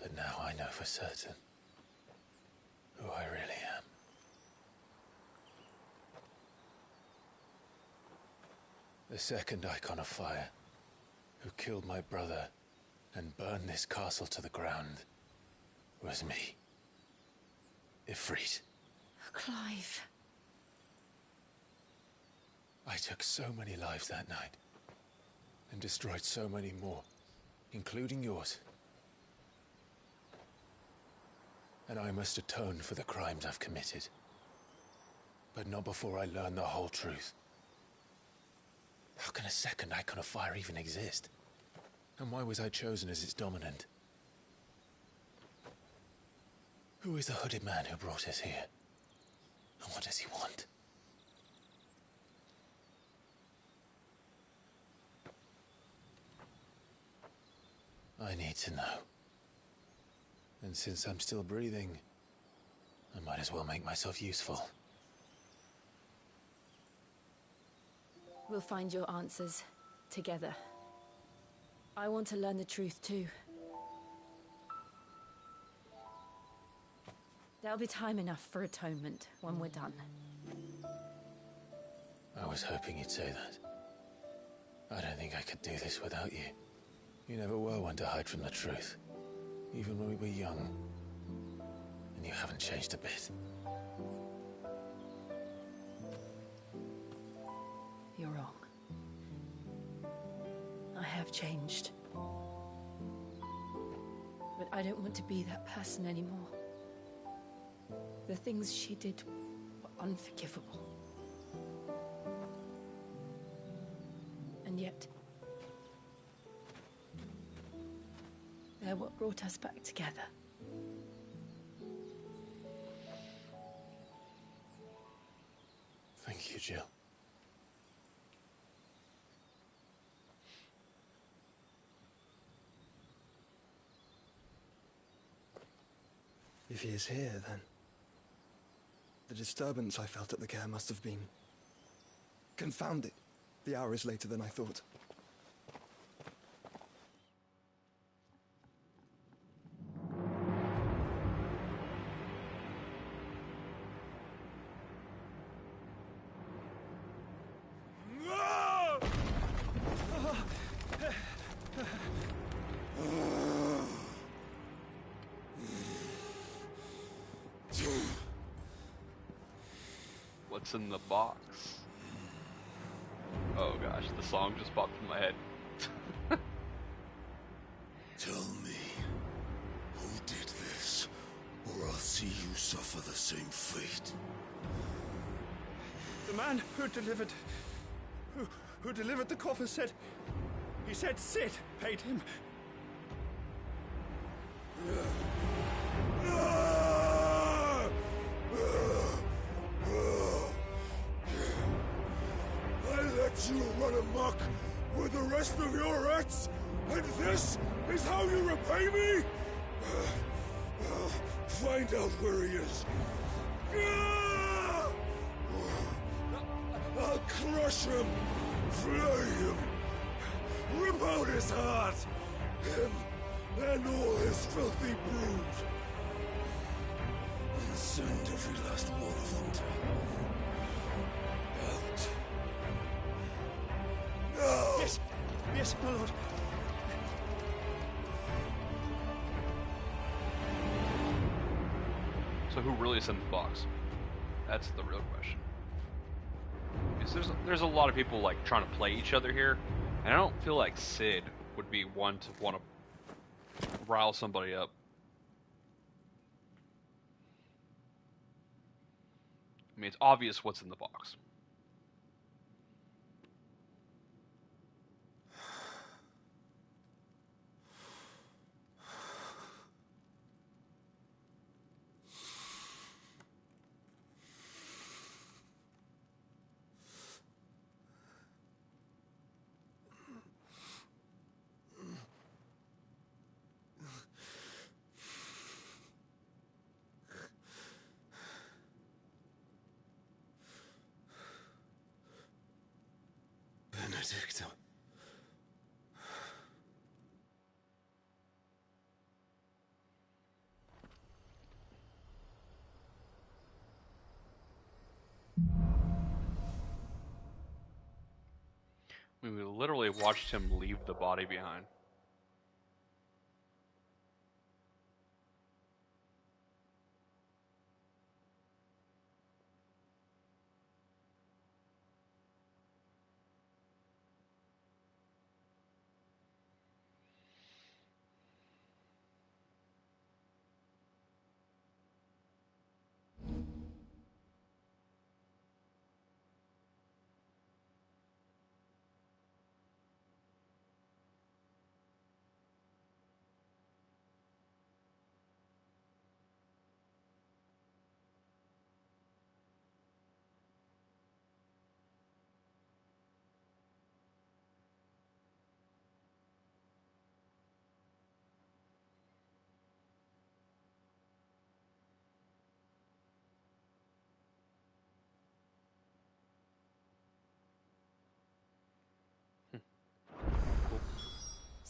But now I know for certain who I really am. The second icon of fire, who killed my brother and burned this castle to the ground, was me. Ifrit. Clive. I took so many lives that night, and destroyed so many more, including yours. And I must atone for the crimes I've committed. But not before I learn the whole truth. How can a second icon of fire even exist? And why was I chosen as its dominant? Who is the hooded man who brought us here? And what does he want? I need to know. And since I'm still breathing, I might as well make myself useful. We'll find your answers together. I want to learn the truth too. There'll be time enough for atonement when we're done. I was hoping you'd say that. I don't think I could do this without you. You never were one to hide from the truth, even when we were young. And you haven't changed a bit. You're wrong. I have changed. But I don't want to be that person anymore. The things she did were unforgivable. And yet, they're what brought us back together. Thank you, Jill. If he is here, then the disturbance I felt at the care must have been confounded. The hour is later than I thought. What's in the box? Oh gosh, the song just popped in my head. Tell me, who did this, or I'll see you suffer the same fate. The man who delivered the coffin said, he said Sid paid him. I let you run amok with the rest of your rats, and this is how you repay me? Find out where he is. I'll crush him, flay him, rip out his heart, him and all his filthy brood, and send every last one of them to out. No! Yes, yes, my lord. So who really is in the box? That's the real question. Because there's a lot of people like trying to play each other here, and I don't feel like Sid would be one to want to rile somebody up. I mean, it's obvious what's in the box. Benedicto. I mean, we literally watched him leave the body behind.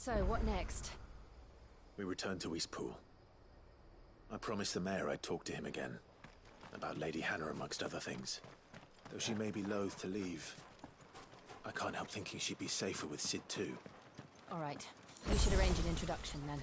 So, what next? We return to Eastpool. I promised the mayor I'd talk to him again. About Lady Hannah, amongst other things. Though she may be loath to leave, I can't help thinking she'd be safer with Sid too. All right. We should arrange an introduction then.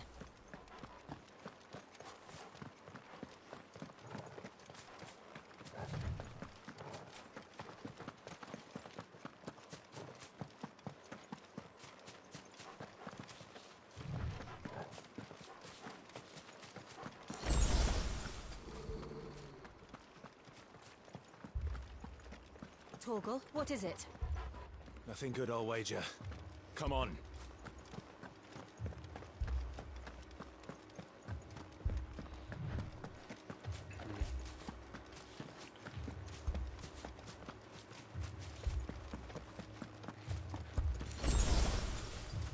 Torgal, what is it? Nothing good, I'll wager. Come on.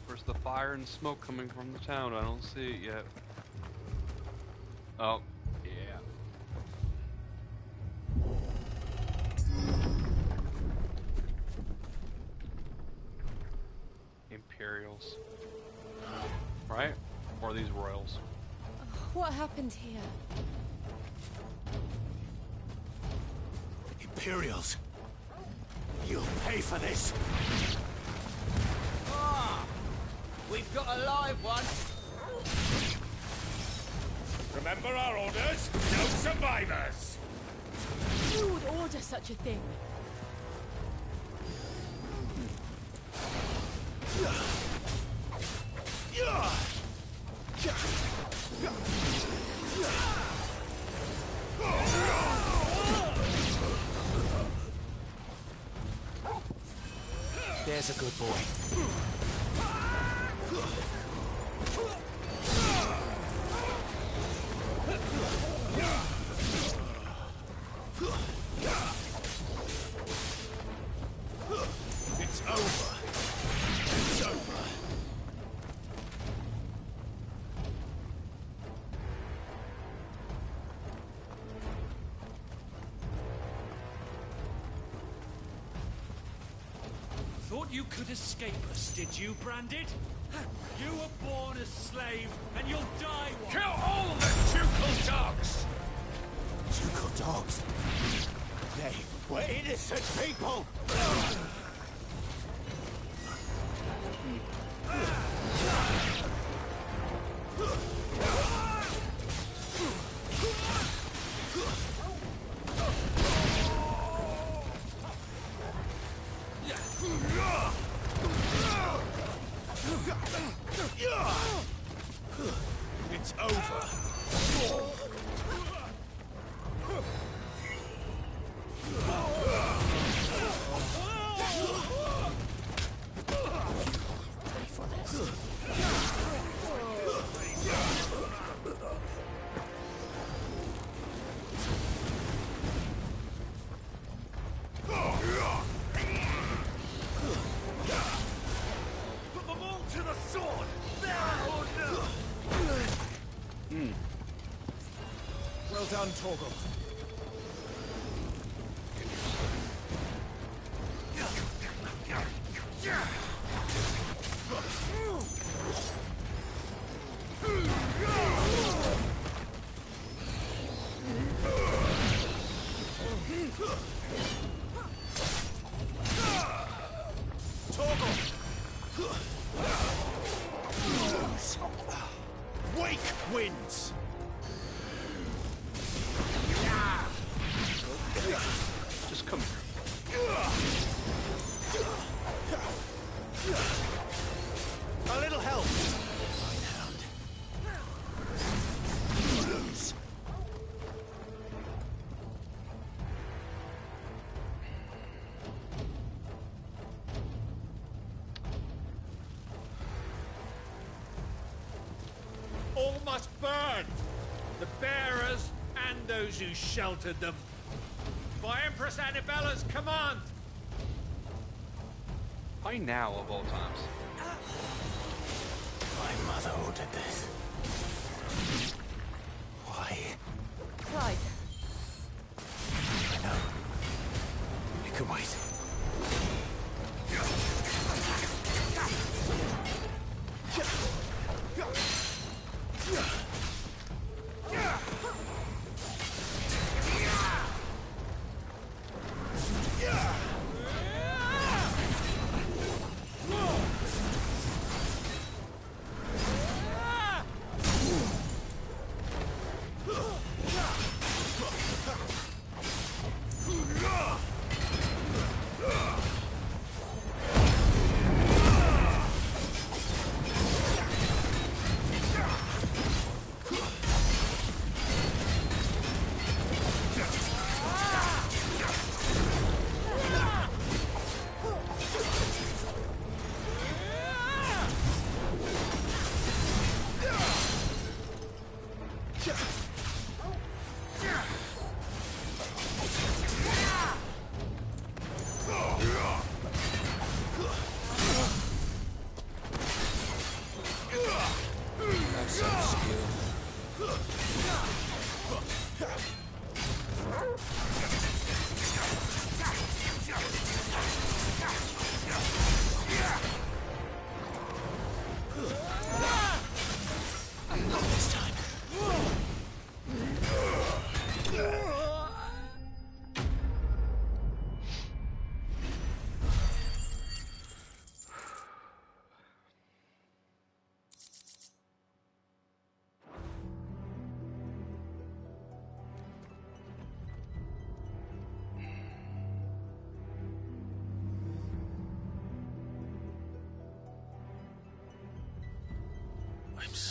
Where's the fire and smoke coming from the town? I don't see it yet. Oh, yeah. Imperials. Right? Or these royals? What happened here? Imperials! You'll pay for this! Ah! We've got a live one! Remember our orders? No survivors! Who would order such a thing? There's a good boy. It's over. It's over. Thought you could escape us, did you, Branded? You were born a slave, and you'll die one. Kill all the ducal dogs! Ducal dogs? They were innocent people! It's over. Put them all to the sword! Now or no! Well done, Torgal. Wake wins! Just come here. A little help! Hound. Lose. All must burn! The bearers and those who sheltered them. By Empress Annabella's command! Why now, of all times? My mother ordered this. Why? Clive. I know. It can wait.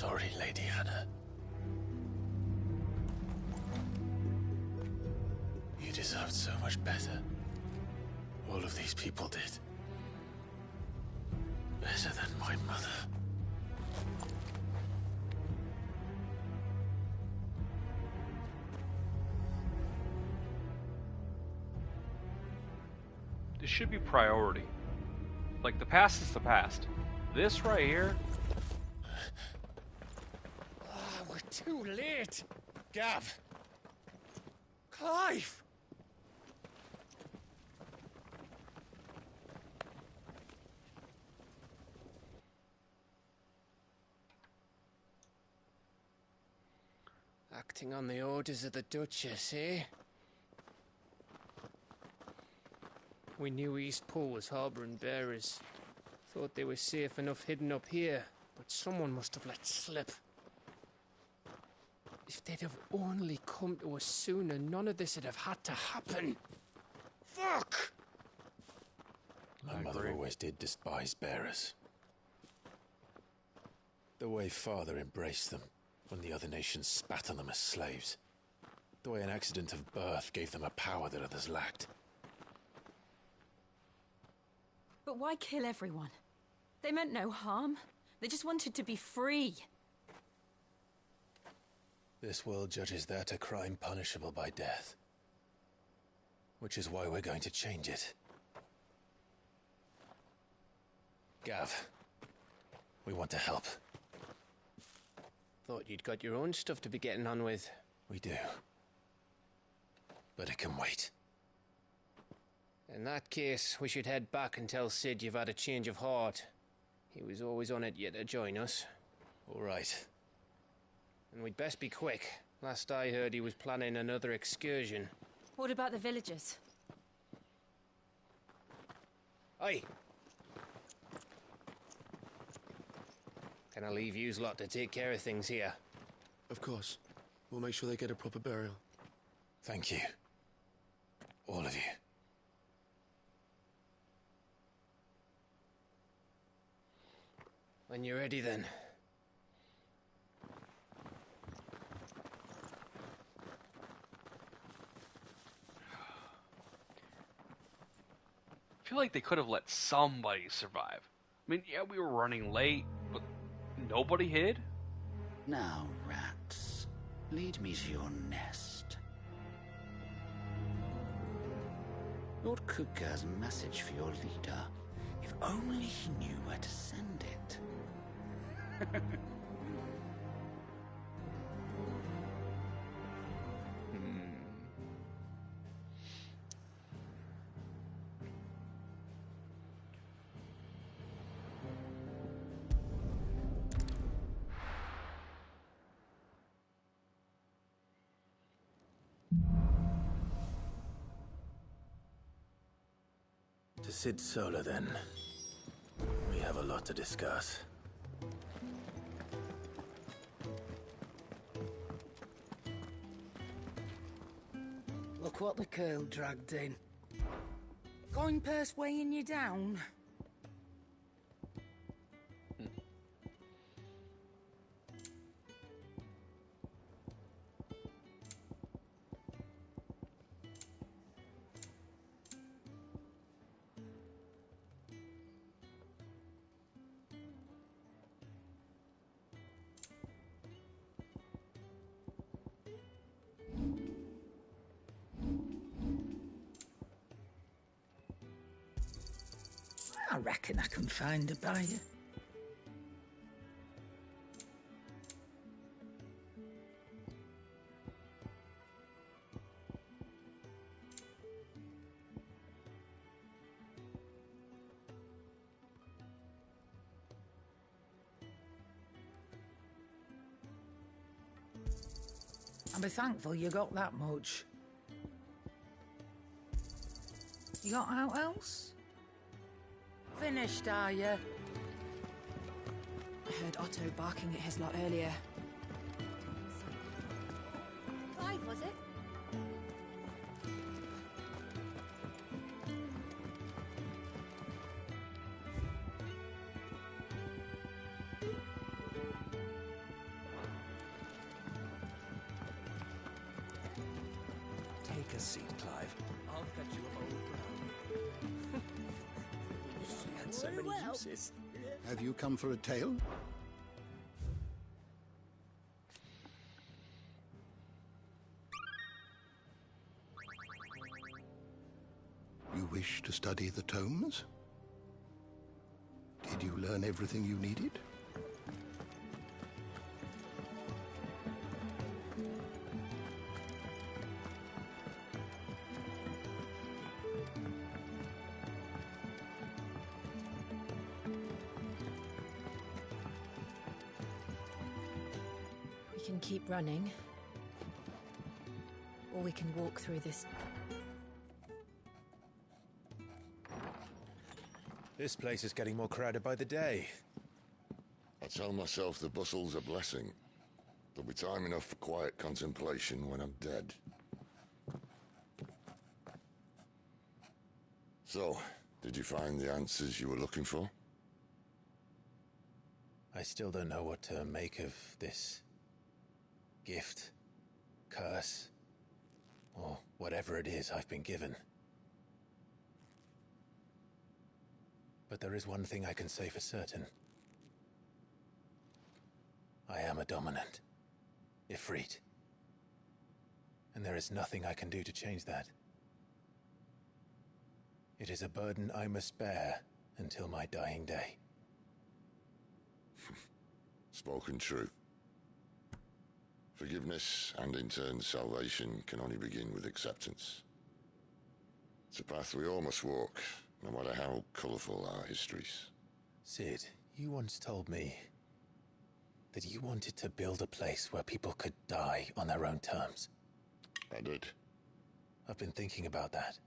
sorry, Lady Hannah. You deserved so much better. All of these people did. Better than my mother. This should be priority. Like, the past is the past. This right here... We're too late. Gav. Clive. Acting on the orders of the Duchess, eh? We knew Eastpool was harbouring bearers. Thought they were safe enough hidden up here, but someone must have let slip. If they'd have only come to us sooner, none of this would have had to happen. Fuck! My mother always did despise bearers. The way Father embraced them when the other nations spat on them as slaves. The way an accident of birth gave them a power that others lacked. But why kill everyone? They meant no harm. They just wanted to be free. This world judges that a crime punishable by death. Which is why we're going to change it. Gav, we want to help. Thought you'd got your own stuff to be getting on with. We do. But it can wait. In that case, we should head back and tell Sid you've had a change of heart. He was always on it yet to join us. All right. And we'd best be quick. Last I heard, he was planning another excursion. What about the villagers? Aye. Can I leave yous lot to take care of things here? Of course. We'll make sure they get a proper burial. Thank you. All of you. When you're ready, then. I feel like they could have let somebody survive. I mean, yeah, we were running late, but nobody hid? Now, rats, lead me to your nest. Lord Kuka has a message for your leader. If only he knew where to send it. To Sid Solar, then. We have a lot to discuss. Look what the curl dragged in. Going purse weighing you down? I reckon I can find a buyer. I'll be thankful you got that much. You got out else? Finished, are you? I heard Otto barking at his lot earlier. Clive, was it? so many uses. Have you come for a tale? You wish to study the tomes? Did you learn everything you needed? We can keep running. Or we can walk through this. This place is getting more crowded by the day. I tell myself the bustle's a blessing. There'll be time enough for quiet contemplation when I'm dead. So, did you find the answers you were looking for? I still don't know what to make of this gift, curse, or whatever it is I've been given. But there is one thing I can say for certain. I am a dominant, Ifrit. And there is nothing I can do to change that. It is a burden I must bear until my dying day. Spoken true. Forgiveness and in turn salvation can only begin with acceptance. It's a path we all must walk, no matter how colourful our histories. Sid, you once told me that you wanted to build a place where people could die on their own terms. I did. I've been thinking about that.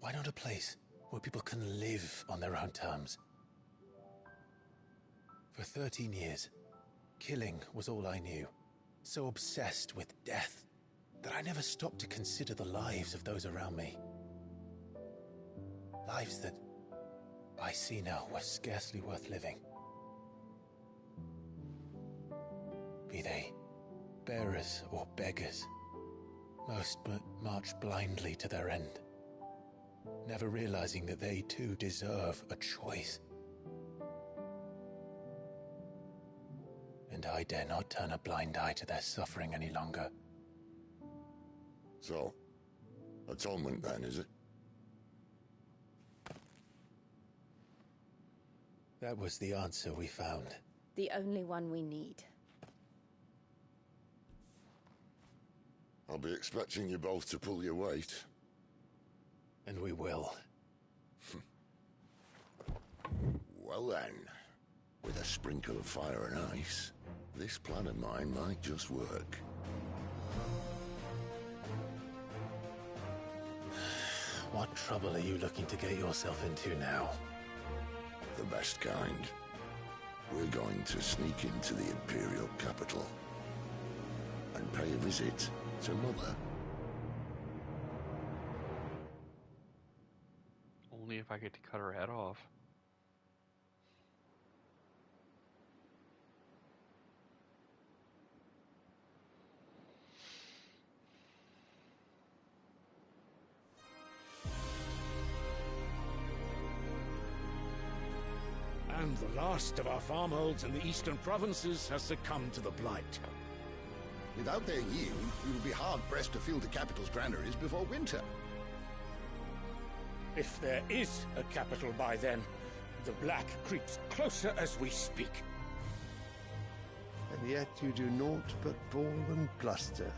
Why not a place where people can live on their own terms? For 13 years, killing was all I knew. So obsessed with death that I never stopped to consider the lives of those around me. Lives that I see now were scarcely worth living. Be they bearers or beggars, most but march blindly to their end, never realizing that they too deserve a choice. And I dare not turn a blind eye to their suffering any longer. So, atonement then, is it? That was the answer we found. The only one we need. I'll be expecting you both to pull your weight. And we will. Well then, with a sprinkle of fire and ice, this plan of mine might just work. What trouble are you looking to get yourself into now? The best kind. We're going to sneak into the Imperial capital and pay a visit to Mother. Only if I get to cut her head off. And the last of our farmholds in the eastern provinces has succumbed to the blight. Without their yield, we will be hard-pressed to fill the capital's granaries before winter. If there is a capital by then, the black creeps closer as we speak. And yet you do naught but bawl and bluster.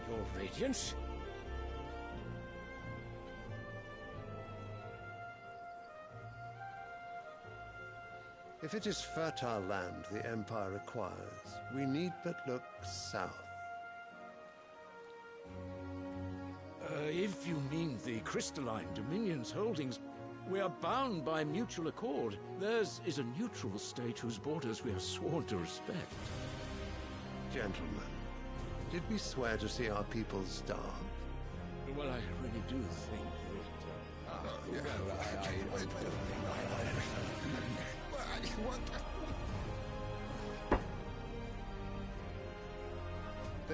Your Radiance? If it is fertile land the Empire requires, we need but look south. If you mean the crystalline Dominion's holdings, we are bound by mutual accord. Theirs is a neutral state whose borders we are sworn to respect. Gentlemen, did we swear to see our people starve? Well, I really do think that...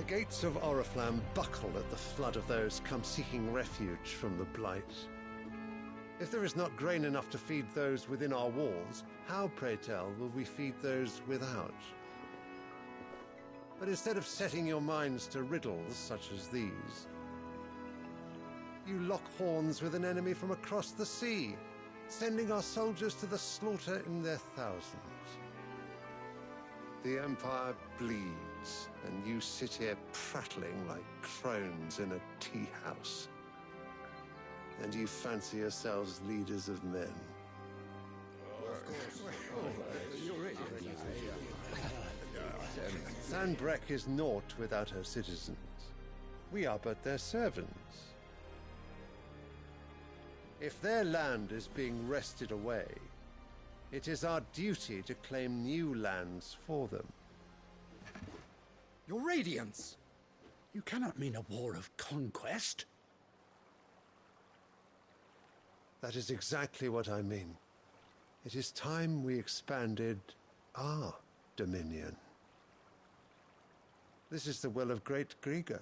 The gates of Oriflamme buckle at the flood of those come seeking refuge from the Blight. If there is not grain enough to feed those within our walls, how, pray tell, will we feed those without? But instead of setting your minds to riddles such as these, you lock horns with an enemy from across the sea, sending our soldiers to the slaughter in their thousands. The Empire bleeds, and you sit here prattling like crones in a tea house. And you fancy yourselves leaders of men. Sanbreque is naught without her citizens. We are but their servants. If their land is being wrested away, it is our duty to claim new lands for them. Your Radiance! You cannot mean a war of conquest. That is exactly what I mean. It is time we expanded our dominion. This is the will of great Grieger.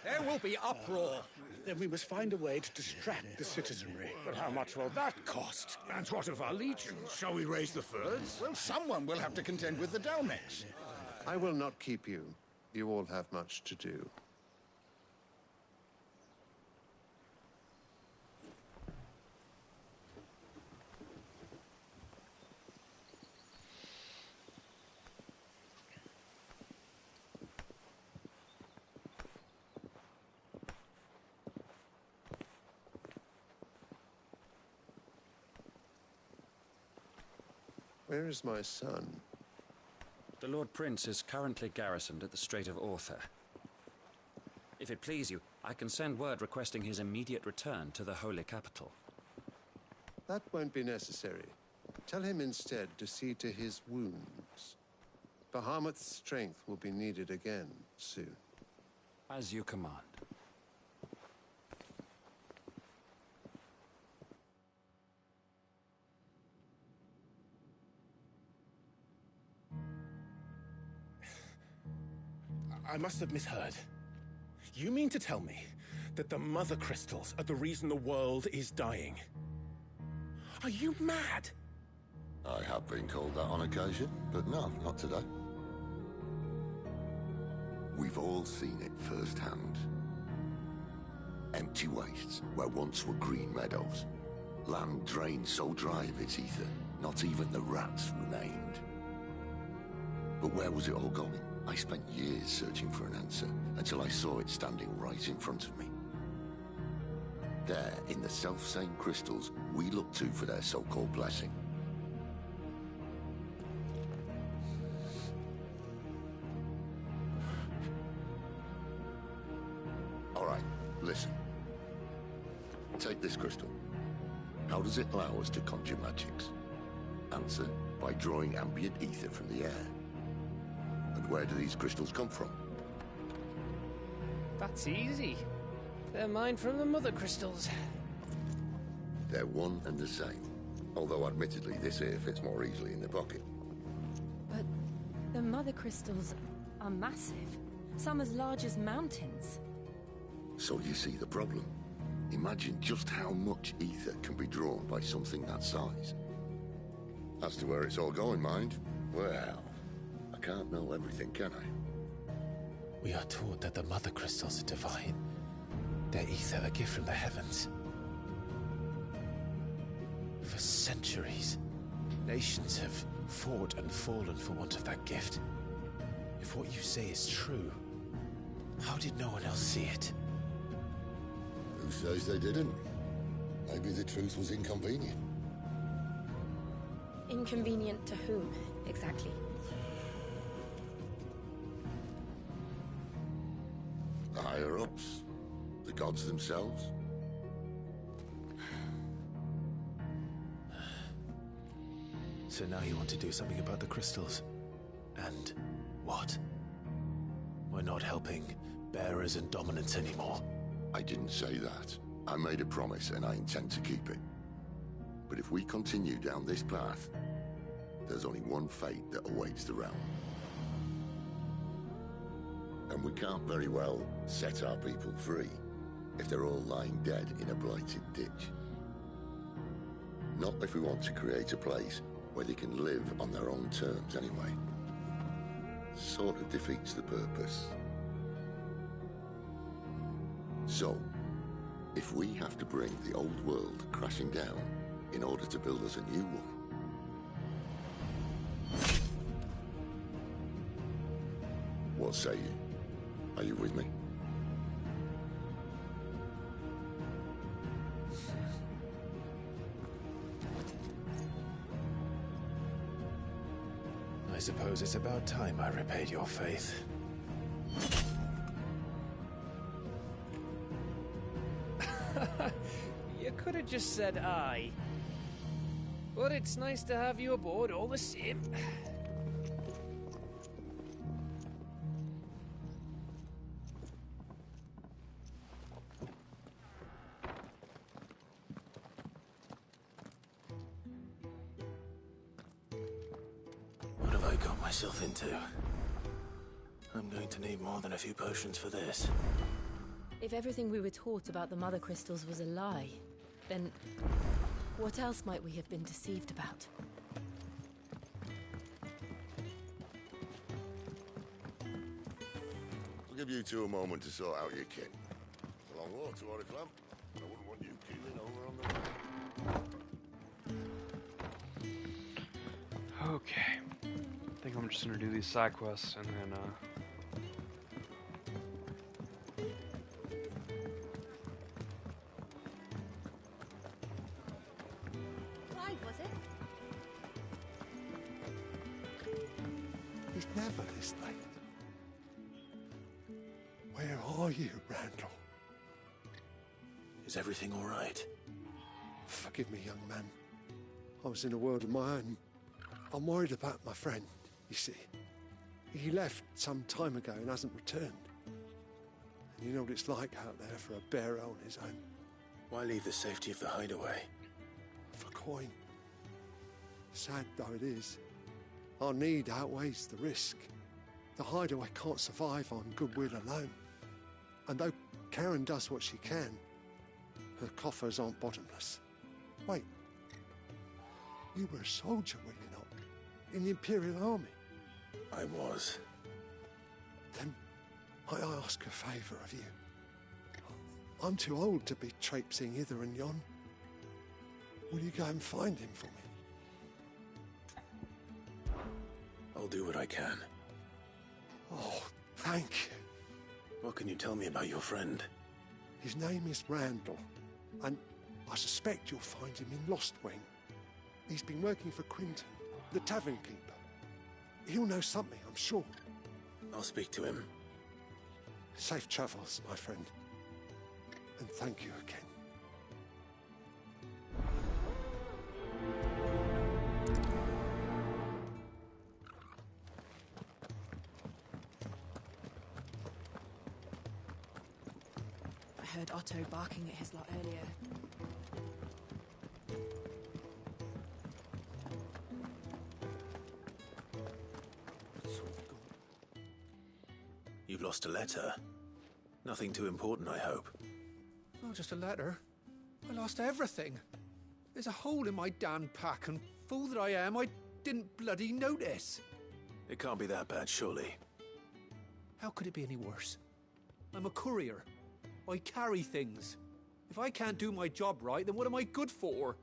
There will be uproar. Then we must find a way to distract the citizenry. But how much will that cost? And what of our legions? Shall we raise the furs? Well, someone will have to contend with the Dalmex. I will not keep you. You all have much to do. Where is my son? The Lord Prince is currently garrisoned at the Strait of Author. If it please you, I can send word requesting his immediate return to the Holy Capital. That won't be necessary. Tell him instead to see to his wounds. Bahamut's strength will be needed again soon. As you command. I must have misheard. You mean to tell me that the Mother Crystals are the reason the world is dying? Are you mad? I have been called that on occasion, but no, not today. We've all seen it firsthand. Empty wastes where once were green meadows. Land drained so dry of its ether, not even the rats remained. But where was it all going? I spent years searching for an answer, until I saw it standing right in front of me. There, in the self-same crystals we look to for their so-called blessing. All right, listen. Take this crystal. How does it allow us to conjure magics? Answer, by drawing ambient ether from the air. And where do these crystals come from? That's easy. They're mined from the Mother Crystals. They're one and the same. Although admittedly this here fits more easily in the pocket. But the Mother Crystals are massive. Some as large as mountains. So you see the problem. Imagine just how much ether can be drawn by something that size. As to where it's all going, mind, well, I can't know everything, can I? We are taught that the Mother Crystals are divine. Their ether a gift from the heavens. For centuries, nations have fought and fallen for want of that gift. If what you say is true, how did no one else see it? Who says they didn't? Maybe the truth was inconvenient. Inconvenient to whom, exactly? The higher-ups? The gods themselves? So now you want to do something about the crystals? And what? We're not helping bearers and dominants anymore. I didn't say that. I made a promise and I intend to keep it. But if we continue down this path, there's only one fate that awaits the realm. And we can't very well set our people free if they're all lying dead in a blighted ditch. Not if we want to create a place where they can live on their own terms anyway. Sort of defeats the purpose. So, if we have to bring the old world crashing down in order to build us a new one, what say you? Are you with me? I suppose it's about time I repaid your faith. You could have just said aye. But it's nice to have you aboard all the same. What have I got myself into? I'm going to need more than a few potions for this. If everything we were taught about the Mother Crystals was a lie, then what else might we have been deceived about? I'll give you two a moment to sort out your kit. It's a long walk to Oriflamme. I wouldn't want you keeling over on the way. Okay. I think I'm just gonna do these side quests and then, Clive, was it? He's never this late. Where are you, Randall? Is everything all right? Forgive me, young man. I was in a world of my own. I'm worried about my friend, you see. He left some time ago and hasn't returned. And you know what it's like out there for a bearer on his own. Why leave the safety of the hideaway? For coin. Sad though it is, our need outweighs the risk. The hideaway can't survive on goodwill alone. And though Karen does what she can, her coffers aren't bottomless. Wait, you were a soldier, were you not? In the Imperial Army? I was. Then I ask a favour of you. I'm too old to be traipsing hither and yon. Will you go and find him for me? I'll do what I can. Oh, thank you. What can you tell me about your friend? His name is Randall, and I suspect you'll find him in Lostwing. He's been working for Quinton, the tavern keeper. He'll know something, I'm sure. I'll speak to him. Safe travels, my friend. And thank you again. I heard Otto barking at his lot earlier. You've lost a letter. Nothing too important, I hope. Not just a letter. I lost everything. There's a hole in my damn pack, and fool that I am, I didn't bloody notice. It can't be that bad, surely. How could it be any worse? I'm a courier. I carry things. If I can't do my job right, then what am I good for?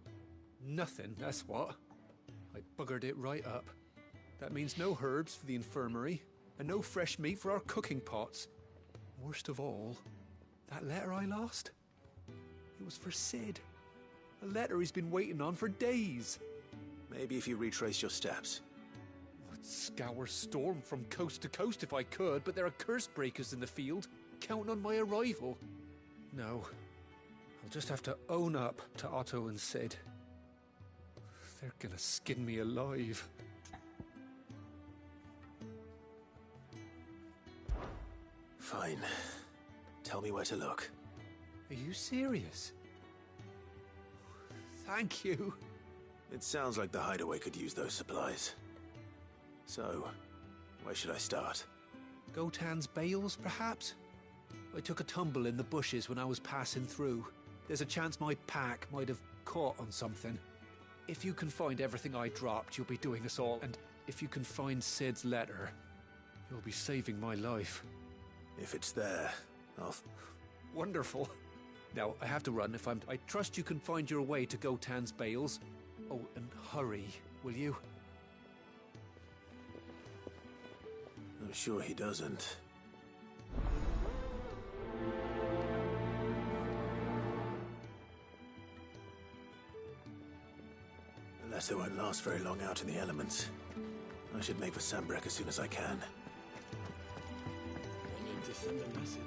Nothing, that's what. I buggered it right up. That means no herbs for the infirmary, and no fresh meat for our cooking pots. Worst of all, that letter I lost? It was for Sid. A letter he's been waiting on for days. Maybe if you retrace your steps. I'd scour Storm from coast to coast if I could, but there are curse breakers in the field, counting on my arrival. No, I'll just have to own up to Otto and Sid. They're gonna skin me alive. Fine. Tell me where to look. Are you serious? Thank you. It sounds like the hideaway could use those supplies. So, where should I start? Gotan's bales, perhaps? I took a tumble in the bushes when I was passing through. There's a chance my pack might have caught on something. If you can find everything I dropped, you'll be doing us all, and if you can find Sid's letter, you'll be saving my life. If it's there, I'll... Wonderful. Now, I have to run I trust you can find your way to Gotan's bales. Oh, and hurry, will you? I'm sure he doesn't. The letter won't last very long out in the elements. I should make for Sambrek as soon as I can. I need to send a message.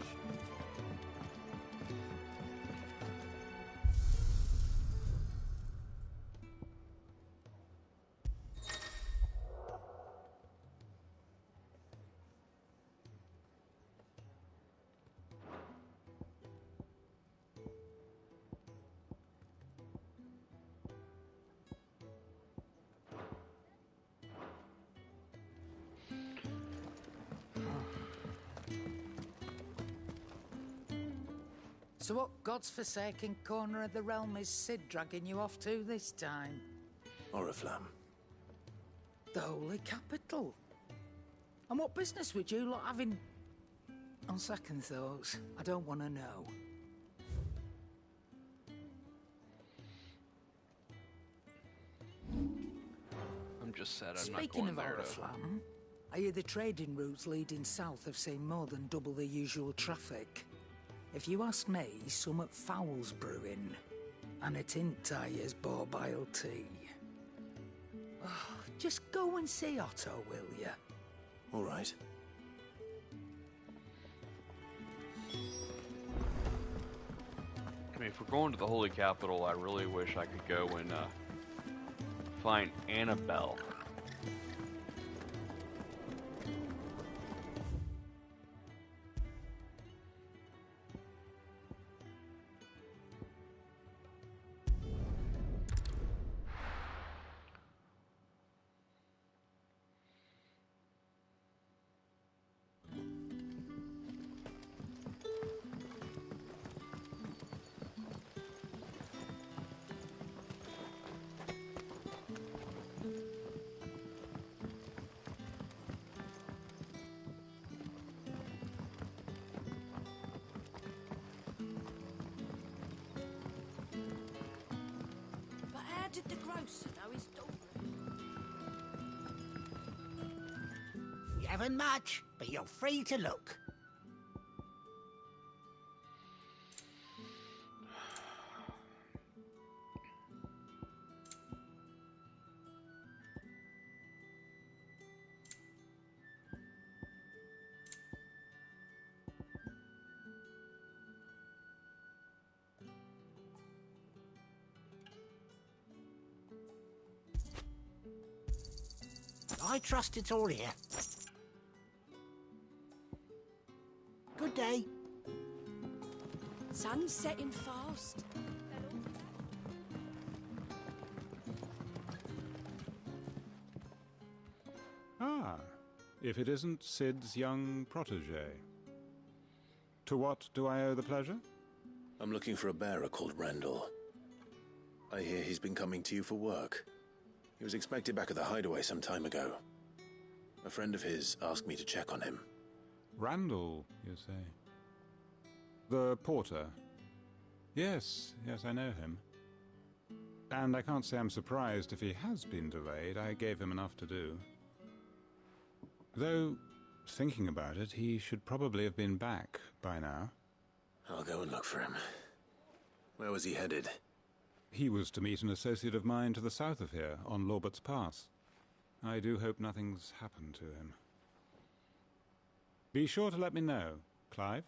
So what God's forsaken corner of the realm is Sid dragging you off to this time? Oriflamme. The Holy Capital. And what business would you lot having... On second thoughts, I don't want to know. I'm just sad I'm Speaking not going of there Oriflamme, I hear the trading routes leading south have seen more than double the usual traffic. If you ask me, somewhat foul's brewing. And it ain't Tyre's borbile tea. Oh, just go and see Otto, will ya? All right. I mean, if we're going to the Holy Capital, I really wish I could go and find Annabelle. Did the grocer know his daughter? You haven't much, but you're free to look. I trust it's all here. Good day. Sun's setting fast. Ah, if it isn't Sid's young protege. To what do I owe the pleasure? I'm looking for a bearer called Randall. I hear he's been coming to you for work. He was expected back at the hideaway some time ago. A friend of his asked me to check on him. Randall, you say? The porter? Yes, I know him. And I can't say I'm surprised if he has been delayed. I gave him enough to do. Though, thinking about it, he should probably have been back by now. I'll go and look for him. Where was he headed? He was to meet an associate of mine to the south of here, on Lorbert's Pass. I do hope nothing's happened to him. Be sure to let me know, Clive.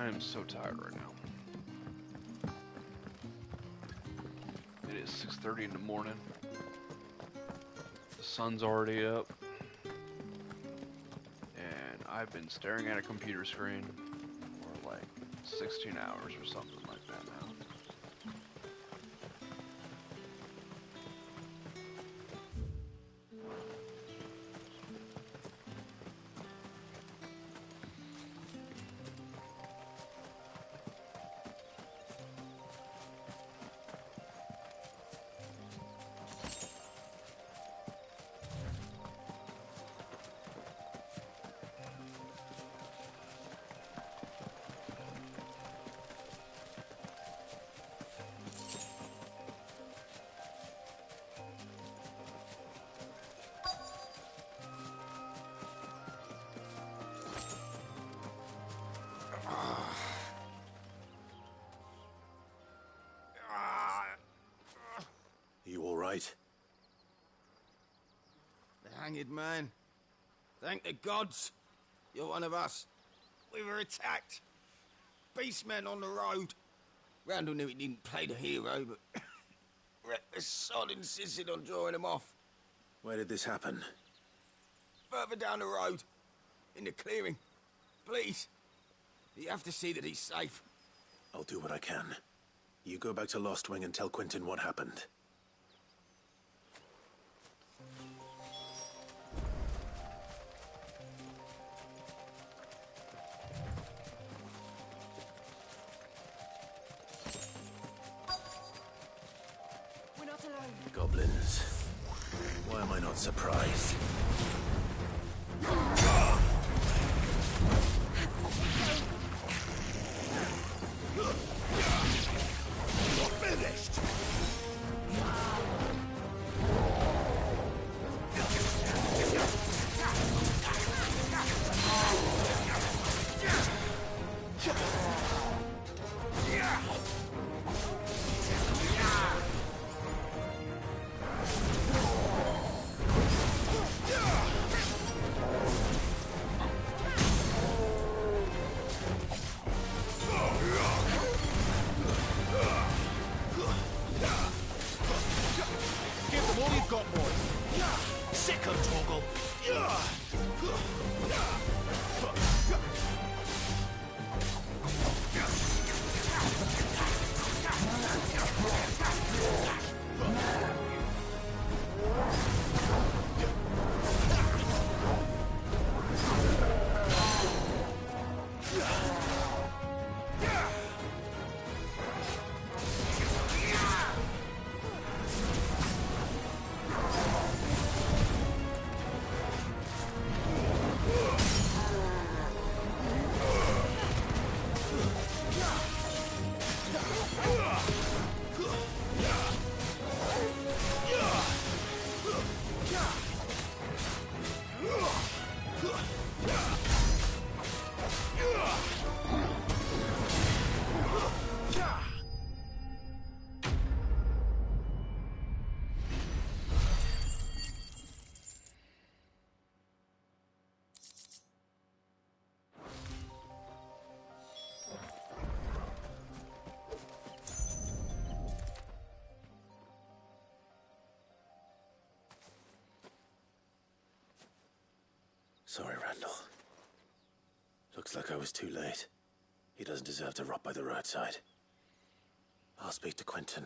I am so tired right now. It is 6:30 in the morning. The sun's already up. And I've been staring at a computer screen for like 16 hours or something like that now. You all right? The hanged man. Thank the gods. You're one of us. We were attacked. Beastmen on the road. Randall knew he didn't play the hero, but the sod insisted on drawing him off. Where did this happen? Further down the road. In the clearing. Please. You have to see that he's safe. I'll do what I can. You go back to Lost Wing and tell Quentin what happened. We're not alone. Goblins. Why am I not surprised? You're finished! Give them all you've got, boys. Second toggle. Sorry, Randall. Looks like I was too late. He doesn't deserve to rot by the roadside. I'll speak to Quentin.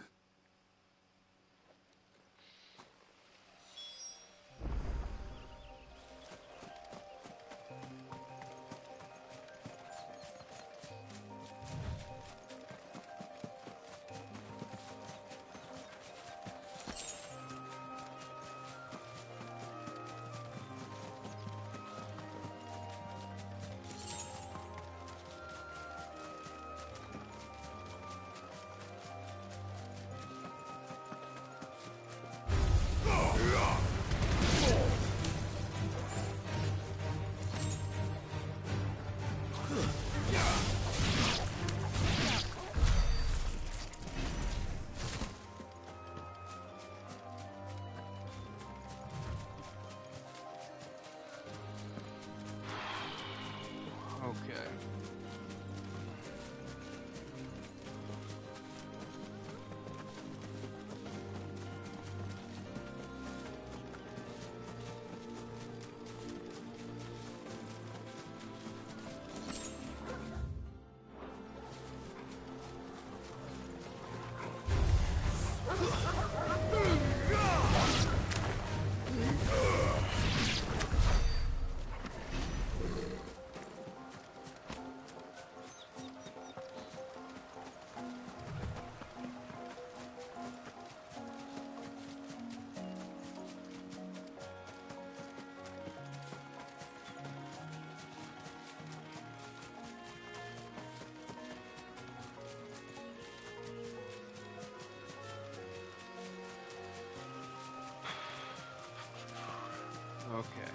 Okay.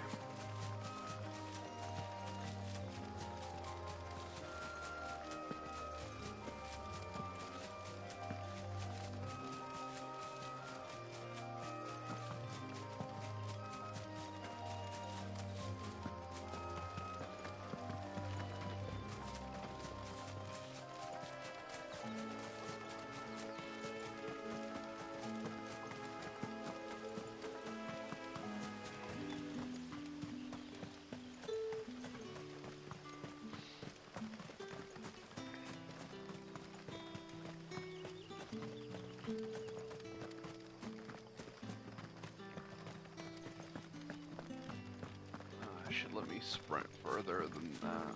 Should let me sprint further than that.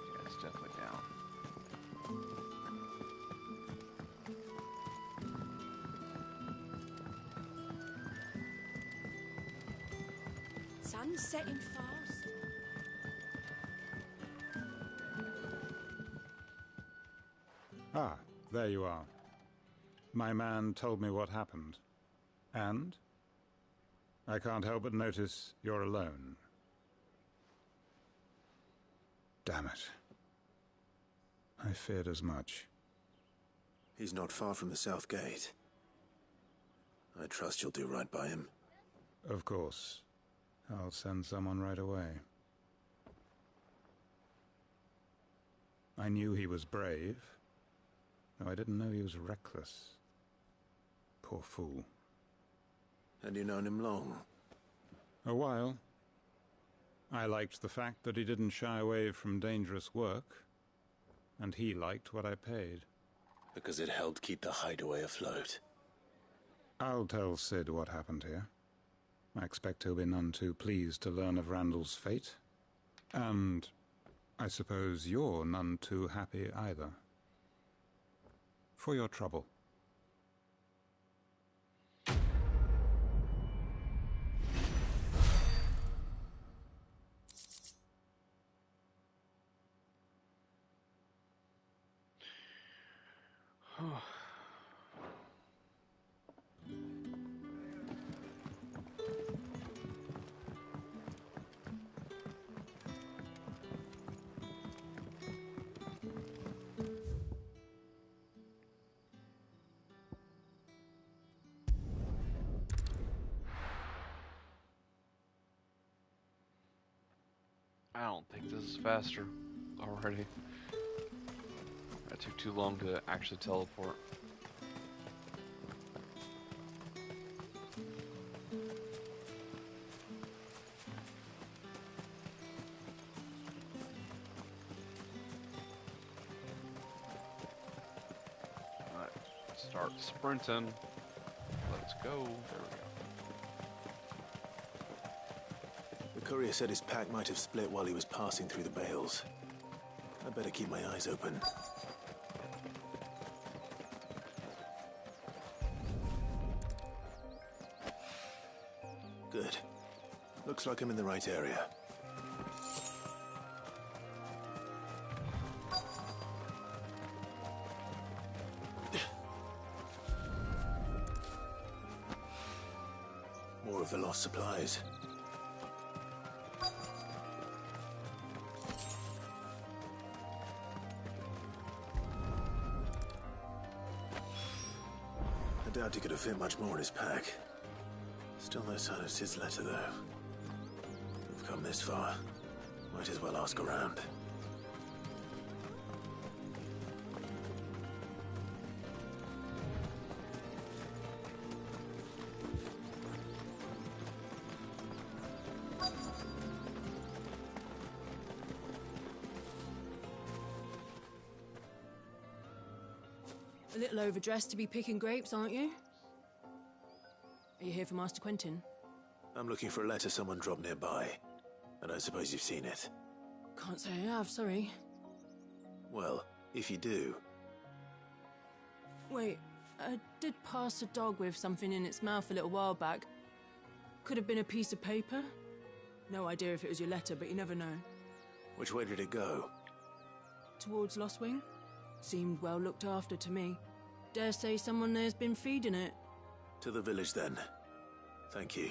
Yeah, it's definitely down. Sun's setting fast. Ah, there you are. My man told me what happened. And? I can't help but notice you're alone. Damn it. I feared as much. He's not far from the South Gate. I trust you'll do right by him. Of course. I'll send someone right away. I knew he was brave. No, I didn't know he was reckless. Poor fool. And you known him long? A while. I liked the fact that he didn't shy away from dangerous work, and he liked what I paid. Because it helped keep the hideaway afloat. I'll tell Sid what happened here. I expect he'll be none too pleased to learn of Randall's fate. And I suppose you're none too happy either. For your trouble. I don't think this is faster already. That took too long to actually teleport. Alright, start sprinting. Let's go. There we go. The courier said his pack might have split while he was passing through the bales. I'd better keep my eyes open. Good. Looks like I'm in the right area. More of the lost supplies. I doubt he could have fit much more in his pack. Still no sign of Sid's letter, though. We've come this far. Might as well ask around. A little overdressed to be picking grapes, aren't you? Are you here for Master Quentin? I'm looking for a letter someone dropped nearby. I don't suppose you've seen it. Can't say I have, sorry. Well, if you do... Wait, I did pass a dog with something in its mouth a little while back. Could have been a piece of paper. No idea if it was your letter, but you never know. Which way did it go? Towards Lostwing. Seemed well looked after to me. Dare say someone there's been feeding it. To the village, then. Thank you.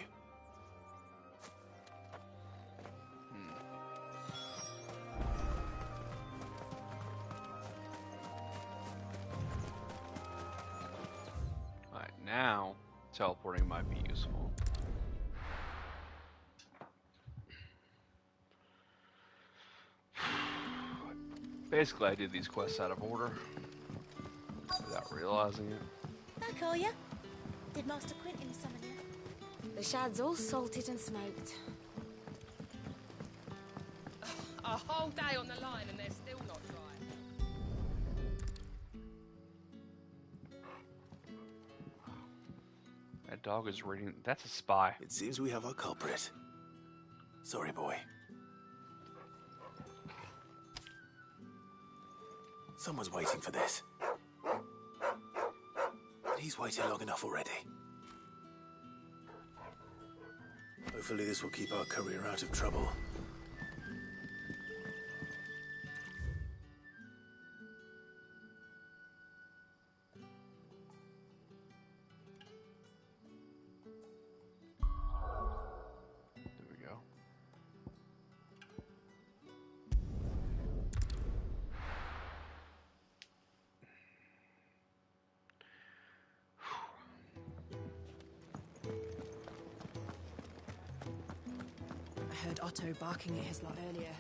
Alright, now teleporting might be useful. Basically, I did these quests out of order without realizing it. Back are ya? Did Master Quentin summon you? The shad's all salted and smoked. A whole day on the line and they're still not dry. That dog is reading. That's a spy. It seems we have our culprit. Sorry, boy. Someone's waiting for this. He's waited long enough already. Hopefully this will keep our courier out of trouble. There we go. I heard Otto barking at his lot earlier.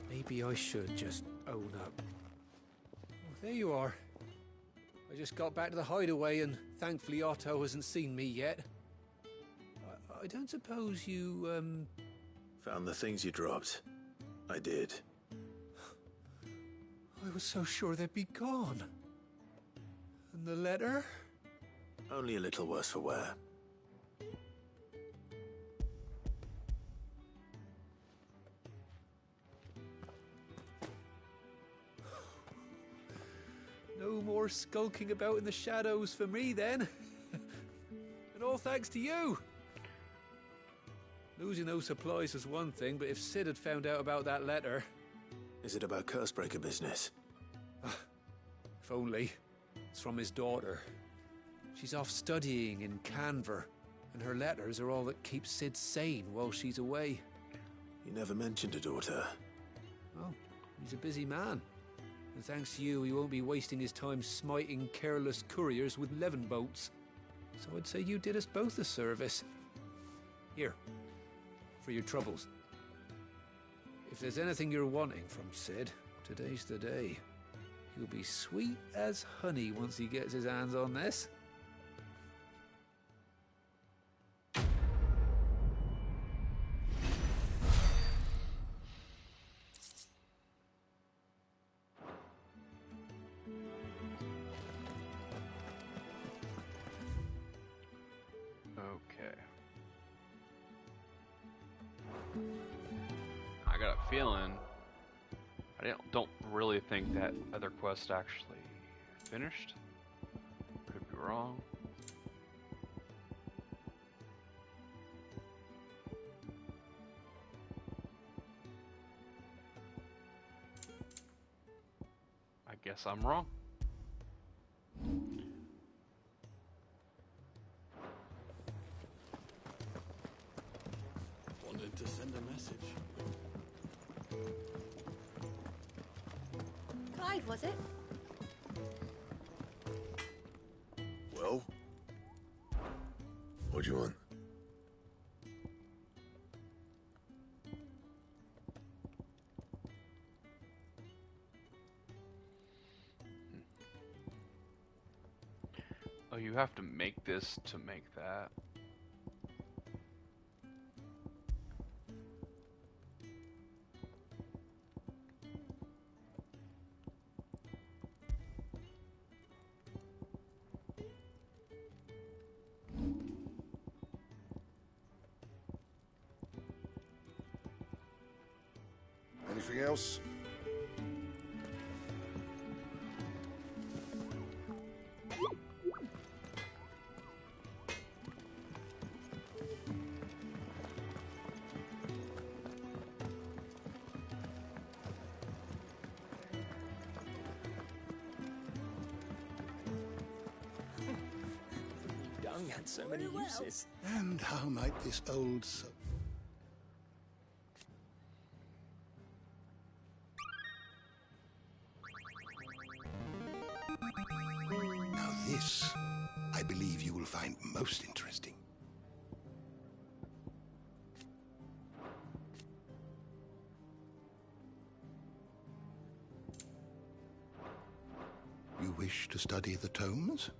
Maybe I should just own up. Oh, there you are. I just got back to the hideaway and thankfully Otto hasn't seen me yet. I don't suppose you, Found the things you dropped. I did. I was so sure they'd be gone. And the letter? Only a little worse for wear. No more skulking about in the shadows for me, then. And all thanks to you. Losing those supplies was one thing, but if Sid had found out about that letter... Is it about Cursebreaker business? If only. It's from his daughter. She's off studying in Canver, and her letters are all that keeps Sid sane while she's away. You never mentioned a daughter. Oh, he's a busy man. And thanks to you, he won't be wasting his time smiting careless couriers with levin boats. So I'd say you did us both a service. Here, for your troubles. If there's anything you're wanting from Sid, today's the day. He'll be sweet as honey once he gets his hands on this. Okay. I got a feeling. I don't really think that other quest actually finished. Could be wrong. I guess I'm wrong. Wanted to send a message. Clive, was it? Well? What do you want? Oh, you have to make this to make that. Anything else? tongue had so many uses. And how might this old Now this, I believe you will find most interesting. You wish to study the tomes?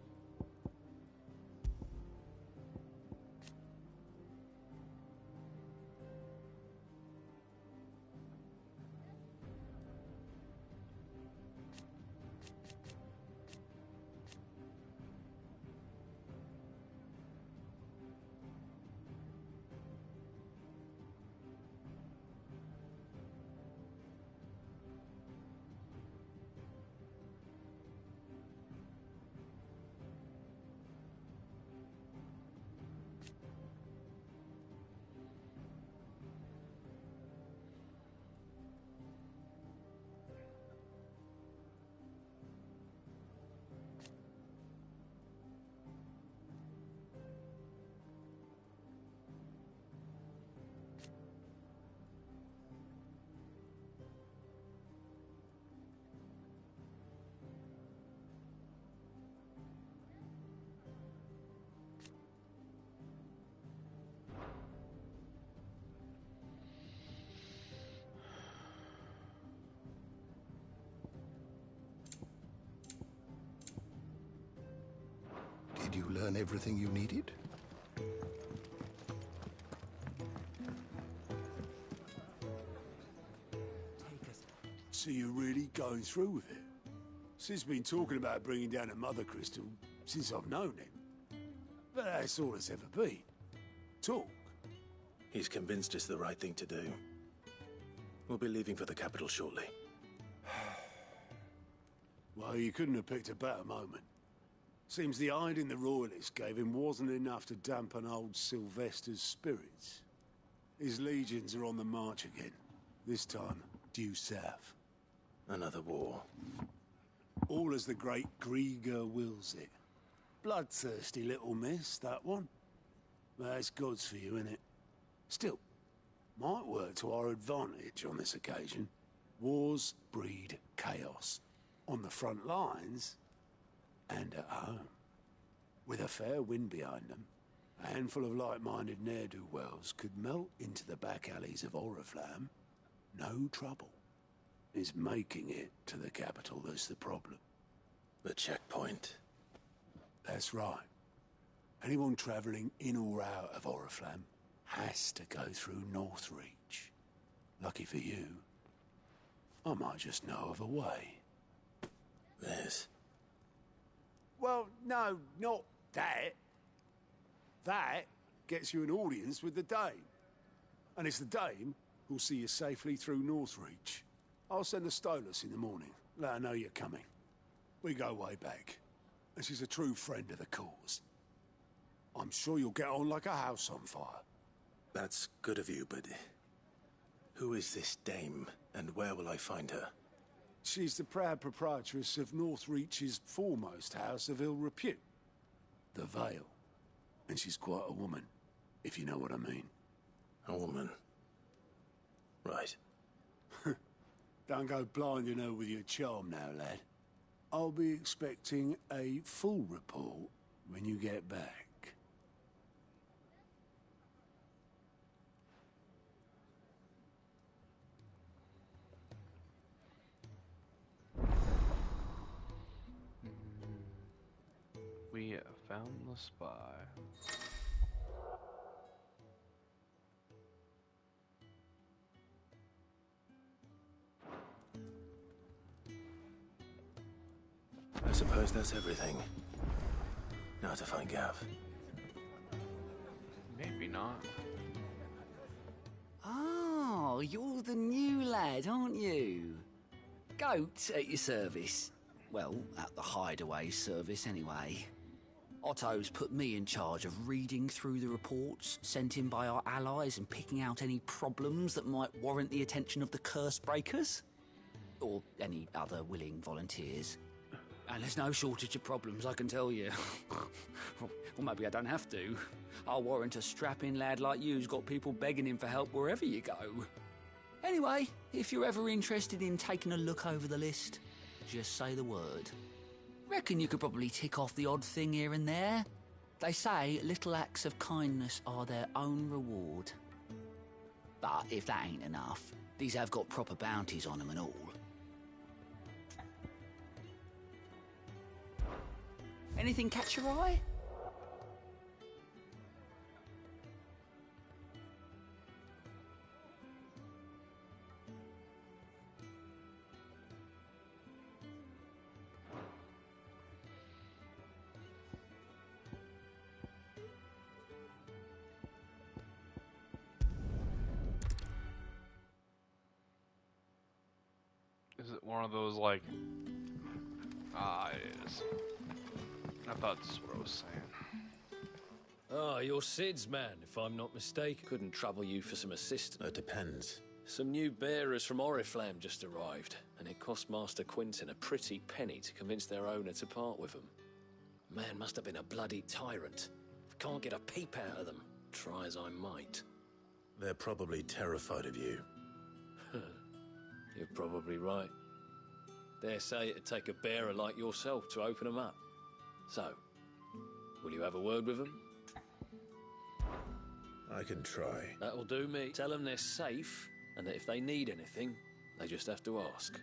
Did you learn everything you needed? So you're really going through with it? Sid's been talking about bringing down a mother crystal since I've known him. But that's all it's ever been. Talk. He's convinced it's the right thing to do. We'll be leaving for the capital shortly. Well, you couldn't have picked a better moment. Seems the hiding the royalists gave him wasn't enough to dampen old Sylvester's spirits. His legions are on the march again. This time, due south. Another war. All as the great Grieger wills it. Bloodthirsty little miss, that one. That's God's for you, innit? Still, might work to our advantage on this occasion. Wars breed chaos. On the front lines, and at home. With a fair wind behind them, a handful of like-minded ne'er-do-wells could melt into the back alleys of Oriflamme. No trouble. It's making it to the capital that's the problem. The checkpoint. That's right. Anyone travelling in or out of Oriflamme has to go through Northreach. Lucky for you, I might just know of a way. This? Well, no, not that. That gets you an audience with the Dame. And it's the Dame who'll see you safely through Northreach. I'll send the Stolas in the morning. Let her know you're coming. We go way back. And she's a true friend of the cause. I'm sure you'll get on like a house on fire. That's good of you, but who is this Dame, and where will I find her? She's the proud proprietress of Northreach's foremost house of ill repute, the Vale. And she's quite a woman, if you know what I mean. A woman? Right. Don't go blinding her with your charm now, lad. I'll be expecting a full report when you get back. We found the spy. I suppose that's everything. Now to find Gav. Maybe not. Oh, you're the new lad, aren't you? Goat at your service. Well, at the Hideaway service, anyway. Otto's put me in charge of reading through the reports sent in by our allies and picking out any problems that might warrant the attention of the curse breakers. Or any other willing volunteers. And there's no shortage of problems, I can tell you. Well, maybe I don't have to. I'll warrant a strapping lad like you's got people begging him for help wherever you go. Anyway, if you're ever interested in taking a look over the list, just say the word. Reckon you could probably tick off the odd thing here and there. They say little acts of kindness are their own reward. But if that ain't enough, these have got proper bounties on them and all. Anything catch your eye? Is it one of those, like... Ah, it is. I thought this is what I was saying. Ah, you're Sid's man, if I'm not mistaken. Couldn't trouble you for some assistance. It depends. Some new bearers from Oriflamme just arrived, and it cost Master Quinton a pretty penny to convince their owner to part with them. Man must have been a bloody tyrant. Can't get a peep out of them, try as I might. They're probably terrified of you. You're probably right. Dare say it'd take a bearer like yourself to open them up. So, will you have a word with them? I can try. That'll do me. Tell them they're safe, and that if they need anything, they just have to ask.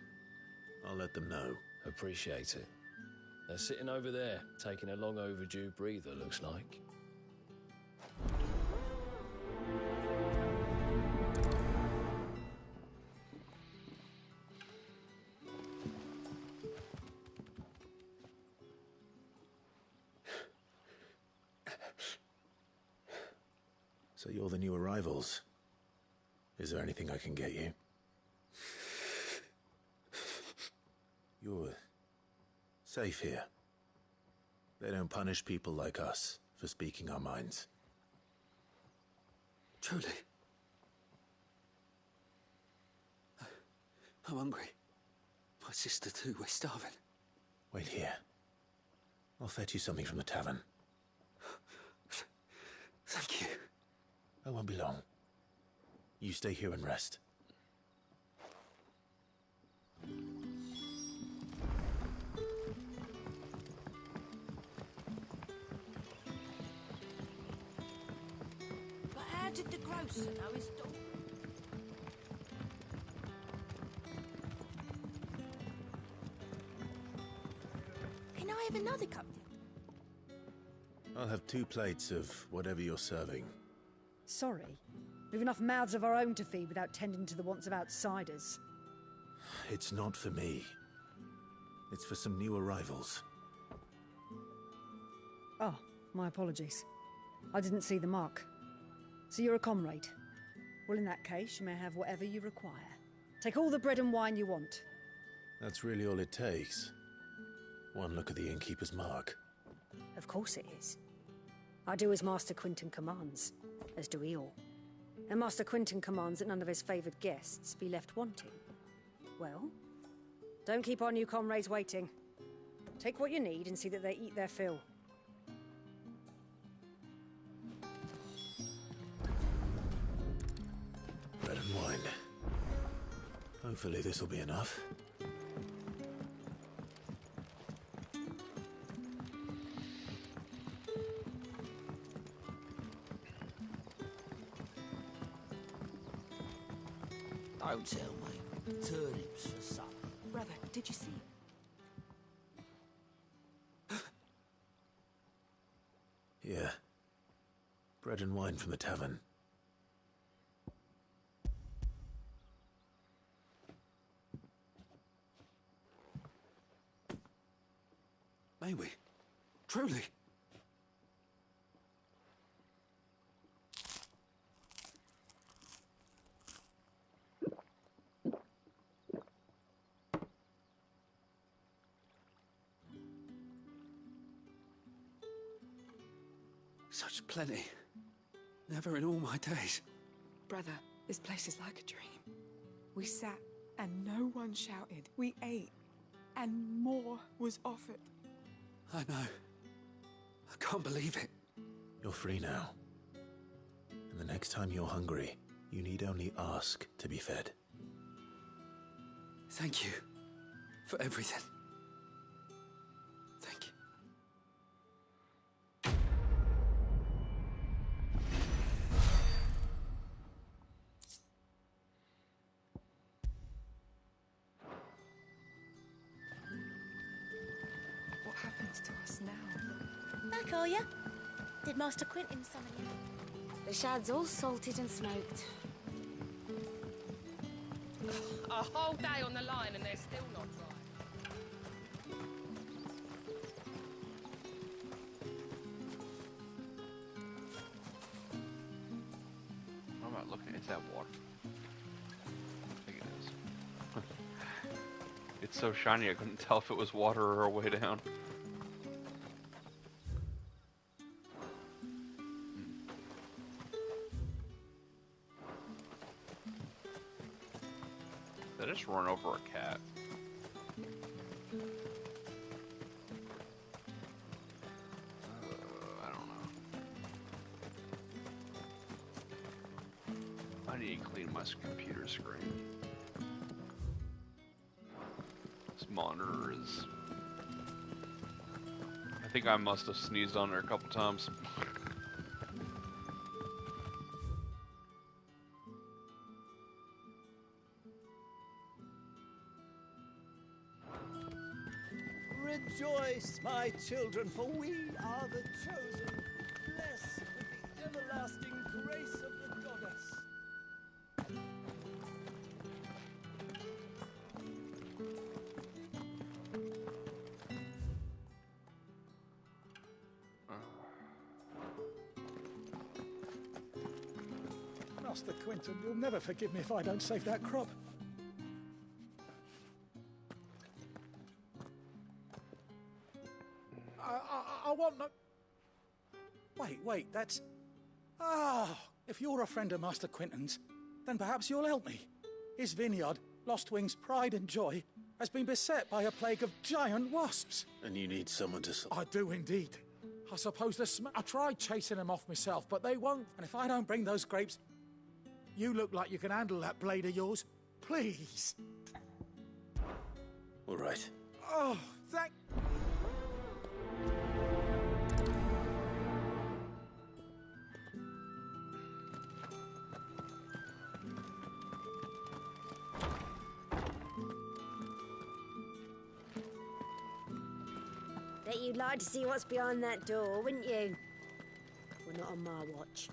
I'll let them know. Appreciate it. They're sitting over there, taking a long overdue breather, looks like. So you're the new arrivals. Is there anything I can get you? You're safe here. They don't punish people like us for speaking our minds. Truly. I'm hungry. My sister too, we're starving. Wait here. I'll fetch you something from the tavern. Thank you. I won't be long. You stay here and rest. But how did the grocer know his daughter? Can I have another cup? I'll have 2 plates of whatever you're serving. Sorry. We've enough mouths of our own to feed without tending to the wants of outsiders. It's not for me. It's for some new arrivals. Oh, my apologies. I didn't see the mark. So you're a comrade. Well, in that case, you may have whatever you require. Take all the bread and wine you want. That's really all it takes. One look at the innkeeper's mark. Of course it is. I do as Master Quinton commands, as do we all. And Master Quinton commands that none of his favoured guests be left wanting. Well, don't keep our new comrades waiting. Take what you need and see that they eat their fill. Bread and wine. Hopefully this'll be enough. Don't tell me. Turnips for supper. Brother, did you see? Yeah. Bread and wine from the tavern. May we? Truly? Such plenty. Never in all my days. Brother, this place is like a dream. We sat and no one shouted. We ate And more was offered. I know. I can't believe it. You're free now. And the next time you're hungry, you need only ask to be fed. Thank you for everything. Thank you. What happens to us now? Back, are ya? Did Master Quentin summon you? The shad's all salted and smoked. A whole day on the line and they're still not dry. I'm not looking. Is that water? I think it is. It's so shiny I couldn't tell if it was water or a way down. Did I just run over a cat? I don't know. I need to clean my computer screen. This monitor is... I think I must have sneezed on her a couple times. Rejoice, my children, for we are the chosen, blessed with the everlasting grace of the goddess. Master Quentin, you'll never forgive me if I don't save that crop. I want no... Wait, that's... Ah, if you're a friend of Master Quentin's, then perhaps you'll help me. His vineyard, Lost Wing's pride and joy, has been beset by a plague of giant wasps. And you need someone to... I do indeed. I suppose I tried chasing them off myself, but they won't. And if I don't bring those grapes... You look like you can handle that blade of yours. Please. All right. Oh, thank... Bet you'd like to see what's behind that door, wouldn't you? Well, not on my watch.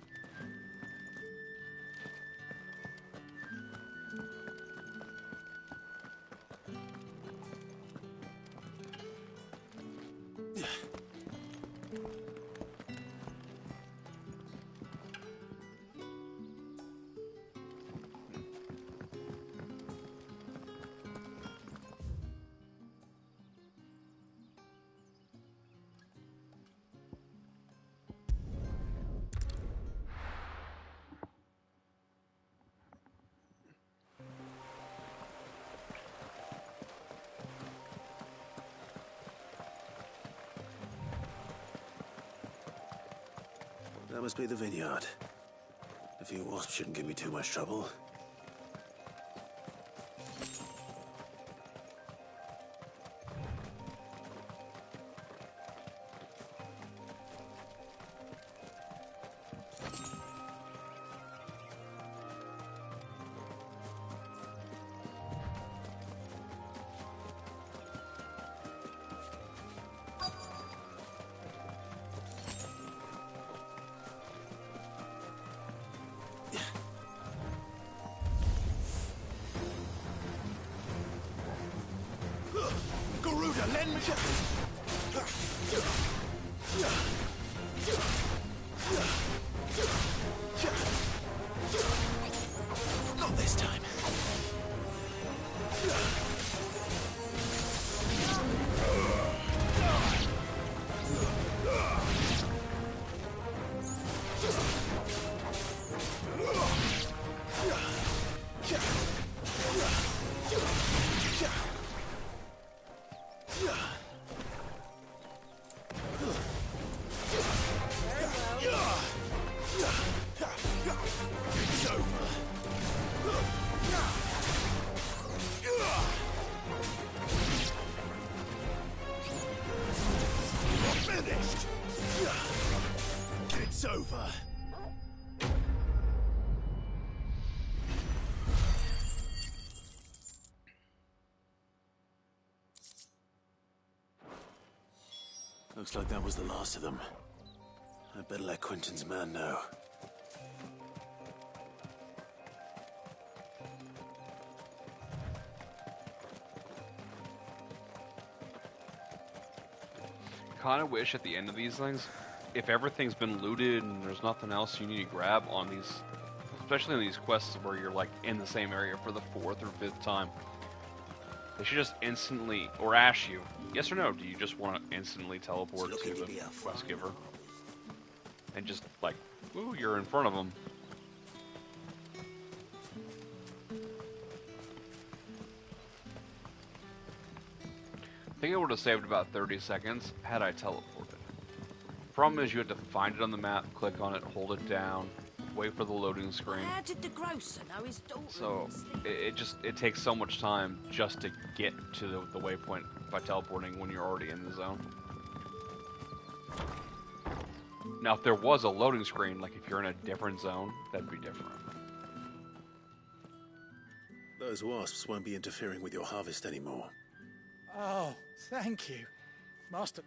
That must be the vineyard. A few wasps shouldn't give me too much trouble. Garuda, lend me... Not this time. over. Looks like that was the last of them. I'd better let Quentin's man know. Kind of wish at the end of these things, if everything's been looted and there's nothing else you need to grab on these, especially on these quests where you're like in the same area for the 4th or 5th time, they should just instantly, or ask you, yes or no, do you just want to instantly teleport to the quest giver? And just like, ooh, you're in front of them. I think I would have saved about 30 seconds had I teleported. Problem is you had to find it on the map, click on it, hold it down, wait for the loading screen. How did the grocer know his daughter? So it takes so much time just to get to the waypoint by teleporting when you're already in the zone. Now if there was a loading screen, like if you're in a different zone, that'd be different. Those wasps won't be interfering with your harvest anymore. Oh, thank you, Master.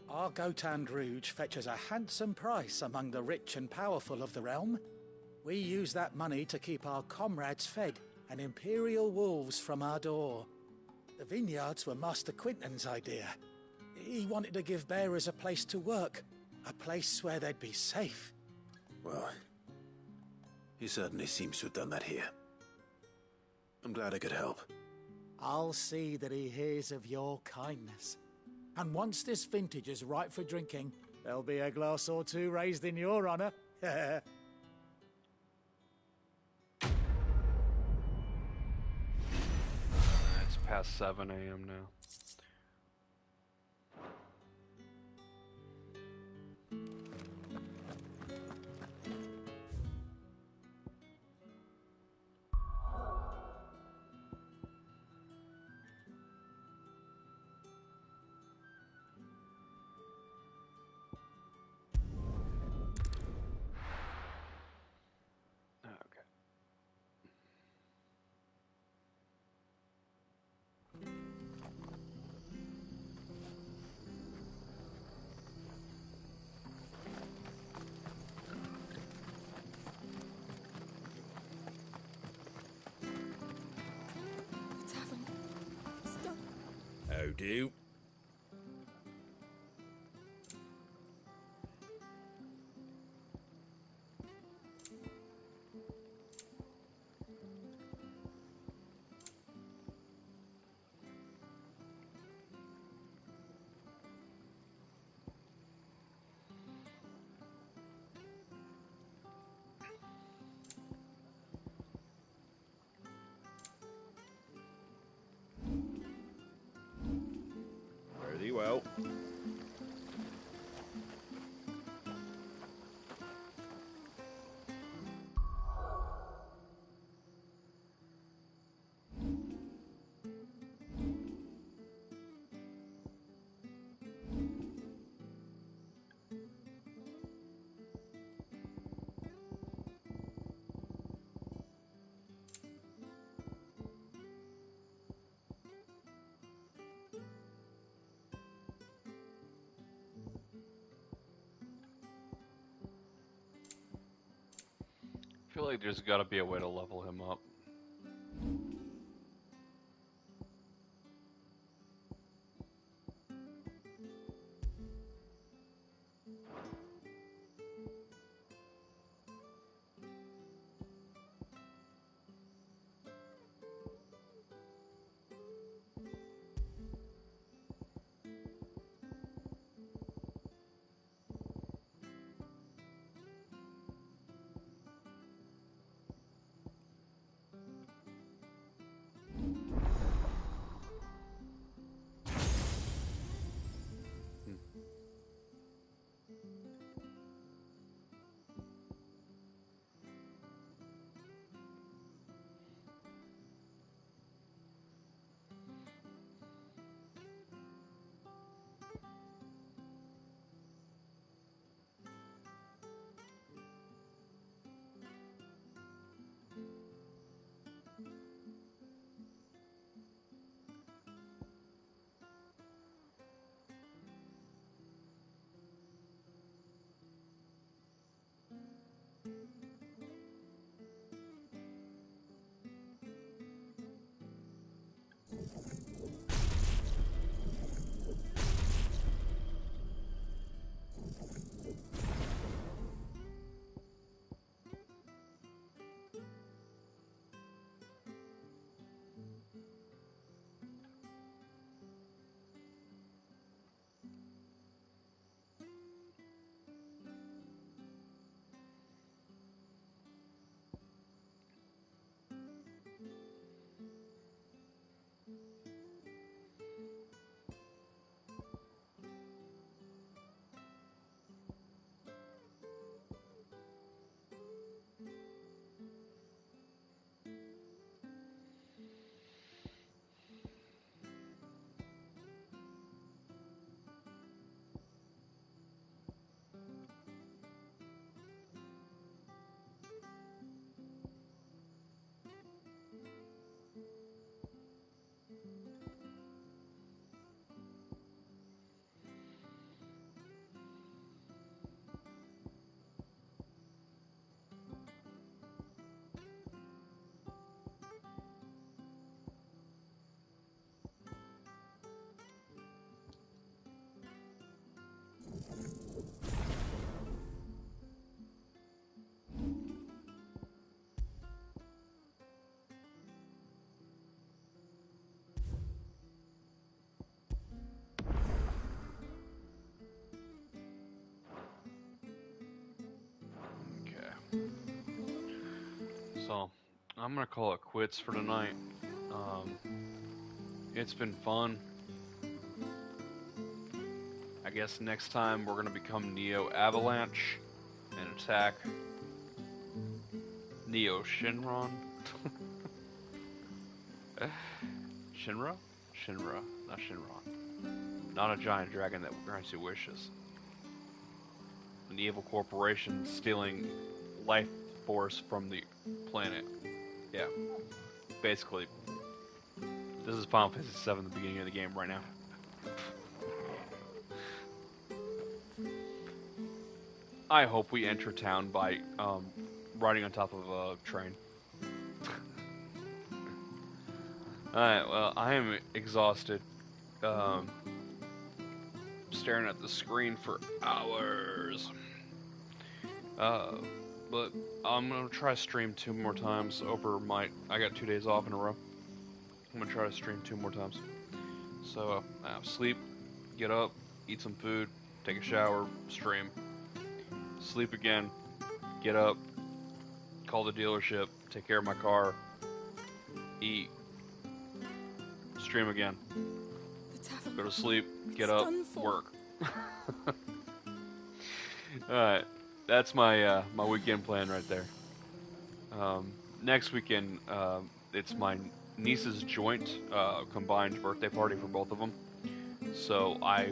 Our Gotand Rouge fetches a handsome price among the rich and powerful of the realm. We use that money to keep our comrades fed and imperial wolves from our door. The vineyards were Master Quinton's idea. He wanted to give bearers a place to work, a place where they'd be safe. Well, he certainly seems to have done that here. I'm glad I could help. I'll see that he hears of your kindness. And once this vintage is ripe for drinking, there'll be a glass or two raised in your honor. It's past 7 a.m. now. How do? Very well. I feel like there's got to be a way to level him up. Okay. So, I'm gonna call it quits for tonight. It's been fun. I guess next time we're gonna become Neo Avalanche and attack Neo Shinron. Shinra? Shinra, not Shinron. Not a giant dragon that grants you wishes. An evil corporation stealing life force from the planet. Yeah. Basically, this is Final Fantasy VII, the beginning of the game right now. I hope we enter town by riding on top of a train. Alright, well, I am exhausted. Staring at the screen for hours. But I'm gonna try to stream 2 more times over I got 2 days off in a row. I'm gonna try to stream 2 more times. So, sleep, get up, eat some food, take a shower, stream. Sleep again, get up, call the dealership, take care of my car, eat, stream again, go to sleep, get up, work. Alright, that's my my weekend plan right there. Next weekend, it's my niece's joint combined birthday party for both of them. So I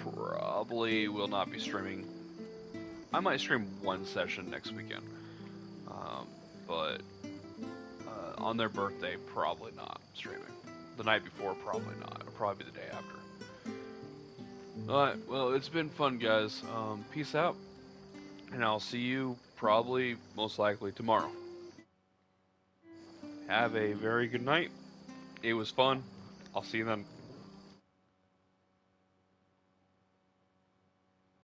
probably will not be streaming. I might stream 1 session next weekend. But on their birthday, probably not streaming. The night before, probably not. It'll probably be the day after. Alright, well, it's been fun, guys. Peace out. And I'll see you probably, most likely, tomorrow. Have a very good night. It was fun. I'll see you then.